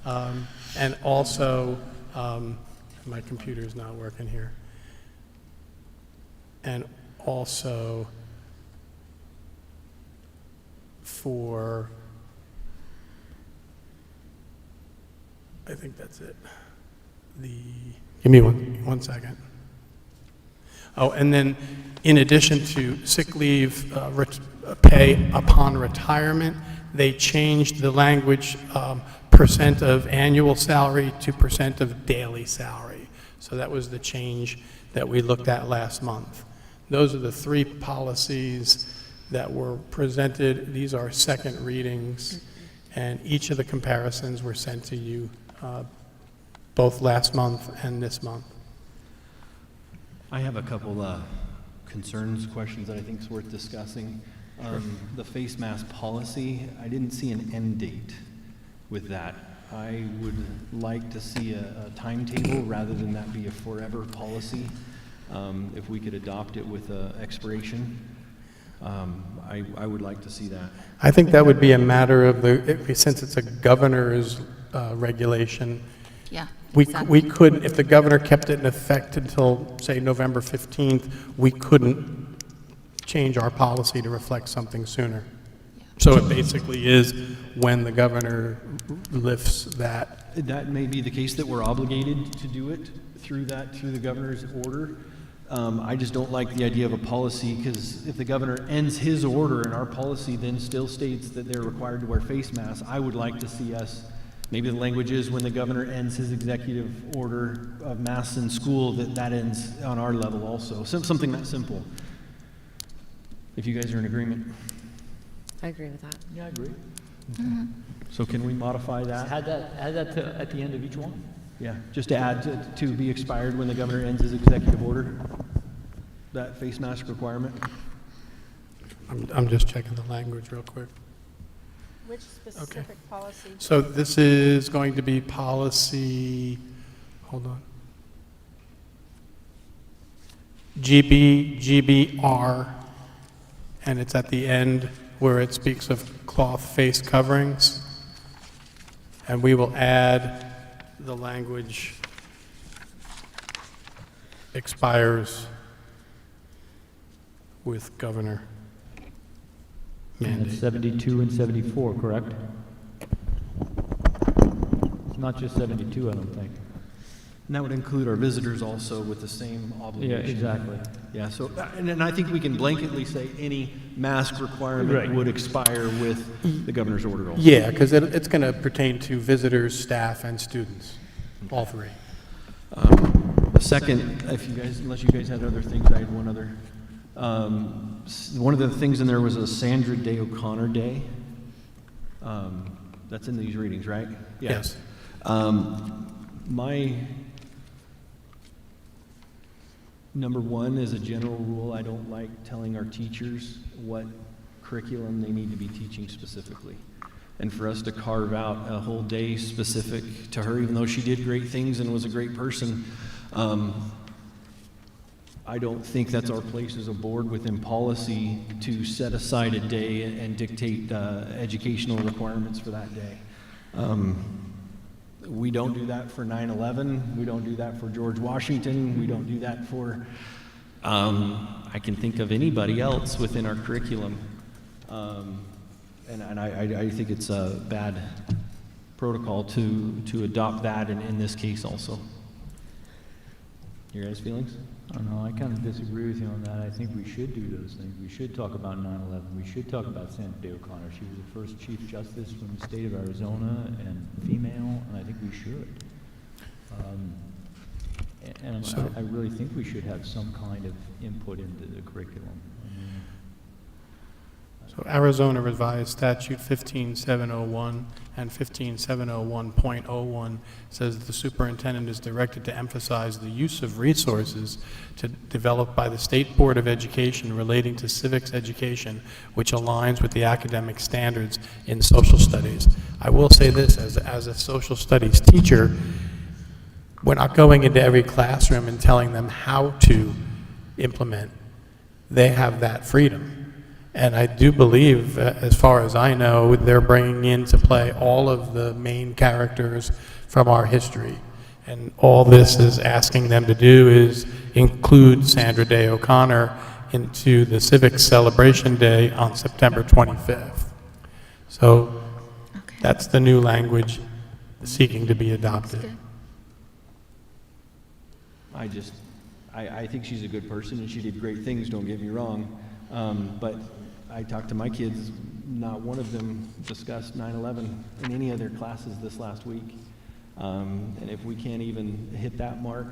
And also, my computer's not working here. And also for, I think that's it. Give me one second. Oh, and then in addition to sick leave pay upon retirement, they changed the language percent of annual salary to percent of daily salary. So that was the change that we looked at last month. Those are the three policies that were presented. These are second readings, and each of the comparisons were sent to you both last month and this month. I have a couple concerns, questions that I think is worth discussing. The face mask policy, I didn't see an end date with that. I would like to see a timetable rather than that be a forever policy. If we could adopt it with an expiration, I would like to see that. I think that would be a matter of since it's a governor's regulation, Yeah. we could, if the governor kept it in effect until, say, November 15th, we couldn't change our policy to reflect something sooner. So it basically is when the governor lifts that. That may be the case that we're obligated to do it through the governor's order. I just don't like the idea of a policy, because if the governor ends his order and our policy then still states that they're required to wear face masks, I would like to see us, maybe the language is when the governor ends his executive order of masks in school, that ends on our level also. Something that simple. If you guys are in agreement. I agree with that. Yeah, I agree. So can we modify that? Add that to, at the end of each one. Yeah, just to add to be expired when the governor ends his executive order, that face mask requirement. I'm just checking the language real quick. Which specific policy? So this is going to be policy, hold on. GBR, and it's at the end where it speaks of cloth face coverings. And we will add the language expires with governor And mandate. it's 72 and 74, correct? It's not just 72, I don't think. And that would include our visitors also with the same obligation. Yeah, exactly. Yeah, so, and I think we can blanketly say any mask requirement Right. would expire with the governor's order also. Yeah, because it's going to pertain to visitors, staff, and students, all three. Second, if you guys, unless you guys had other things, I had one other. One of the things in there was a Sandra Day O'Connor Day. That's in these readings, right? Yeah. Yes. My number one is a general rule. I don't like telling our teachers what curriculum they need to be teaching specifically. And for us to carve out a whole day specific to her, even though she did great things and was a great person, I don't think that's our place as a board within policy to set aside a day and dictate educational requirements for that day. We don't do that for 9/11. We don't do that for George Washington. We don't do that for, I can think of anybody else within our curriculum. And I think it's a bad protocol to adopt that in this case also. Your guys' feelings? I don't know, I kind of disagree with you on that. I think we should do those things. We should talk about 9/11. We should talk about Sandra Day O'Connor. She was the first Chief Justice from the state of Arizona and female, and I think we should. I really think we should have some kind of input into the curriculum. So Arizona Revised Statute 15701 and 15701.01 says the superintendent is directed to emphasize the use of resources developed by the State Board of Education relating to civics education, which aligns with the academic standards in social studies. I will say this, as a social studies teacher, we're not going into every classroom and telling them how to implement. They have that freedom. And I do believe, as far as I know, they're bringing into play all of the main characters from our history. And all this is asking them to do is include Sandra Day O'Connor into the Civic Celebration Day on September 25th. So that's the new language seeking to be adopted. I think she's a good person and she did great things, don't get me wrong. But I talked to my kids, not one of them discussed 9/11 in any of their classes this last week. And if we can't even hit that mark,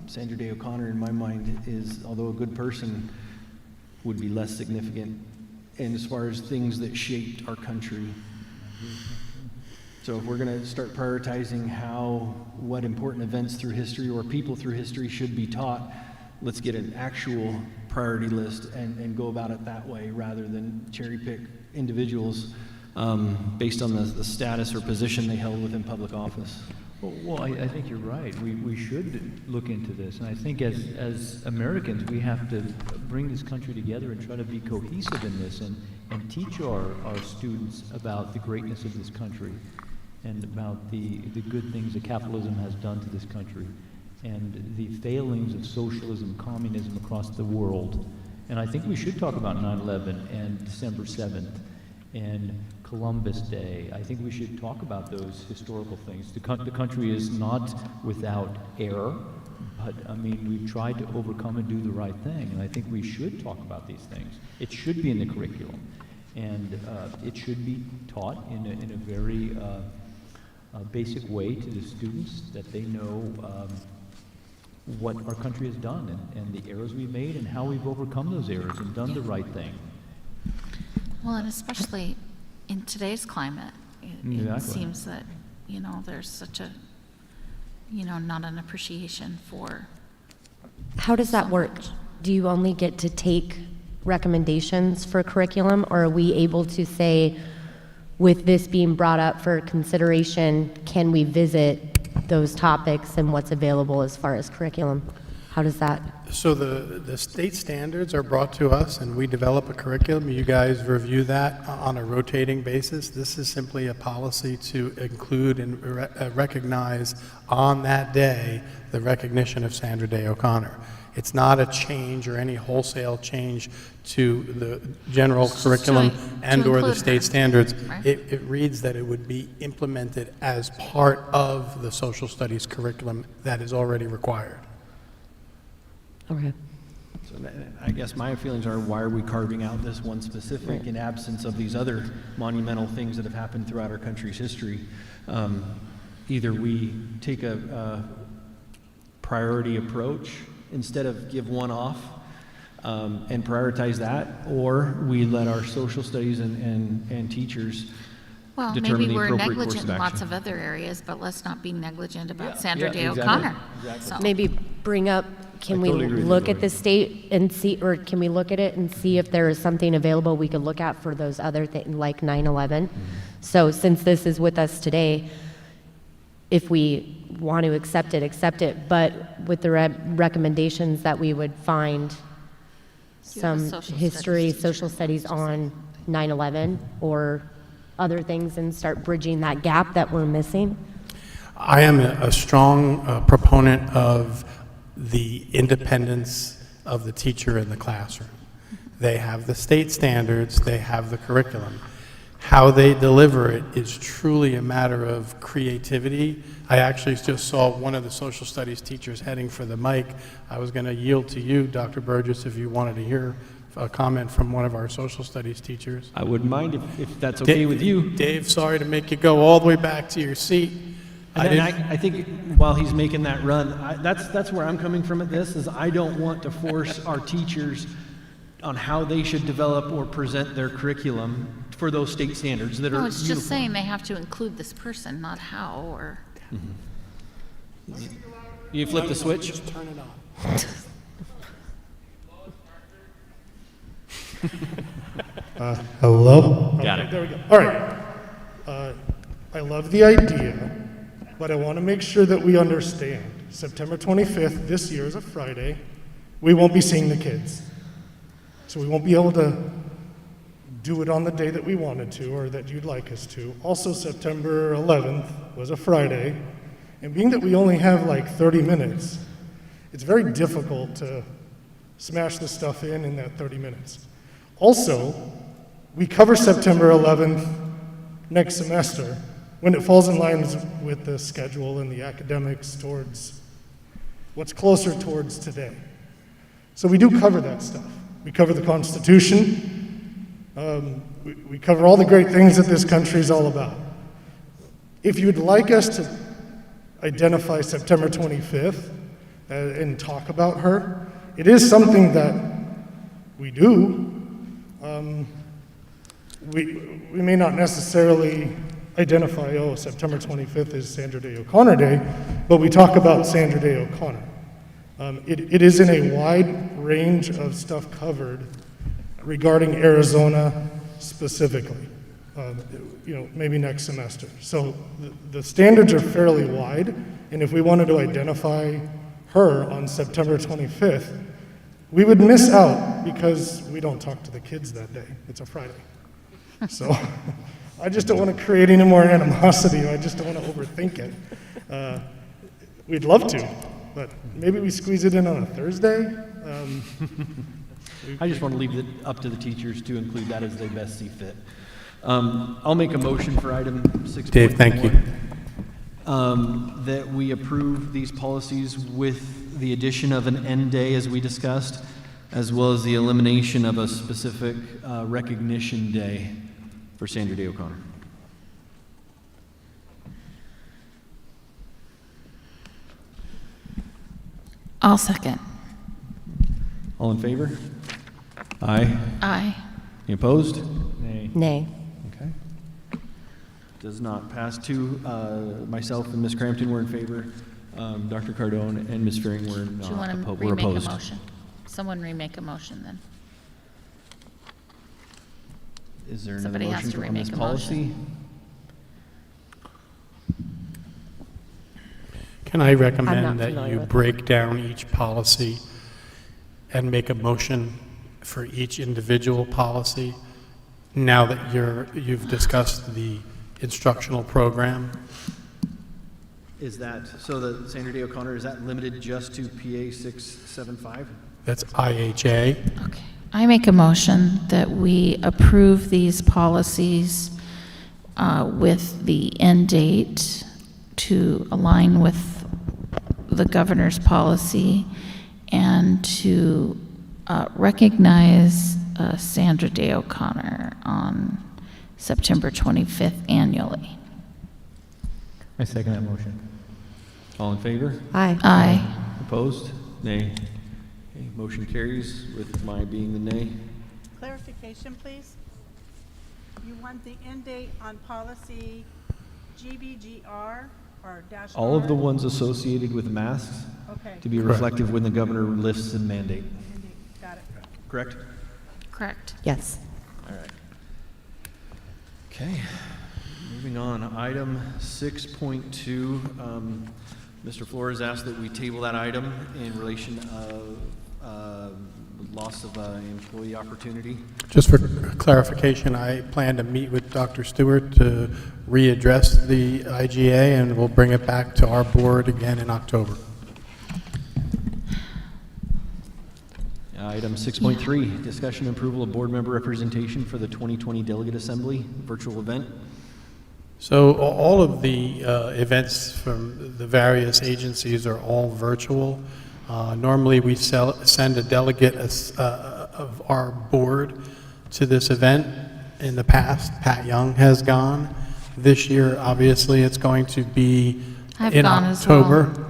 Sandra Day O'Connor in my mind is, although a good person, would be less significant. And as far as things that shaped our country. So if we're gonna start prioritizing what important events through history or people through history should be taught, let's get an actual priority list and go about it that way rather than cherry pick individuals based on the status or position they held within public office. Well, I think you're right. We should look into this. And I think as Americans, we have to bring this country together and try to be cohesive in this and teach our students about the greatness of this country and about the good things that capitalism has done to this country and the failings of socialism, communism across the world, And I think we should talk about 9/11 and December 7th and Columbus Day. I think we should talk about those historical things. The country is not without error, but I mean, we've tried to overcome and do the right thing, and I think we should talk about these things. It should be in the curriculum, and it should be taught in a very basic way to the students, that they know what our country has done and the errors we've made and how we've overcome those errors and done the right thing. Well, and especially in today's climate, it Exactly. seems that, you know, there's such a, you know, not an appreciation for. How does that work? Do you only get to take recommendations for curriculum, or are we able to say, with this being brought up for consideration, can we visit those topics and what's available as far as curriculum? How does that? So the state standards are brought to us, and we develop a curriculum. You guys review that on a rotating basis. This is simply a policy to include and recognize on that day the recognition of Sandra Day O'Connor. It's not a change or any wholesale change to the general curriculum to and/or the include state her, standards. right? It reads that it would be implemented as part of the social studies curriculum that is already required. Okay. So I guess my feelings are, why are we carving out this one specific in absence of these other monumental things that have happened throughout our country's history? Either we take a priority approach instead of give one off and prioritize that, or we let our social studies and teachers Well, determine maybe the we're appropriate course negligent of in lots action. of other areas, but let's not be negligent about Yeah, Sandra yeah, Day exactly, O'Connor. exactly. So- Maybe bring up, can I we totally agree with you, look at Lori. the state and see, or can we look at it and see if there is something available we could look at for those other things, like 9/11? So since this is with us today, if we want to accept it, but with the recommendations that we would find You have a some social history, studies teacher. social studies on 9/11 or other things, and start bridging that gap that we're missing? I am a strong proponent of the independence of the teacher in the classroom. They have the state standards, they have the curriculum. How they deliver it is truly a matter of creativity. I actually just saw one of the social studies teachers heading for the mic. I was going to yield to you, Dr. Burgess, if you wanted to hear a comment from one of our social studies teachers. I wouldn't mind if that's okay with you. Dave, sorry to make you go all the way back to your seat. And I think while he's making that run, that's where I'm coming from at this, is I don't want to force our teachers on how they should develop or present their curriculum for those state standards that are No, it's just uniform. saying they have to include this person, not how, or. You flip the switch? Just turn it on. Hello? Got Okay, it. there we go. All right. I love the idea, but I want to make sure that we understand. September 25th, this year is a Friday. We won't be seeing the kids. So we won't be able to do it on the day that we wanted to or that you'd like us to. Also, September 11th was a Friday. And being that we only have like 30 minutes, it's very difficult to smash this stuff in that 30 minutes. Also, we cover September 11th next semester when it falls in line with the schedule and the academics towards what's closer towards today. So we do cover that stuff. We cover the Constitution. We cover all the great things that this country is all about. If you'd like us to identify September 25th and talk about her, it is something that we do. We may not necessarily identify, oh, September 25th is Sandra Day O'Connor Day, but we talk about Sandra Day O'Connor. It is in a wide range of stuff covered regarding Arizona specifically, maybe next semester. So the standards are fairly wide, and if we wanted to identify her on September 25th, we would miss out because we don't talk to the kids that day. It's a Friday. So I just don't want to create any more animosity. I just don't want to overthink it. We'd love to, but maybe we squeeze it in on a Thursday. I just want to leave it up to the teachers to include that as they best see fit. I'll make a motion for item 6.4. Dave, thank you. That we approve these policies with the addition of an end day, as we discussed, as well as the elimination of a specific recognition day for Sandra Day O'Connor. I'll second. All in favor? Aye. Aye. Any opposed? Nay. Okay. Does not pass. Two, myself and Ms. Crampton were in favor. Dr. Cardone and Ms. Fearing were Do you want to were remake a opposed. motion? Someone remake a motion then. Is there another Somebody has motion to on this remake a policy? motion. Can I not recommend that familiar you with it. break down each policy and make a motion for each individual policy now that you've discussed the instructional program? Is that, so the Sandra Day O'Connor, is that limited just to PA 675? That's IHA. Okay. I make a motion that we approve these policies with the end date to align with the governor's policy and to recognize Sandra Day O'Connor on September 25th annually. I second that motion. All in favor? Aye. Aye. Opposed? Nay. Okay, motion carries with my being the nay. Clarification, please. You want the end date on policy GBGR or dash R? All of the ones associated with masks Okay, to be Correct. reflective when the governor lifts the mandate, end date, got it. correct? Correct. Yes. All right. Okay, moving on. Item 6.2, Mr. Flores asked that we table that item in relation of loss of employee opportunity. Just for clarification, I plan to meet with Dr. Stewart to readdress the IGA, and we'll bring it back to our board again in October. Item 6.3, discussion and approval of board member representation for the 2020 Delegate Assembly virtual event. So all of the events from the various agencies are all virtual. Normally, we send a delegate of our board to this event. In the past, Pat Young has gone. This year, obviously, it's going to be I've in gone as well. October.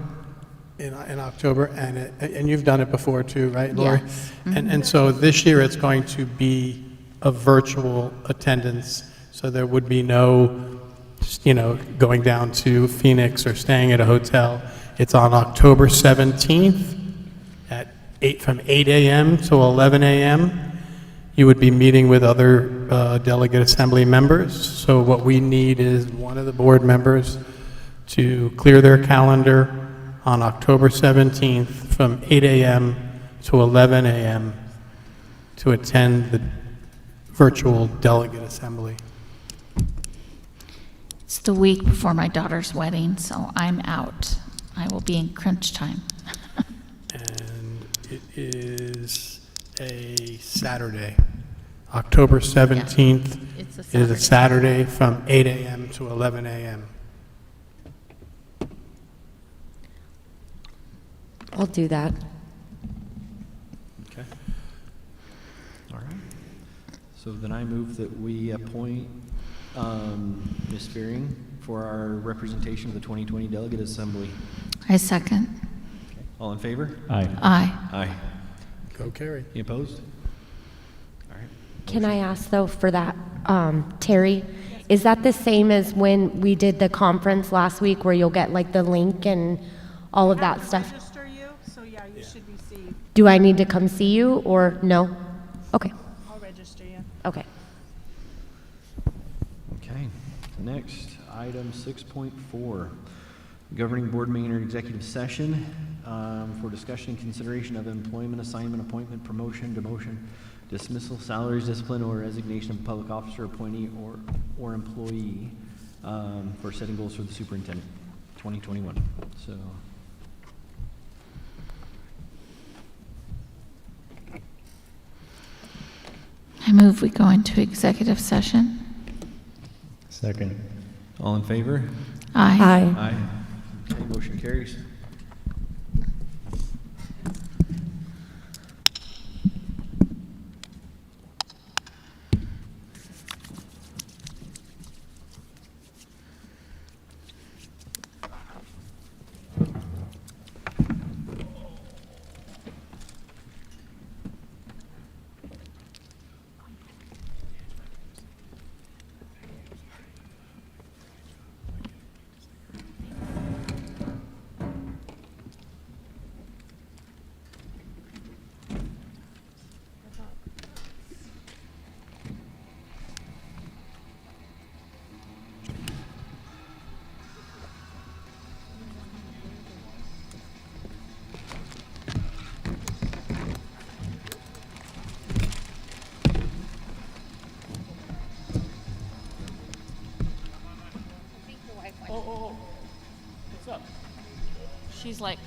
In October, and you've done it before too, right, Lori? Yes. And so this year, it's going to be a virtual attendance, so there would be no, going down to Phoenix or staying at a hotel. It's on October 17th from 8 a.m. to 11 a.m. You would be meeting with other delegate assembly members. So what we need is one of the board members to clear their calendar on October 17th from 8 a.m. to 11 a.m. to attend the virtual delegate assembly. It's the week before my daughter's wedding, so I'm out. I will be in crunch time. And it is a Saturday. October 17th It's a is a Saturday. Saturday from 8 a.m. to 11 a.m. I'll do that. Okay. All right. So then I move that we appoint Ms. Fearing for our representation of the 2020 Delegate Assembly. I second. Okay. All in favor? Aye. Aye. Aye. Go Carrie. Any opposed? All right. Can I ask though for that, Terry, is that the same as when we did the conference last week where you'll get like the link and all of that stuff? Register you, so yeah, you should receive. Do I need to come see you or no? Okay, I'll register you. okay. Okay. Next, item 6.4, governing board may enter executive session for discussion and consideration of employment, assignment, appointment, promotion, demotion, dismissal, salaries, discipline, or resignation of a public officer, appointee, or employee for setting goals for the superintendent, 2021. So, I move we go into executive session. Second. All in favor? Aye. Aye. Okay, motion carries. She's like,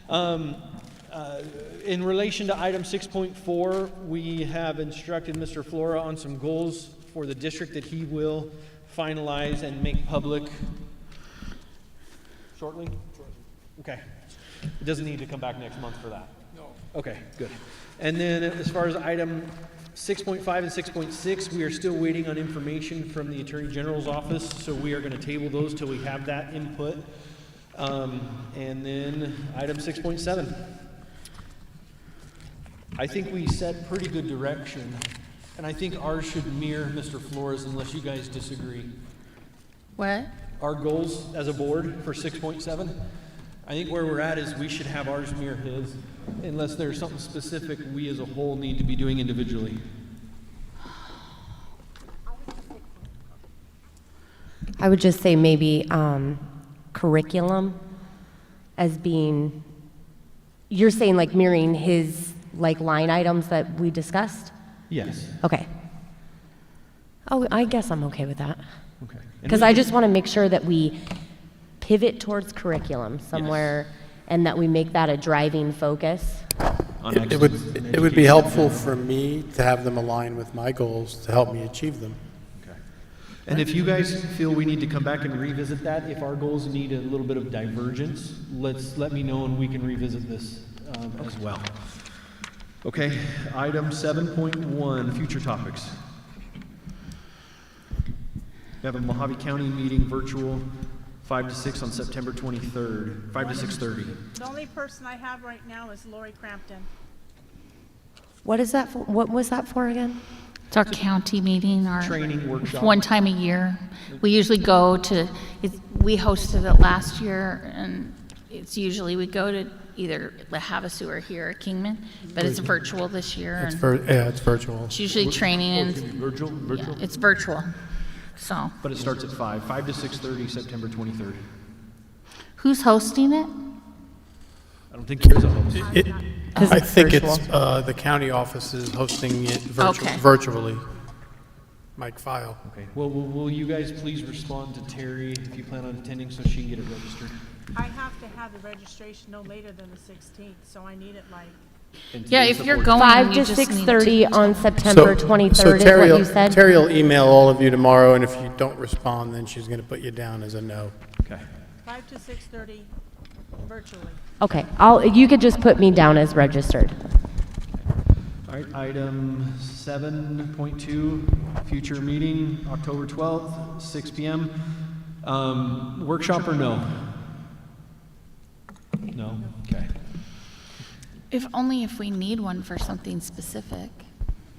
In relation to item 6.4, we have instructed Mr. Flora on some goals for the district that he will finalize and make public shortly? Okay. It doesn't need to come back next month for that? No. Okay, good. And then as far as item 6.5 and 6.6, we are still waiting on information from the Attorney General's office, so we are going to table those till we have that input. And then item 6.7. I think we set pretty good direction, and I think ours should mirror Mr. Flores unless you guys disagree. What? Our goals as a board for 6.7, I think where we're at is we should have ours mirror his, unless there's something specific we as a whole need to be doing individually. I would just say maybe curriculum as being, you're saying like mirroring his like line items that we discussed? Yes. Okay. Oh, I guess I'm okay with that. Okay. Because I just want to make sure that we pivot towards curriculum somewhere and that we make that a driving focus. It would be helpful for me to have them align with my goals to help me achieve them. And if you guys feel we need to come back and revisit that, if our goals need a little bit of divergence, let me know and we can revisit this as well. Okay, item 7.1, future topics. We have a Mojave County meeting virtual 5 to 6 on September 23rd, 5 to 6:30. The only person I have right now is Lori Crampton. What is that for? What was that for again? It's our county meeting, our Training workshop. one time a year. We usually go to, we hosted it last year, and it's usually we go to either La Havasu or here at Kingman, but it's virtual this year. It's and it's virtual. It's usually training and Virtual? yeah, it's virtual. So But it starts at 5 to 6:30, September 23rd. who's hosting it? I don't think there is a host. I think it's the county office is hosting it Okay. virtually. Mike File. Okay, well, will you guys please respond to Terry if you plan on attending so she can get it registered? I have to have the registration no later than the 16th, so I need it like, And Yeah, today's if the you're 14th. going, 5 you to just need 6:30 to- on September 23rd Terry is what will- you said? Terry will email all of you tomorrow, and if you don't respond, then she's going to put you down as a no. Okay. 5 to 6:30 virtually. Okay, you could just put me down as registered. All right, item 7.2, future meeting, October 12th, 6 p.m. Workshop or no? No? Okay. If only if we need one for something specific.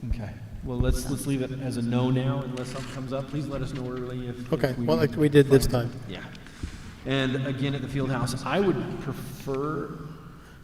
Okay. Well, let's leave it as a no now unless something comes up. Please let us know early if Okay, we well, need like we did this find- time. Yeah. And again, at the field house, I would prefer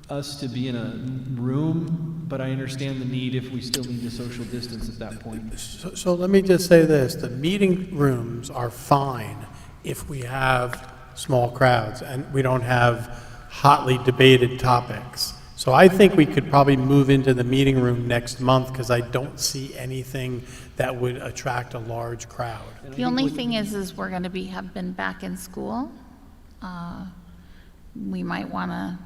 us to be in a room, but I understand the need if we still need to social distance at that point. So let me just say this, the meeting rooms are fine if we have small crowds and we don't have hotly debated topics. So I think we could probably move into the meeting room next month because I don't see anything that would attract a large crowd. The only thing is we're going to have been back in school. We might want to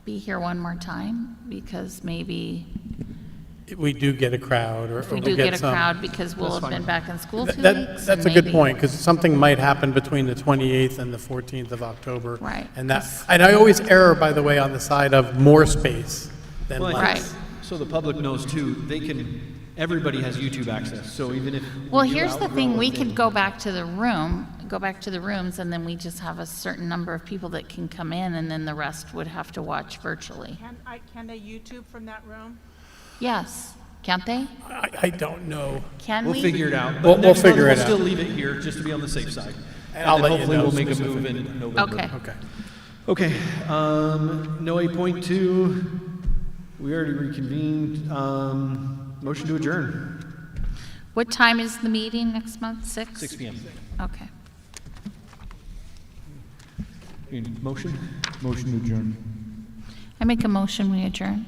be here one more time because maybe If we do get a crowd or if we or do get a some- crowd because we'll That's have been fine. back in school 2 That- weeks. That's a and good maybe- point, because something might happen between the 28th and the 14th of October. Right. And I always err, by the way, on the side of more space than Well, I less. think, so the public knows too, everybody has YouTube access, so even if. we Well, do here's the outgrow thing, a we could thing- go back to the rooms, and then we just have a certain number of people that can come in, and then the rest would have to watch virtually. Can they YouTube from that room? Yes, can't they? I don't know. Can We'll we? figure it out. We'll But next figure month, it we'll out. still leave it here, just to be on the safe side. And I'll then let you hopefully know we'll make a move specifically. in November. Okay. Okay. Okay, no 8.2, we already reconvened, motion to adjourn, What time is the meeting next month? 6? 6 p.m. Okay. Motion? Motion to adjourn. I make a motion, we adjourn.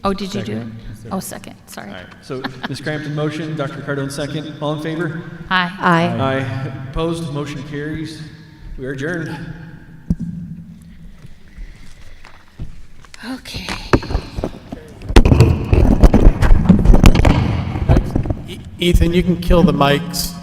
Oh, did you do it? Oh, second, sorry. All right, so Ms. Crampton motion, Dr. Cardone second, all in favor? Aye. Aye. Aye. Opposed, motion carries, we are adjourned. Okay. Ethan, you can kill the mics.